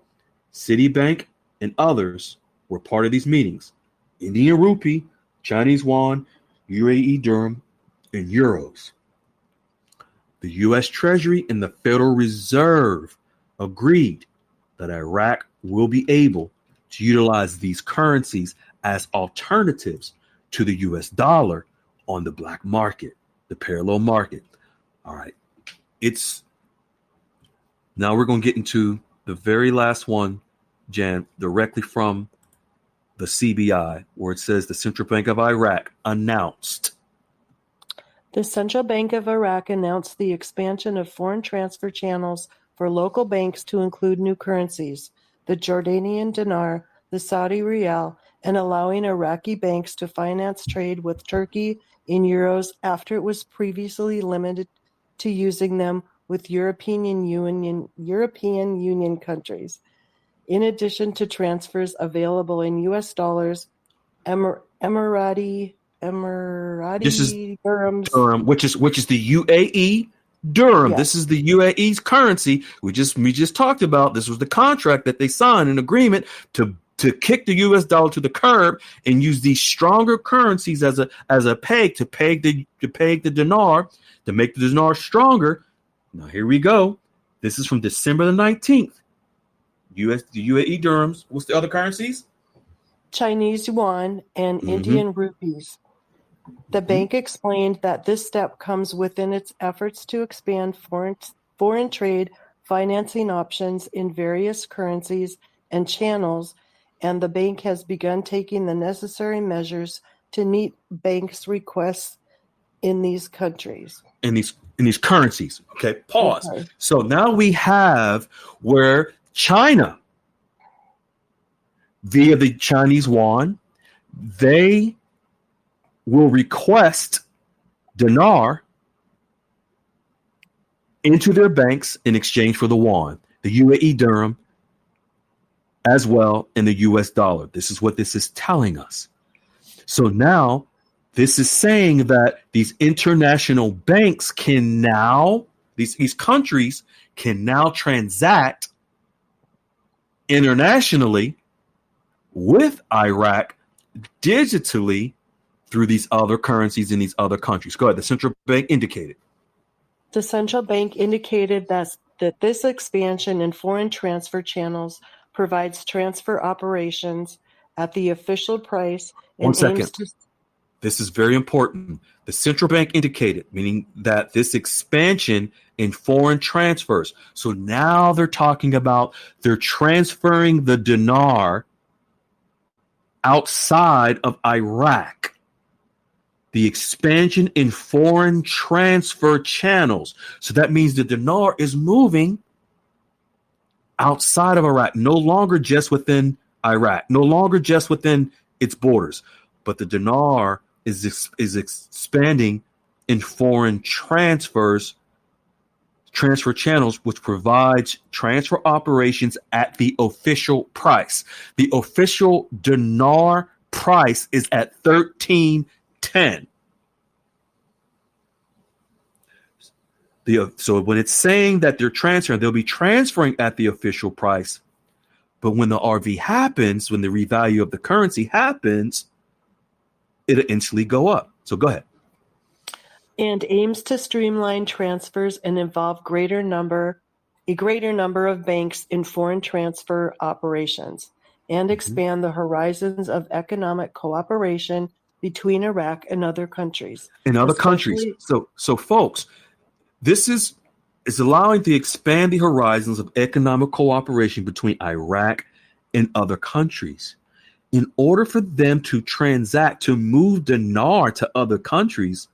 Citibank, and others were part of these meetings. Indian rupee, Chinese yuan, UAE dirham, and euros. The U.S. Treasury and the Federal Reserve agreed that Iraq will be able to utilize these currencies as alternatives to the U.S. dollar on the black market, the parallel market. All right. Now we're going to get into the very last one, Jan, directly from the CBI, where it says the Central Bank of Iraq announced. The Central Bank of Iraq announced the expansion of foreign transfer channels for local banks to include new currencies, the Jordanian dinar, the Saudi riyal, and allowing Iraqi banks to finance trade with Turkey in euros after it was previously limited to using them with European Union countries. In addition to transfers available in U.S. dollars, Emirati This is dirhams, dirham, which is the UAE dirham. Yes. This is the UAE's currency. We just talked about. This was the contract that they signed, an agreement to kick the U.S. dollar to the curb and use these stronger currencies as a peg to peg the dinar, to make the dinar stronger. Now here we go. This is from December the 19th. The UAE dirhams. What's the other currencies? Chinese yuan, and Indian rupees. The bank explained that this step comes within its efforts to expand foreign trade financing options in various currencies and channels, and the bank has begun taking the necessary measures to meet banks' requests in these countries. In these currencies. Okay, pause. Okay. So now we have where China, via the Chinese yuan, they will request dinar into their banks in exchange for the yuan, the UAE dirham, as well in the US dollar. This is what this is telling us. So now this is saying that these international banks can now, these countries can now transact internationally with Iraq digitally through these other currencies in these other countries. Go ahead. The central bank indicated. The central bank indicated that this expansion in foreign transfer channels provides transfer operations at the official price and 1 second. aims to... This is very important. The central bank indicated, meaning that this expansion in foreign transfers. So now they're talking about they're transferring the dinar outside of Iraq. The expansion in foreign transfer channels. So that means the dinar is moving outside of Iraq, no longer just within Iraq, no longer just within its borders, but the dinar is expanding in foreign transfer channels, which provides transfer operations at the official price. The official dinar price is at 13.10. So when it's saying that they're transferring, they'll be transferring at the official price. But when the RV happens, when the revalue of the currency happens, it'll instantly go up. So go ahead. And aims to streamline transfers and involve a greater number of banks in foreign transfer operations, and expand the horizons of economic cooperation between Iraq and other countries. So folks, this is allowing to expand the horizons of economic cooperation between Iraq and other countries. In order for them to transact, to move dinar to other countries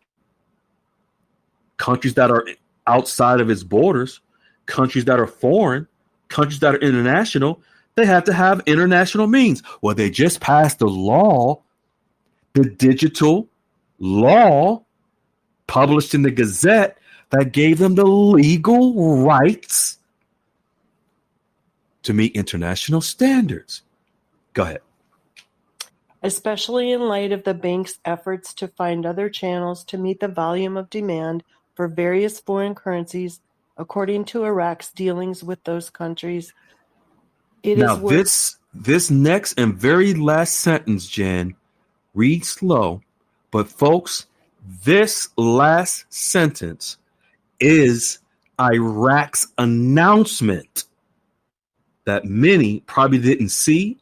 that are outside of its borders, countries that are foreign, countries that are international, they have to have international means. Well, they just passed a law, the digital law published in the Gazette that gave them the legal rights to meet international standards. Go ahead. Especially in light of the bank's efforts to find other channels to meet the volume of demand for various foreign currencies, according to Iraq's dealings with those countries. This next and very last sentence, Jen, read slow, but folks, this last sentence is Iraq's announcement that many probably didn't see,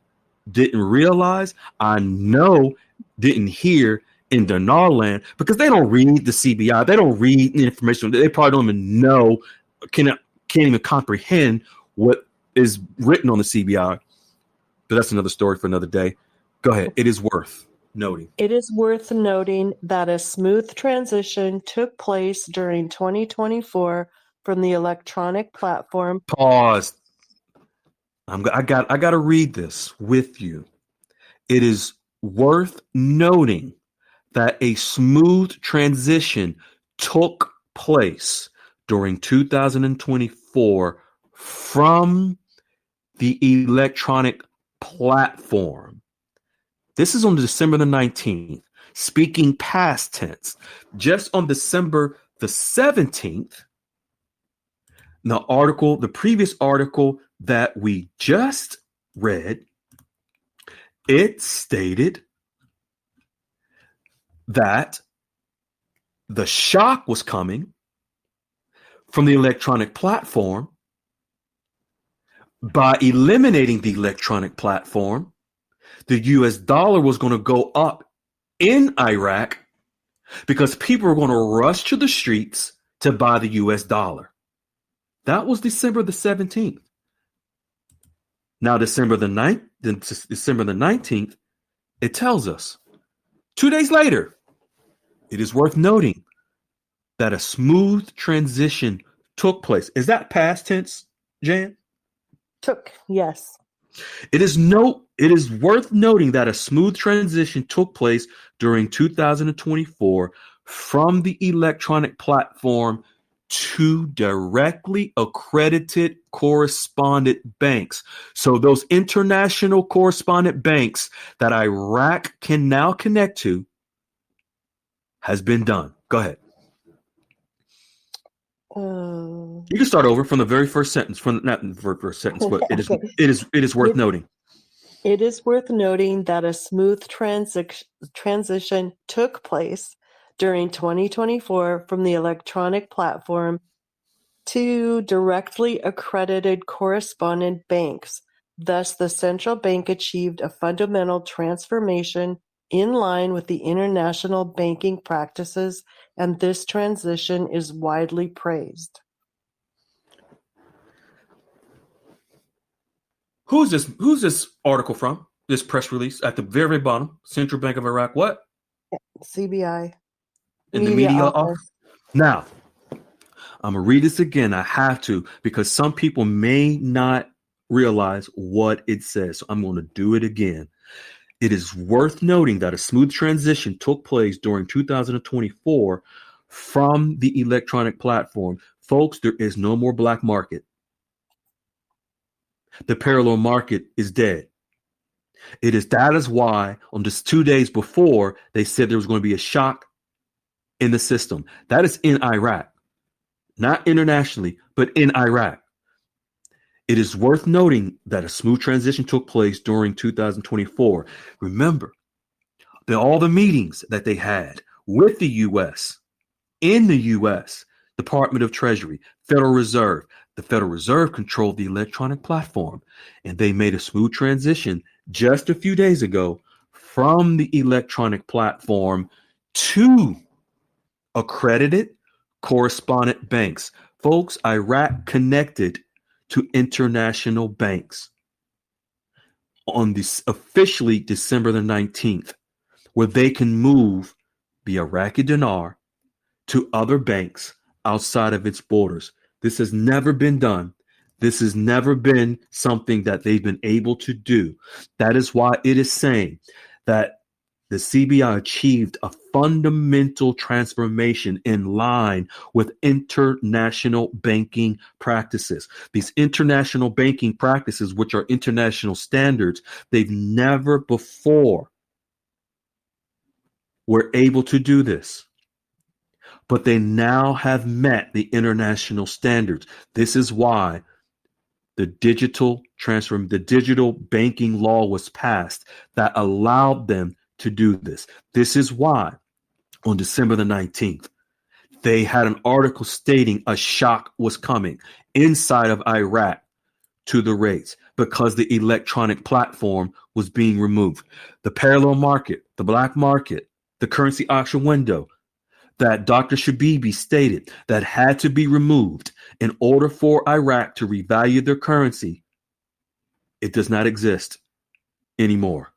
didn't realize, I know didn't hear in DINAR land, because they don't read the CBI. They don't read the information. They probably don't even know, can't even comprehend what is written on the CBI. But that's another story for another day. Go ahead. It is worth noting. It is worth noting that a smooth transition took place during 2024 from the electronic platform. Pause. I got to read this with you. It is worth noting that a smooth transition took place during 2024 from the electronic platform. This is on December the 19th, speaking past tense. Just on December the 17th, the previous article that we just read, it stated that the shock was coming from the electronic platform. By eliminating the electronic platform, the US dollar was going to go up in Iraq because people were going to rush to the streets to buy the US dollar. That was December the 17th. Now, December the 19th, it tells us 2 days later, it is worth noting that a smooth transition took place. Is that past tense, Jan? Took, yes. It is worth noting that a smooth transition took place during 2024 from the electronic platform to directly accredited correspondent banks. So those international correspondent banks that Iraq can now connect to has been done. Go ahead. You can start over from the very first sentence, not the first sentence, but it is worth noting. It is worth noting that a smooth transition took place during 2024 from the electronic platform to directly accredited correspondent banks. Thus, the central bank achieved a fundamental transformation in line with the international banking practices, and this transition is widely praised. Who's this article from? This press release at the very bottom, Central Bank of Iraq, what? CBI. In the media office. Now, I'm going to read this again. I have to, because some people may not realize what it says. So I'm going to do it again. It is worth noting that a smooth transition took place during 2024 from the electronic platform. Folks, there is no more black market. The parallel market is dead. That is why on just 2 days before, they said there was going to be a shock in the system. That is in Iraq, not internationally, but in Iraq. It is worth noting that a smooth transition took place during 2024. Remember, all the meetings that they had with the U.S., in the U.S., Department of Treasury, Federal Reserve. The Federal Reserve controlled the electronic platform, and they made a smooth transition just a few days ago from the electronic platform to accredited correspondent banks. Folks, Iraq connected to international banks on this officially December the 19th, where they can move the Iraqi dinar to other banks outside of its borders. This has never been done. This has never been something that they've been able to do. That is why it is saying that the CBI achieved a fundamental transformation in line with international banking practices. These international banking practices, which are international standards, they've never before were able to do this. But they now have met the international standards. This is why the digital banking law was passed that allowed them to do this. This is why on December the 19th, they had an article stating a shock was coming inside of Iraq to the rates because the electronic platform was being removed. The parallel market, the black market, the currency auction window that Dr. Shabibi stated that had to be removed in order for Iraq to revalue their currency, it does not exist anymore.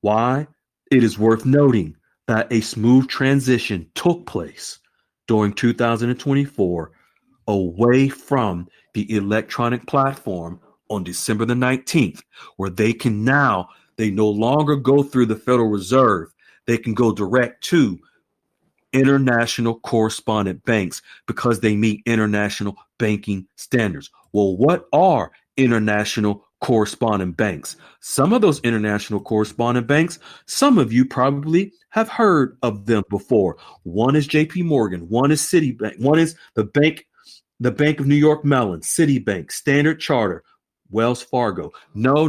Why? It is worth noting that a smooth transition took place during 2024 away from the electronic platform on December the 19th, where they no longer go through the Federal Reserve. They can go direct to international correspondent banks because they meet international banking standards. Well, what are international correspondent banks? Some of those international correspondent banks, some of you probably have heard of them before. One is JP Morgan, one is Citibank, one is the Bank of New York Mellon, Citibank, Standard Chartered, Wells Fargo. No.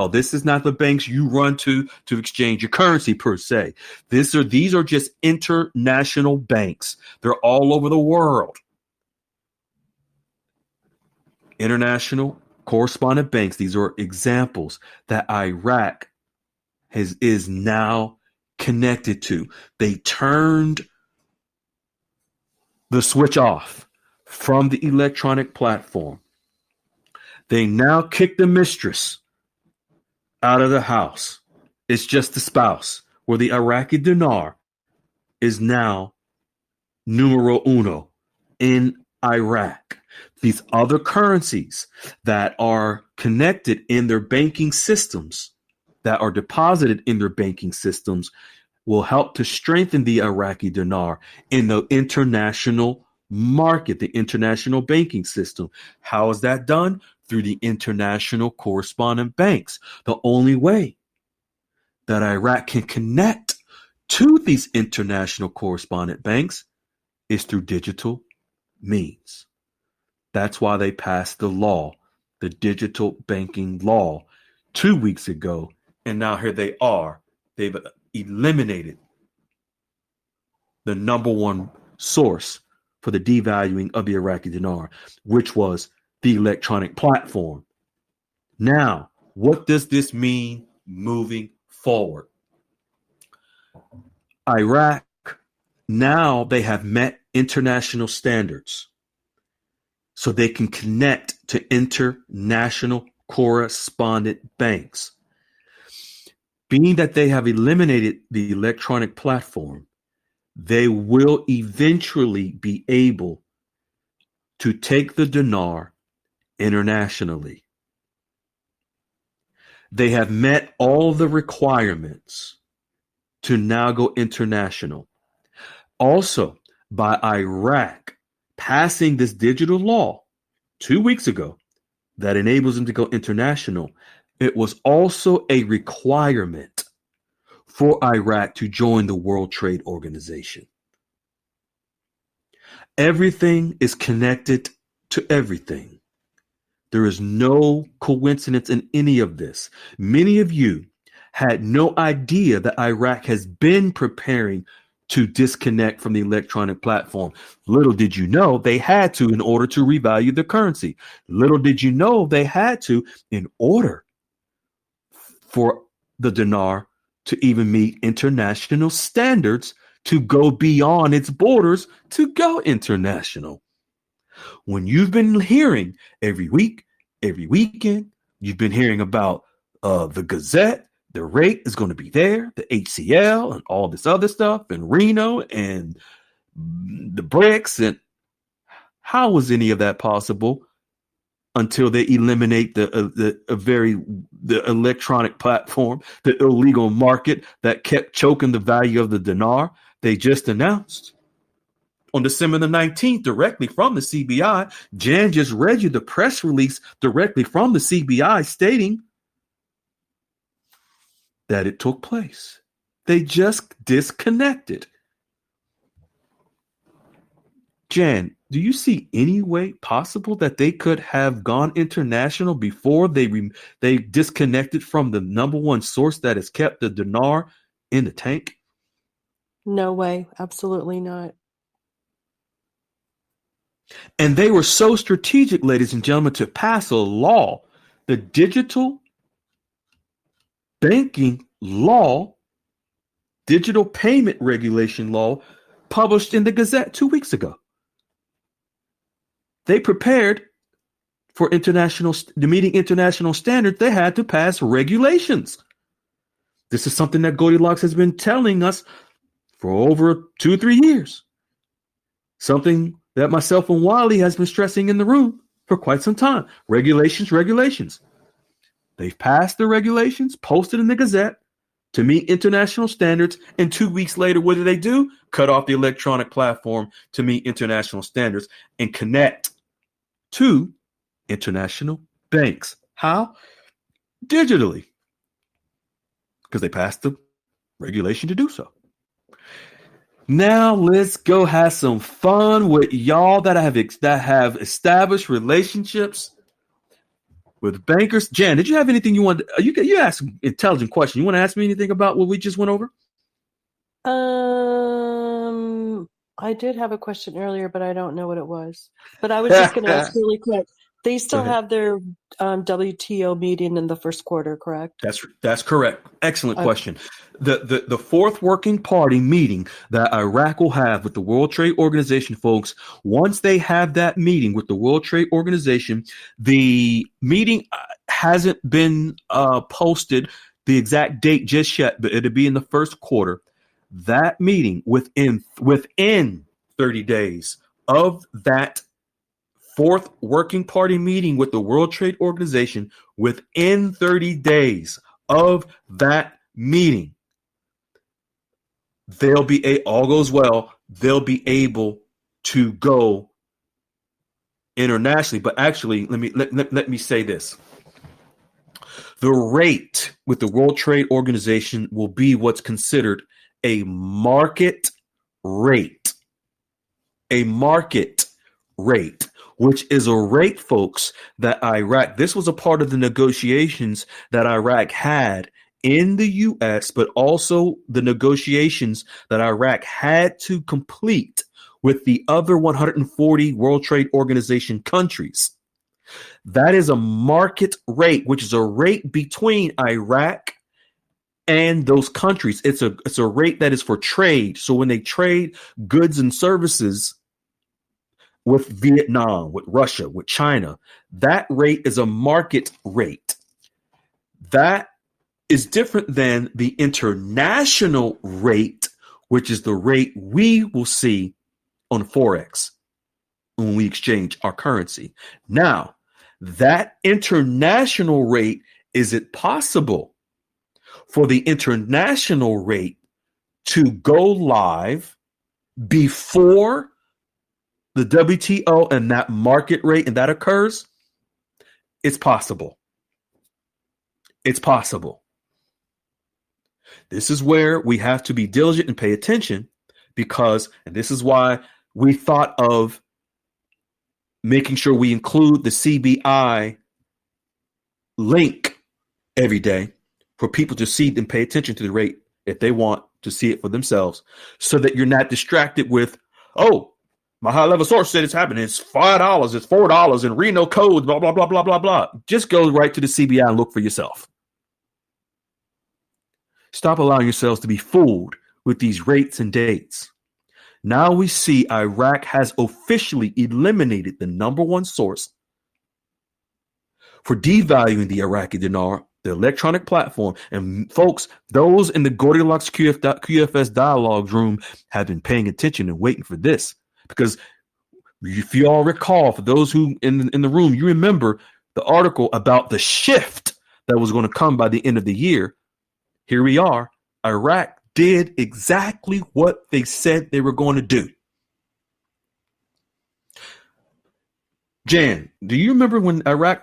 This is not the banks you run to exchange your currency per se. These are just international banks. They're all over the world. International correspondent banks. These are examples that Iraq is now connected to. They turned the switch off from the electronic platform. They now kick the mistress out of the house. It's just the spouse, where the Iraqi dinar is now numero uno in Iraq. These other currencies that are connected in their banking systems, that are deposited in their banking systems, will help to strengthen the Iraqi dinar in the international market, the international banking system. How is that done? Through the international correspondent banks. The only way that Iraq can connect to these international correspondent banks is through digital means. That's why they passed the law, the digital banking law, 2 weeks ago. And now here they are. They've eliminated the number one source for the devaluing of the Iraqi dinar, which was the electronic platform. Now, what does this mean moving forward? Iraq, now they have met international standards, so they can connect to international correspondent banks. Being that they have eliminated the electronic platform, they will eventually be able to take the dinar internationally. They have met all the requirements to now go international. Also, by Iraq passing this digital law 2 weeks ago that enables them to go international, it was also a requirement for Iraq to join the World Trade Organization. Everything is connected to everything. There is no coincidence in any of this. Many of you had no idea that Iraq has been preparing to disconnect from the electronic platform. Little did you know they had to in order to revalue the currency. Little did you know they had to in order for the dinar to even meet international standards to go beyond its borders to go international. When you've been hearing every week, every weekend, you've been hearing about the Gazette, the rate is going to be there, the HCL and all this other stuff, and Reno and the BRICS. And how was any of that possible until they eliminate the electronic platform, the illegal market that kept choking the value of the dinar. They just announced on December the 19th, directly from the CBI. Jan just read you the press release directly from the CBI stating that it took place. They just disconnected. Jan, do you see any way possible that they could have gone international before they disconnected from the number one source that has kept the dinar in the tank? No way. Absolutely not. And they were so strategic, ladies and gentlemen, to pass a law, the digital banking law, digital payment regulation law, published in the Gazette 2 weeks ago. They prepared for the meeting international standards. They had to pass regulations. This is something that Goldilocks has been telling us for over 2 or 3 years. Something that myself and Wiley has been stressing in the room for quite some time. Regulations. They've passed the regulations, posted in the Gazette to meet international standards, and 2 weeks later, what do? Cut off the electronic platform to meet international standards and connect to international banks. How? Digitally. Because they passed the regulation to do so. Now let's go have some fun with y'all that have established relationships with bankers. Jan, did you have anything you wanted? You asked an intelligent question. You want to ask me anything about what we just went over? I did have a question earlier, but I don't know what it was. But I was just going to ask really quick. They still have their WTO meeting in the first quarter, correct? That's correct. Excellent question. The fourth working party meeting that Iraq will have with the World Trade Organization, folks, once they have that meeting with the World Trade Organization, the meeting hasn't been posted the exact date just yet, but it'll be in the first quarter. That meeting within 30 days of that fourth working party meeting with the World Trade Organization, within 30 days of that meeting, all goes well, they'll be able to go internationally. But actually, let me say this. The rate with the World Trade Organization will be what's considered a market rate. A market rate, which is a rate, folks, that Iraq, this was a part of the negotiations that Iraq had in the U.S., but also the negotiations that Iraq had to complete with the other 140 World Trade Organization countries. That is a market rate, which is a rate between Iraq and those countries. It's a rate that is for trade. So when they trade goods and services with Vietnam, with Russia, with China, that rate is a market rate. That is different than the international rate, which is the rate we will see on Forex when we exchange our currency. Now, that international rate, is it possible for the international rate to go live before the WTO and that market rate, and that occurs? It's possible. It's possible. This is where we have to be diligent and pay attention, because, and this is why we thought of making sure we include the CBI link every day for people to see and pay attention to the rate if they want to see it for themselves, so that you're not distracted with, oh, my high level source said it's happening. It's $5, it's $4, and Reno codes, blah, blah, blah, blah, blah, blah. Just go right to the CBI and look for yourself. Stop allowing yourselves to be fooled with these rates and dates. Now we see Iraq has officially eliminated the number one source for devaluing the Iraqi dinar, the electronic platform. And folks, those in the Goldilocks QFS dialogues room have been paying attention and waiting for this, because If you all recall, for those who in the room, you remember the article about the shift that was going to come by the end of the year. Here we are. Iraq did exactly what they said they were going to do. Jan, do you remember when the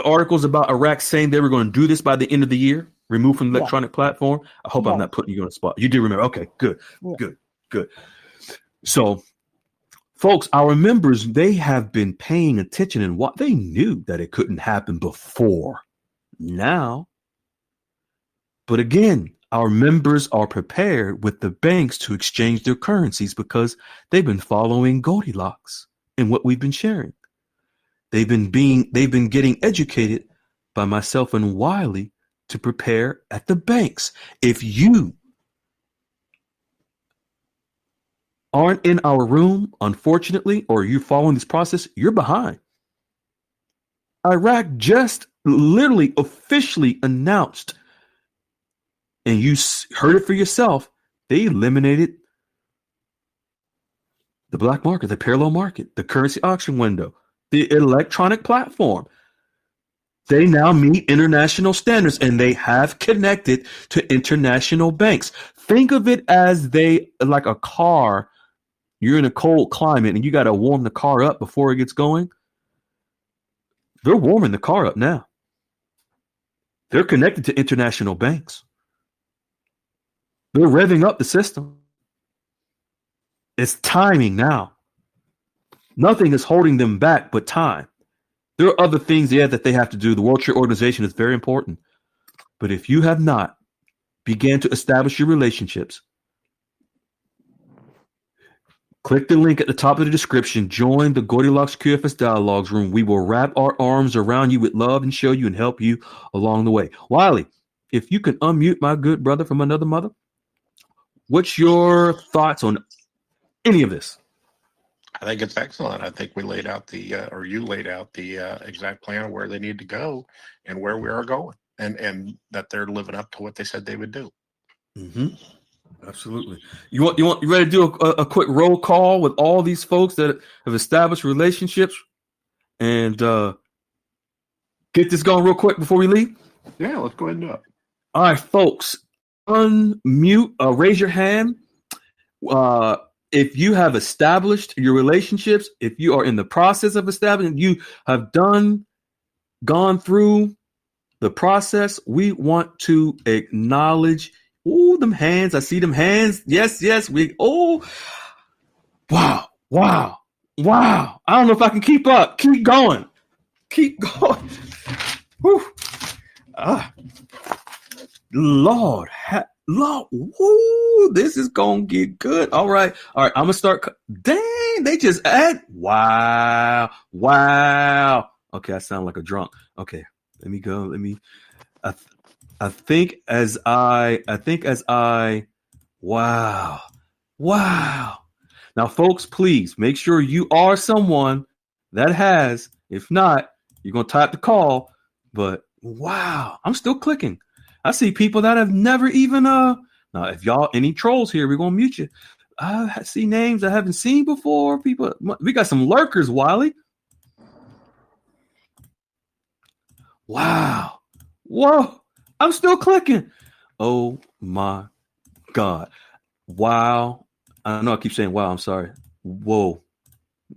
articles about Iraq saying they were going to do this by the end of the year, remove from the electronic platform? I hope I'm not putting you on the spot. You do remember. Okay, good. So, folks, our members, they have been paying attention, and what they knew that it couldn't happen before now. But again, our members are prepared with the banks to exchange their currencies because they've been following Goldilocks and what we've been sharing. They've been getting educated by myself and Wiley to prepare at the banks. If you aren't in our room, unfortunately, or you're following this process, you're behind. Iraq just literally officially announced, and you heard it for yourself, they eliminated the black market, the parallel market, the currency auction window, the electronic platform. They now meet international standards, and they have connected to international banks. Think of it as like a car. You're in a cold climate and you got to warm the car up before it gets going. They're warming the car up now. They're connected to international banks. They're revving up the system. It's timing now. Nothing is holding them back but time. There are other things that they have to do. The World Trade Organization is very important. But if you have not began to establish your relationships, click the link at the top of the description. Join the Goldilocks QFS Dialogues room. We will wrap our arms around you with love and show you and help you along the way. Wiley, if you can unmute my good brother from another mother, what's your thoughts on any of this? I think it's excellent. I think we laid out you laid out the exact plan of where they need to go and where we are going, and that they're living up to what they said they would do. Mm-hmm. Absolutely. You ready to do a quick roll call with all these folks that have established relationships and get this going real quick before we leave? Yeah, let's go ahead and do it. All right, folks, unmute, raise your hand. If you have established your relationships, if you are in the process of establishing, you have gone through the process, we want to acknowledge. Oh, them hands. I see them hands. Yes. Wow. I don't know if I can keep up. Keep going. Whew. Lord. Woo, this is going to get good. All right. I'm going to start. Dang, they just add. Wow. Okay, I sound like a drunk. Okay, let me go. I think as I, wow. Now, folks, please make sure you are someone that has, if not, you're going to type the call, but wow, I'm still clicking. I see people that have never even, now, if y'all, any trolls here, we're going to mute you. I see names I haven't seen before. People, we got some lurkers, Wiley. Wow. Whoa. I'm still clicking. Oh my God. Wow. I know I keep saying wow. I'm sorry. Whoa.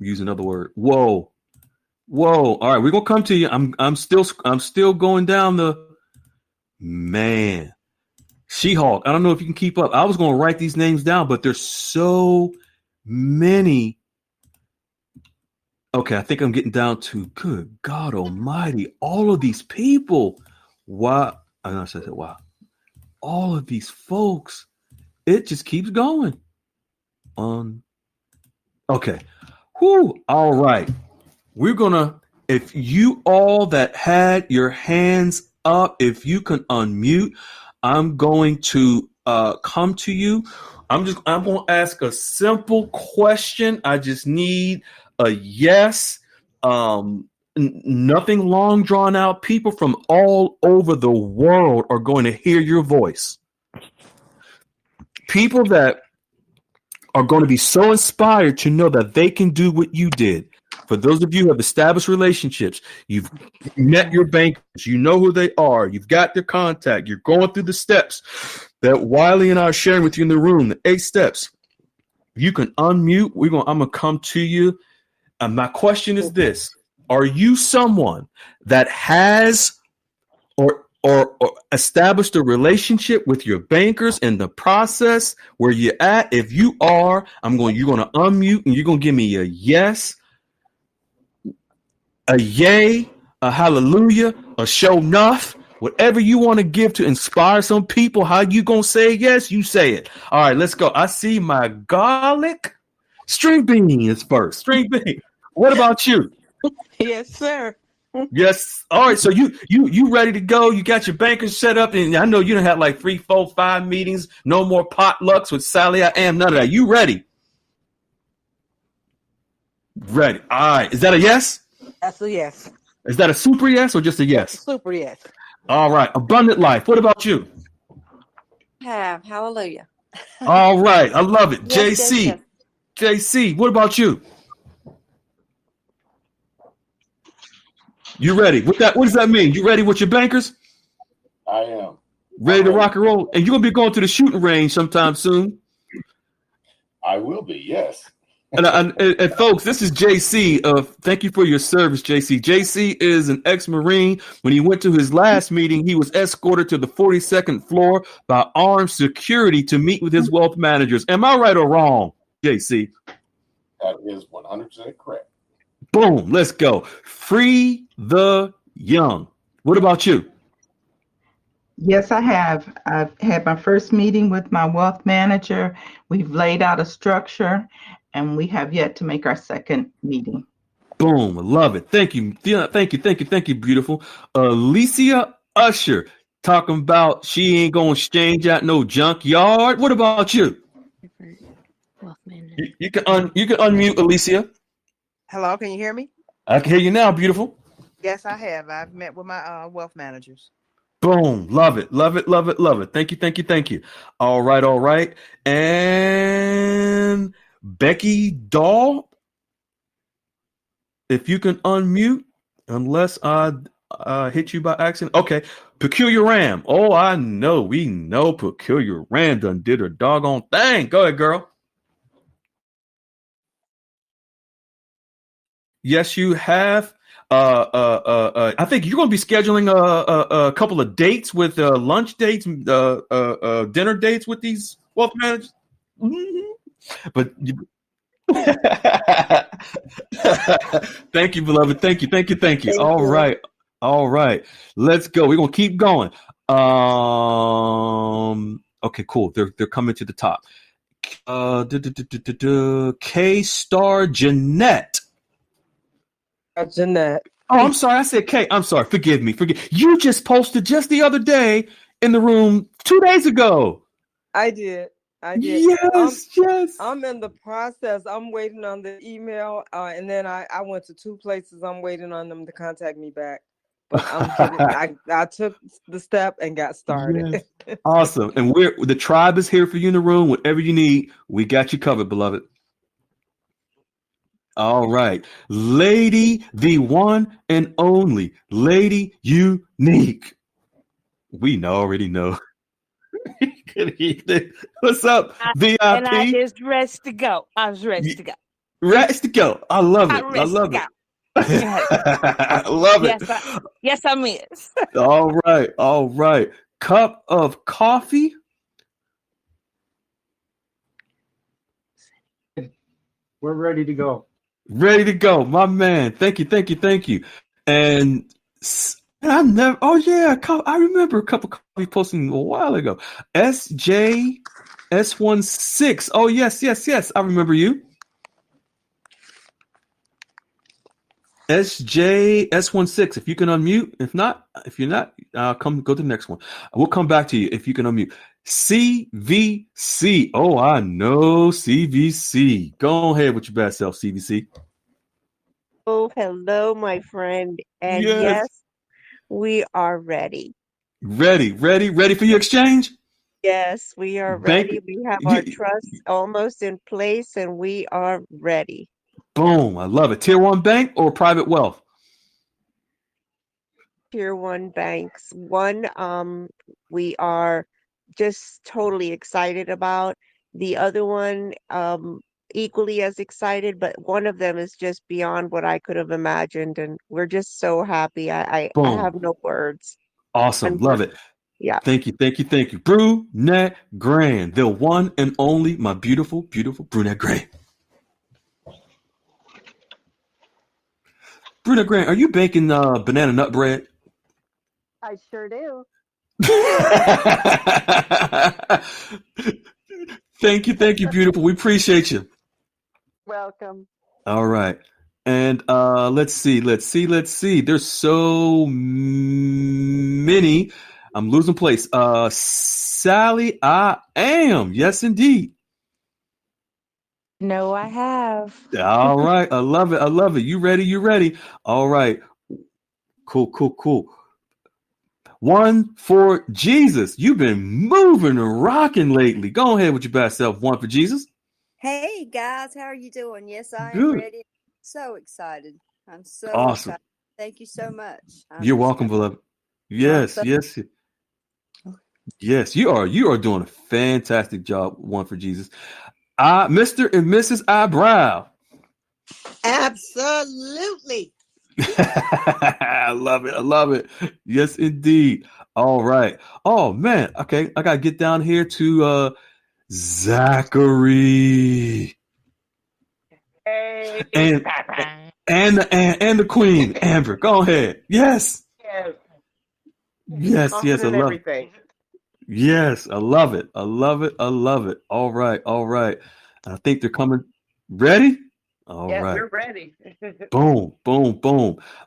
Use another word. Whoa. All right. We're going to come to you. I'm still going down the man. She-Hulk. I don't know if you can keep up. I was going to write these names down, but there's so many. Okay. I think I'm getting down to good God almighty. All of these people. Wow. I know I said that. Wow. All of these folks. It just keeps going. Okay. Whew. All right. We're going to, if you all that had your hands up, if you can unmute, I'm going to come to you. I'm going to ask a simple question. I just need a yes. Nothing long drawn out. People from all over the world are going to hear your voice. People that are going to be so inspired to know that they can do what you did. For those of you who have established relationships, you've met your bankers, you know who they are, you've got their contact, you're going through the steps that Wiley and I are sharing with you in the room, the 8 steps. You can unmute. I'm going to come to you. And my question is this. Are you someone that has or established a relationship with your bankers in the process where you're at? If you are, you're going to unmute and you're going to give me a yes, a yay, a hallelujah, a show enough, whatever you want to give to inspire some people. How you going to say yes? You say it. All right, let's go. I see my garlic. String bean is first. String bean. What about you? Yes, sir. Yes. All right. So you ready to go? You got your bankers set up, and I know you done had like 3, 4, 5 meetings. No more potlucks with Sally. I am none of that. You ready? Ready. All right. Is that a yes? That's a yes. Is that a super yes or just a yes? Super yes. All right. Abundant life. What about you? Hallelujah. All right. I love it. Yes, JC. yes. JC. What about you? You ready? What does that mean? You ready with your bankers? I am. Ready to rock and roll? And you're going to be going to the shooting range sometime soon. I will be, yes. And folks, this is JC. Thank you for your service, JC. JC is an ex-Marine. When he went to his last meeting, he was escorted to the 42nd floor by armed security to meet with his wealth managers. Am I right or wrong, JC? That is 100% correct. Boom, let's go. Free the young. What about you? Yes, I have. I've had my first meeting with my wealth manager. We've laid out a structure, and we have yet to make our second meeting. Boom, I love it. Thank you. Thank you, beautiful. Alicia Usher talking about she ain't going to exchange out no junkyard. What about you? You can unmute, Alicia. Hello, can you hear me? I can hear you now, beautiful. Yes, I have. I've met with my wealth managers. Boom. Love it. Thank you. All right. And Becky Dahl, if you can unmute, unless I hit you by accident. Okay. Peculiar Ram. Oh, I know. We know Peculiar Ram done did her doggone thing. Go ahead, girl. Yes, you have. I think you're going to be scheduling a couple of dates with lunch dates, dinner dates with these wealth managers. Mm-hmm. But thank you, beloved. Thank you. Thank you. All right. Let's go. We're going to keep going. Okay, cool. They're coming to the top. K-Star Jeanette. Jeanette. Oh, I'm sorry. I said K. I'm sorry. Forgive me. You just posted just the other day in the room 2 days ago. I did. Yes. I'm in the process. I'm waiting on the email, and then I went to 2 places. I'm waiting on them to contact me back. But I took the step and got started. Yes. Awesome. And the tribe is here for you in the room. Whatever you need, we got you covered, beloved. All right. Lady, the one and only. Lady Unique. We already know. Good evening. What's up, VIP? And I just rest to go. I was ready to go. Rest to go. I love it. I love it. I love it. Yes, I miss. All right. Cup of coffee. We're ready to go. Ready to go, my man. Thank you. And I remember a cup of coffee posting a while ago. SJS16. Oh, yes. I remember you. SJS16. If you can unmute. If you're not, go to the next one. We'll come back to you if you can unmute. CVC. Oh, I know CVC. Go ahead with your best self, CVC. Oh, hello, my friend. And yes, we are ready. Ready for your exchange? Yes, we are Bank. ready. We have our trust almost in place and we are ready. Boom. I love it. Tier 1 bank or private wealth? Tier 1 banks. One, we are just totally excited about. The other one, equally as excited, but one of them is just beyond what I could have imagined, and we're just so happy. I Boom. have no words. Awesome. And Love it. yeah. Thank you. Thank you. Thank you. Brunette Grand, the one and only, my beautiful, beautiful Brunette Grand. Brunette Grand, are you baking banana nut bread? I sure do. Thank you, beautiful. We appreciate you. Welcome. All right. And let's see. There's so many. I'm losing place. Sally, I am. Yes, indeed. No, I have. All right. I love it. You ready? All right. Cool. One for Jesus. You've been moving and rocking lately. Go ahead with your best self. One for Jesus. Hey guys, how are you doing? Yes, I am Good. ready. So excited. I'm so Awesome. excited. Thank you so much. You're welcome, beloved. Yes. You are doing a fantastic job. One for Jesus. Mr. and Mrs. Eyebrow. Absolutely. I love it. Yes, indeed. All right. Oh man. Okay. I gotta get down here to Zachary. Hey. And the Queen, Amber. Go ahead. Yes. Yes. I love it. Yes, I love it. All right. I think they're coming. Ready? All right. We're ready. Boom.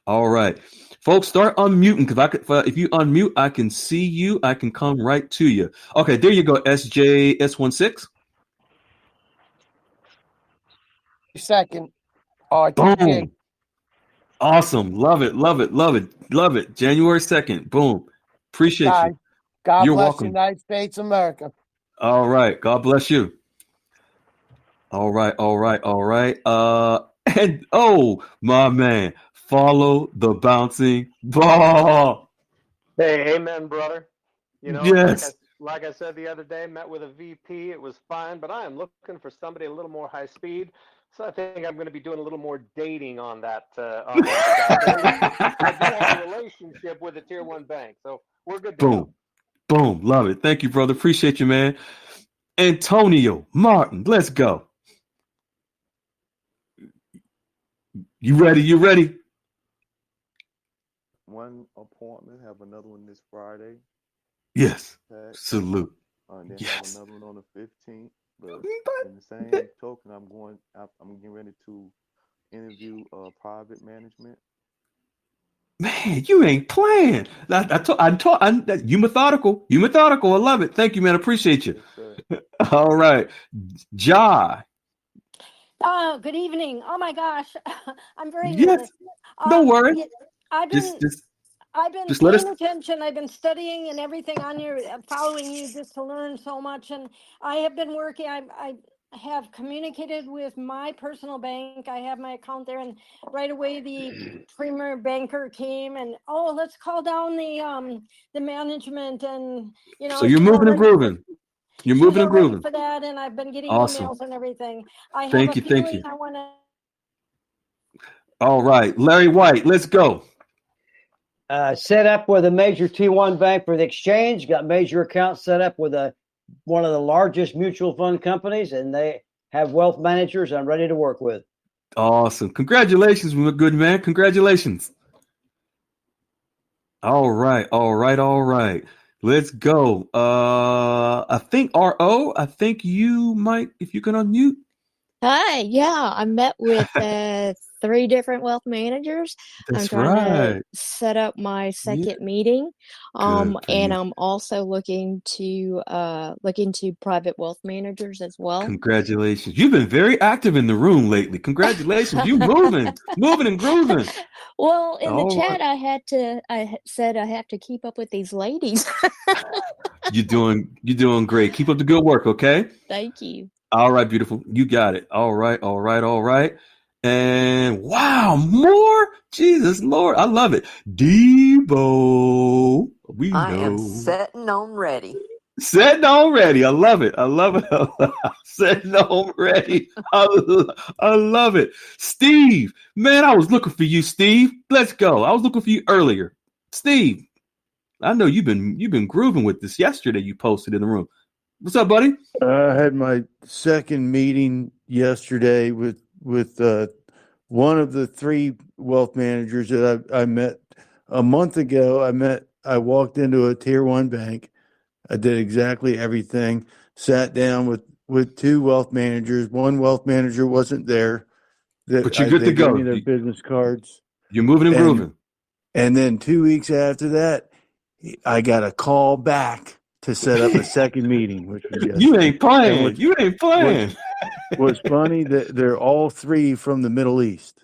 All right. Folks, start unmuting because if you unmute, I can see you. I can come right to you. Okay, there you go, SJS16. Second. Boom. Awesome. Love it. January 2nd. Boom. Appreciate you. God You're bless welcome. the United States of America. All right. God bless you. All right. And my man, follow the bouncing ball. Hey, amen, brother. You know, yes. like I said the other day, met with a VP. It was fine, but I am looking for somebody a little more high speed. So I think I'm going to be doing a little more dating on that. I do have a relationship with a tier 1 bank, so we're good to go. Boom. Love it. Thank you, brother. Appreciate you, man. Antonio Martin, let's go. You ready? One appointment, have another one this Friday. Yes. Salute. Then yes. Have another one on the 15th. But in the same token, I'm getting ready to interview private management. Man, you ain't playing. You methodical. I love it. Thank you, man. I appreciate you. Yes, all right. Jai. Oh, good evening. Oh my gosh. I'm very nervous. Don't worry. I've been paying attention. I've been studying and everything on your following you just to learn so much. And I have been working. I have communicated with my personal bank. I have my account there, and right away the premier banker came and let's call down the management, and So you're moving and grooving. You're moving and grooving for that, and I've been getting awesome. emails and everything. I have thank a you. feeling I want to. All right, Larry White, let's go. Set up with a major T1 bank for the exchange. Got major accounts set up with one of the largest mutual fund companies, and they have wealth managers I'm ready to work with. Awesome. Congratulations, my good man. Congratulations. All right. Let's go. I think RO, you might, if you can unmute. Hi. Yeah, I met with 3 different wealth managers. That's I'm trying right. to set up my second meeting. And I'm also looking to look into private wealth managers as well. Congratulations. You've been very active in the room lately. Congratulations. You moving and grooving. Well, in the chat, I said I have to keep up with these ladies. You're doing great. Keep up the good work, okay? Thank you. All right, beautiful. You got it. All right. And wow, more? Jesus Lord, I love it. Debo, I am setting on ready. Setting on ready. I love it. Setting on ready. I love it. Steve, man, I was looking for you, Steve. Let's go. I was looking for you earlier. Steve, I know you've been grooving with this. Yesterday you posted in the room. What's up, buddy? I had my second meeting yesterday with one of the three wealth managers that I met a month ago. I walked into a tier 1 bank. I did exactly everything. Sat down with two wealth managers. One wealth manager wasn't there. But you're good to go. Gave me their business cards. You're moving and grooving. And then 2 weeks after that, I got a call back to set up a second meeting, which was yesterday. You ain't playing. What's funny that they're all three from the Middle East.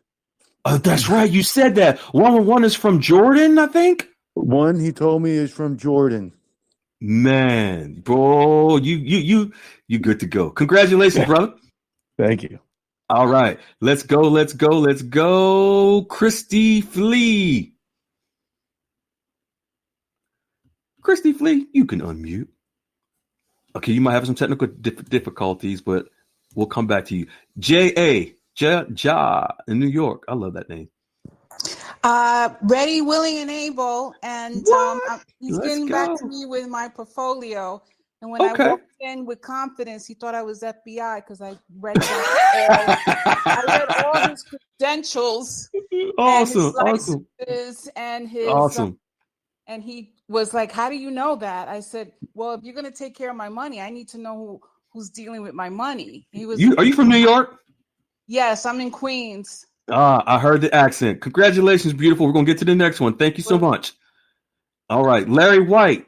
Oh, that's right. You said that. One is from Jordan, I think. One, he told me, is from Jordan. Man, bro, you good to go. Congratulations, brother. Thank you. All right, let's go. Christy Flea. Christy Flea, you can unmute. Okay, you might have some technical difficulties, but we'll come back to you. J.A. Ja in New York. I love that name. Ready, willing, and able. And he's getting back to me with my portfolio. And when I walked in with confidence, he thought I was FBI because I read all his credentials, awesome, and his licenses, and his awesome. And he was like, "How do you know that?" I said, "Well, if you're going to take care of my money, I need to know who's dealing with my money." He was. Are you from New York? Yes, I'm in Queens. I heard the accent. Congratulations, beautiful. We're going to get to the next one. Thank you so much. All right, Larry White.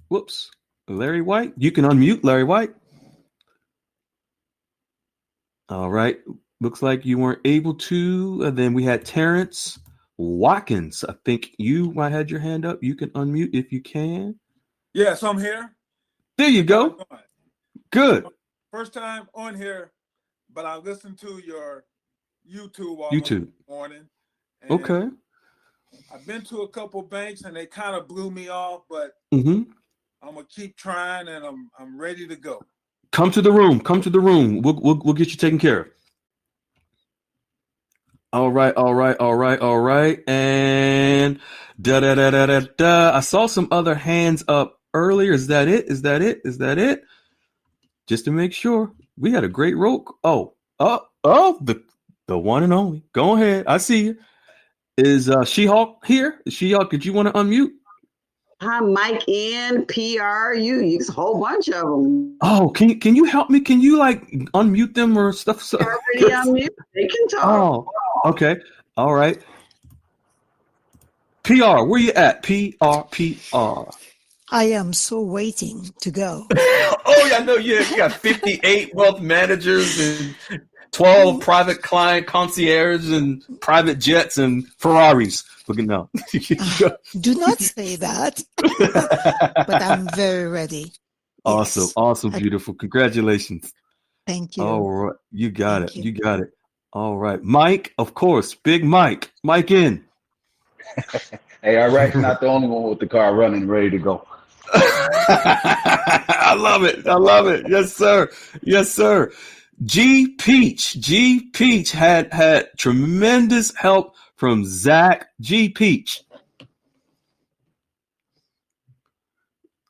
Whoops. Larry White. You can unmute, Larry White. All right. Looks like you weren't able to. And then we had Terrence Watkins. I think you might have had your hand up. You can unmute if you can. Yes, I'm here. There you go. Good. First time on here, but I listened to your YouTube morning. Okay. I've been to a couple banks and they kind of blew me off, but I'm gonna keep trying and I'm ready to go. Come to the room. We'll get you taken care of. All right. And I saw some other hands up earlier. Is that it? Just to make sure. We had a great roll. The one and only. Go ahead. I see you. Is She-Hulk here? She-Hulk, did you want to unmute? Hi, Mike N, PRU. It's a whole bunch of them. Oh, can you help me? Can you unmute them or stuff? So, already unmute. They can talk. Oh, okay. All right. PR, where you at? PR. I am so waiting to go. Oh, yeah, I know you got 58 wealth managers and 12 private client concierges and private jets and Ferraris. Looking now. Do not say that. But I'm very ready. Awesome. Yes. Awesome. Beautiful. Congratulations. Thank you. All right. You got it. You got it. All right. Mike, of course. Big Mike. Mike in. Hey, all right. Not the only one with the car running, ready to go. I love it. Yes, sir. G Peach had tremendous help from Zach. G Peach.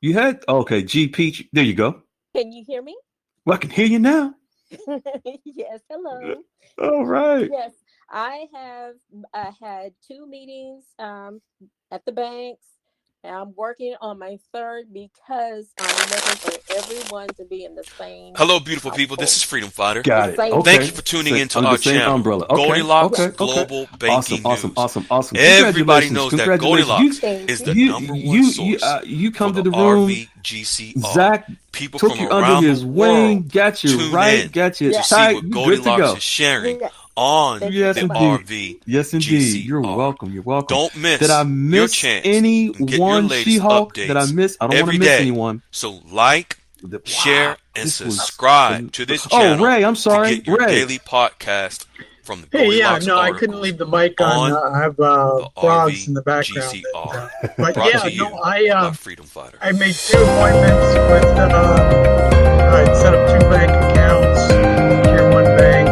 You had G Peach. There you go. Can you hear me? Well, I can hear you now. Yes, hello. All right. Yes, I have had 2 meetings at the banks. And I'm working on my third because I'm looking for everyone to be in the same. Hello, beautiful people. This is Freedom Fighter. Got it. Okay. Thank you for tuning into our channel. Umbrella. Okay. Goldilocks Global Banking News. Awesome. Everybody knows that Goldilocks is the number one source you come for to the the room. RVGCR. Zach people took from you around under his the wing, world got you tune right, in got you to tight. see what You good to Goldilocks go. is sharing on Yes, the indeed. RV. Yes, indeed. GCR. You're welcome. You're welcome. Don't miss Did I your miss chance any and get your one latest She-Hulk? updates Did I miss? I don't want every to miss day. anyone. So like, share, and this was subscribe to this Oh, channel Ray, I'm sorry. to get your Ray. daily podcast from the Hey, yeah, Goldilocks no, I articles couldn't leave the mic on. I have frogs in the background. GCR. But Brought yeah, to you no, by Freedom Fighter. I made 2 appointments with, I set up 2 bank accounts, tier 1 banks,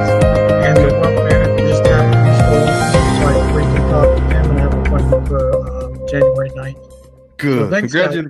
and the wealth manager just happened to be school, so I agreed to talk with him and have an appointment for January 9th. Good. So thanks, guys. Congratulations.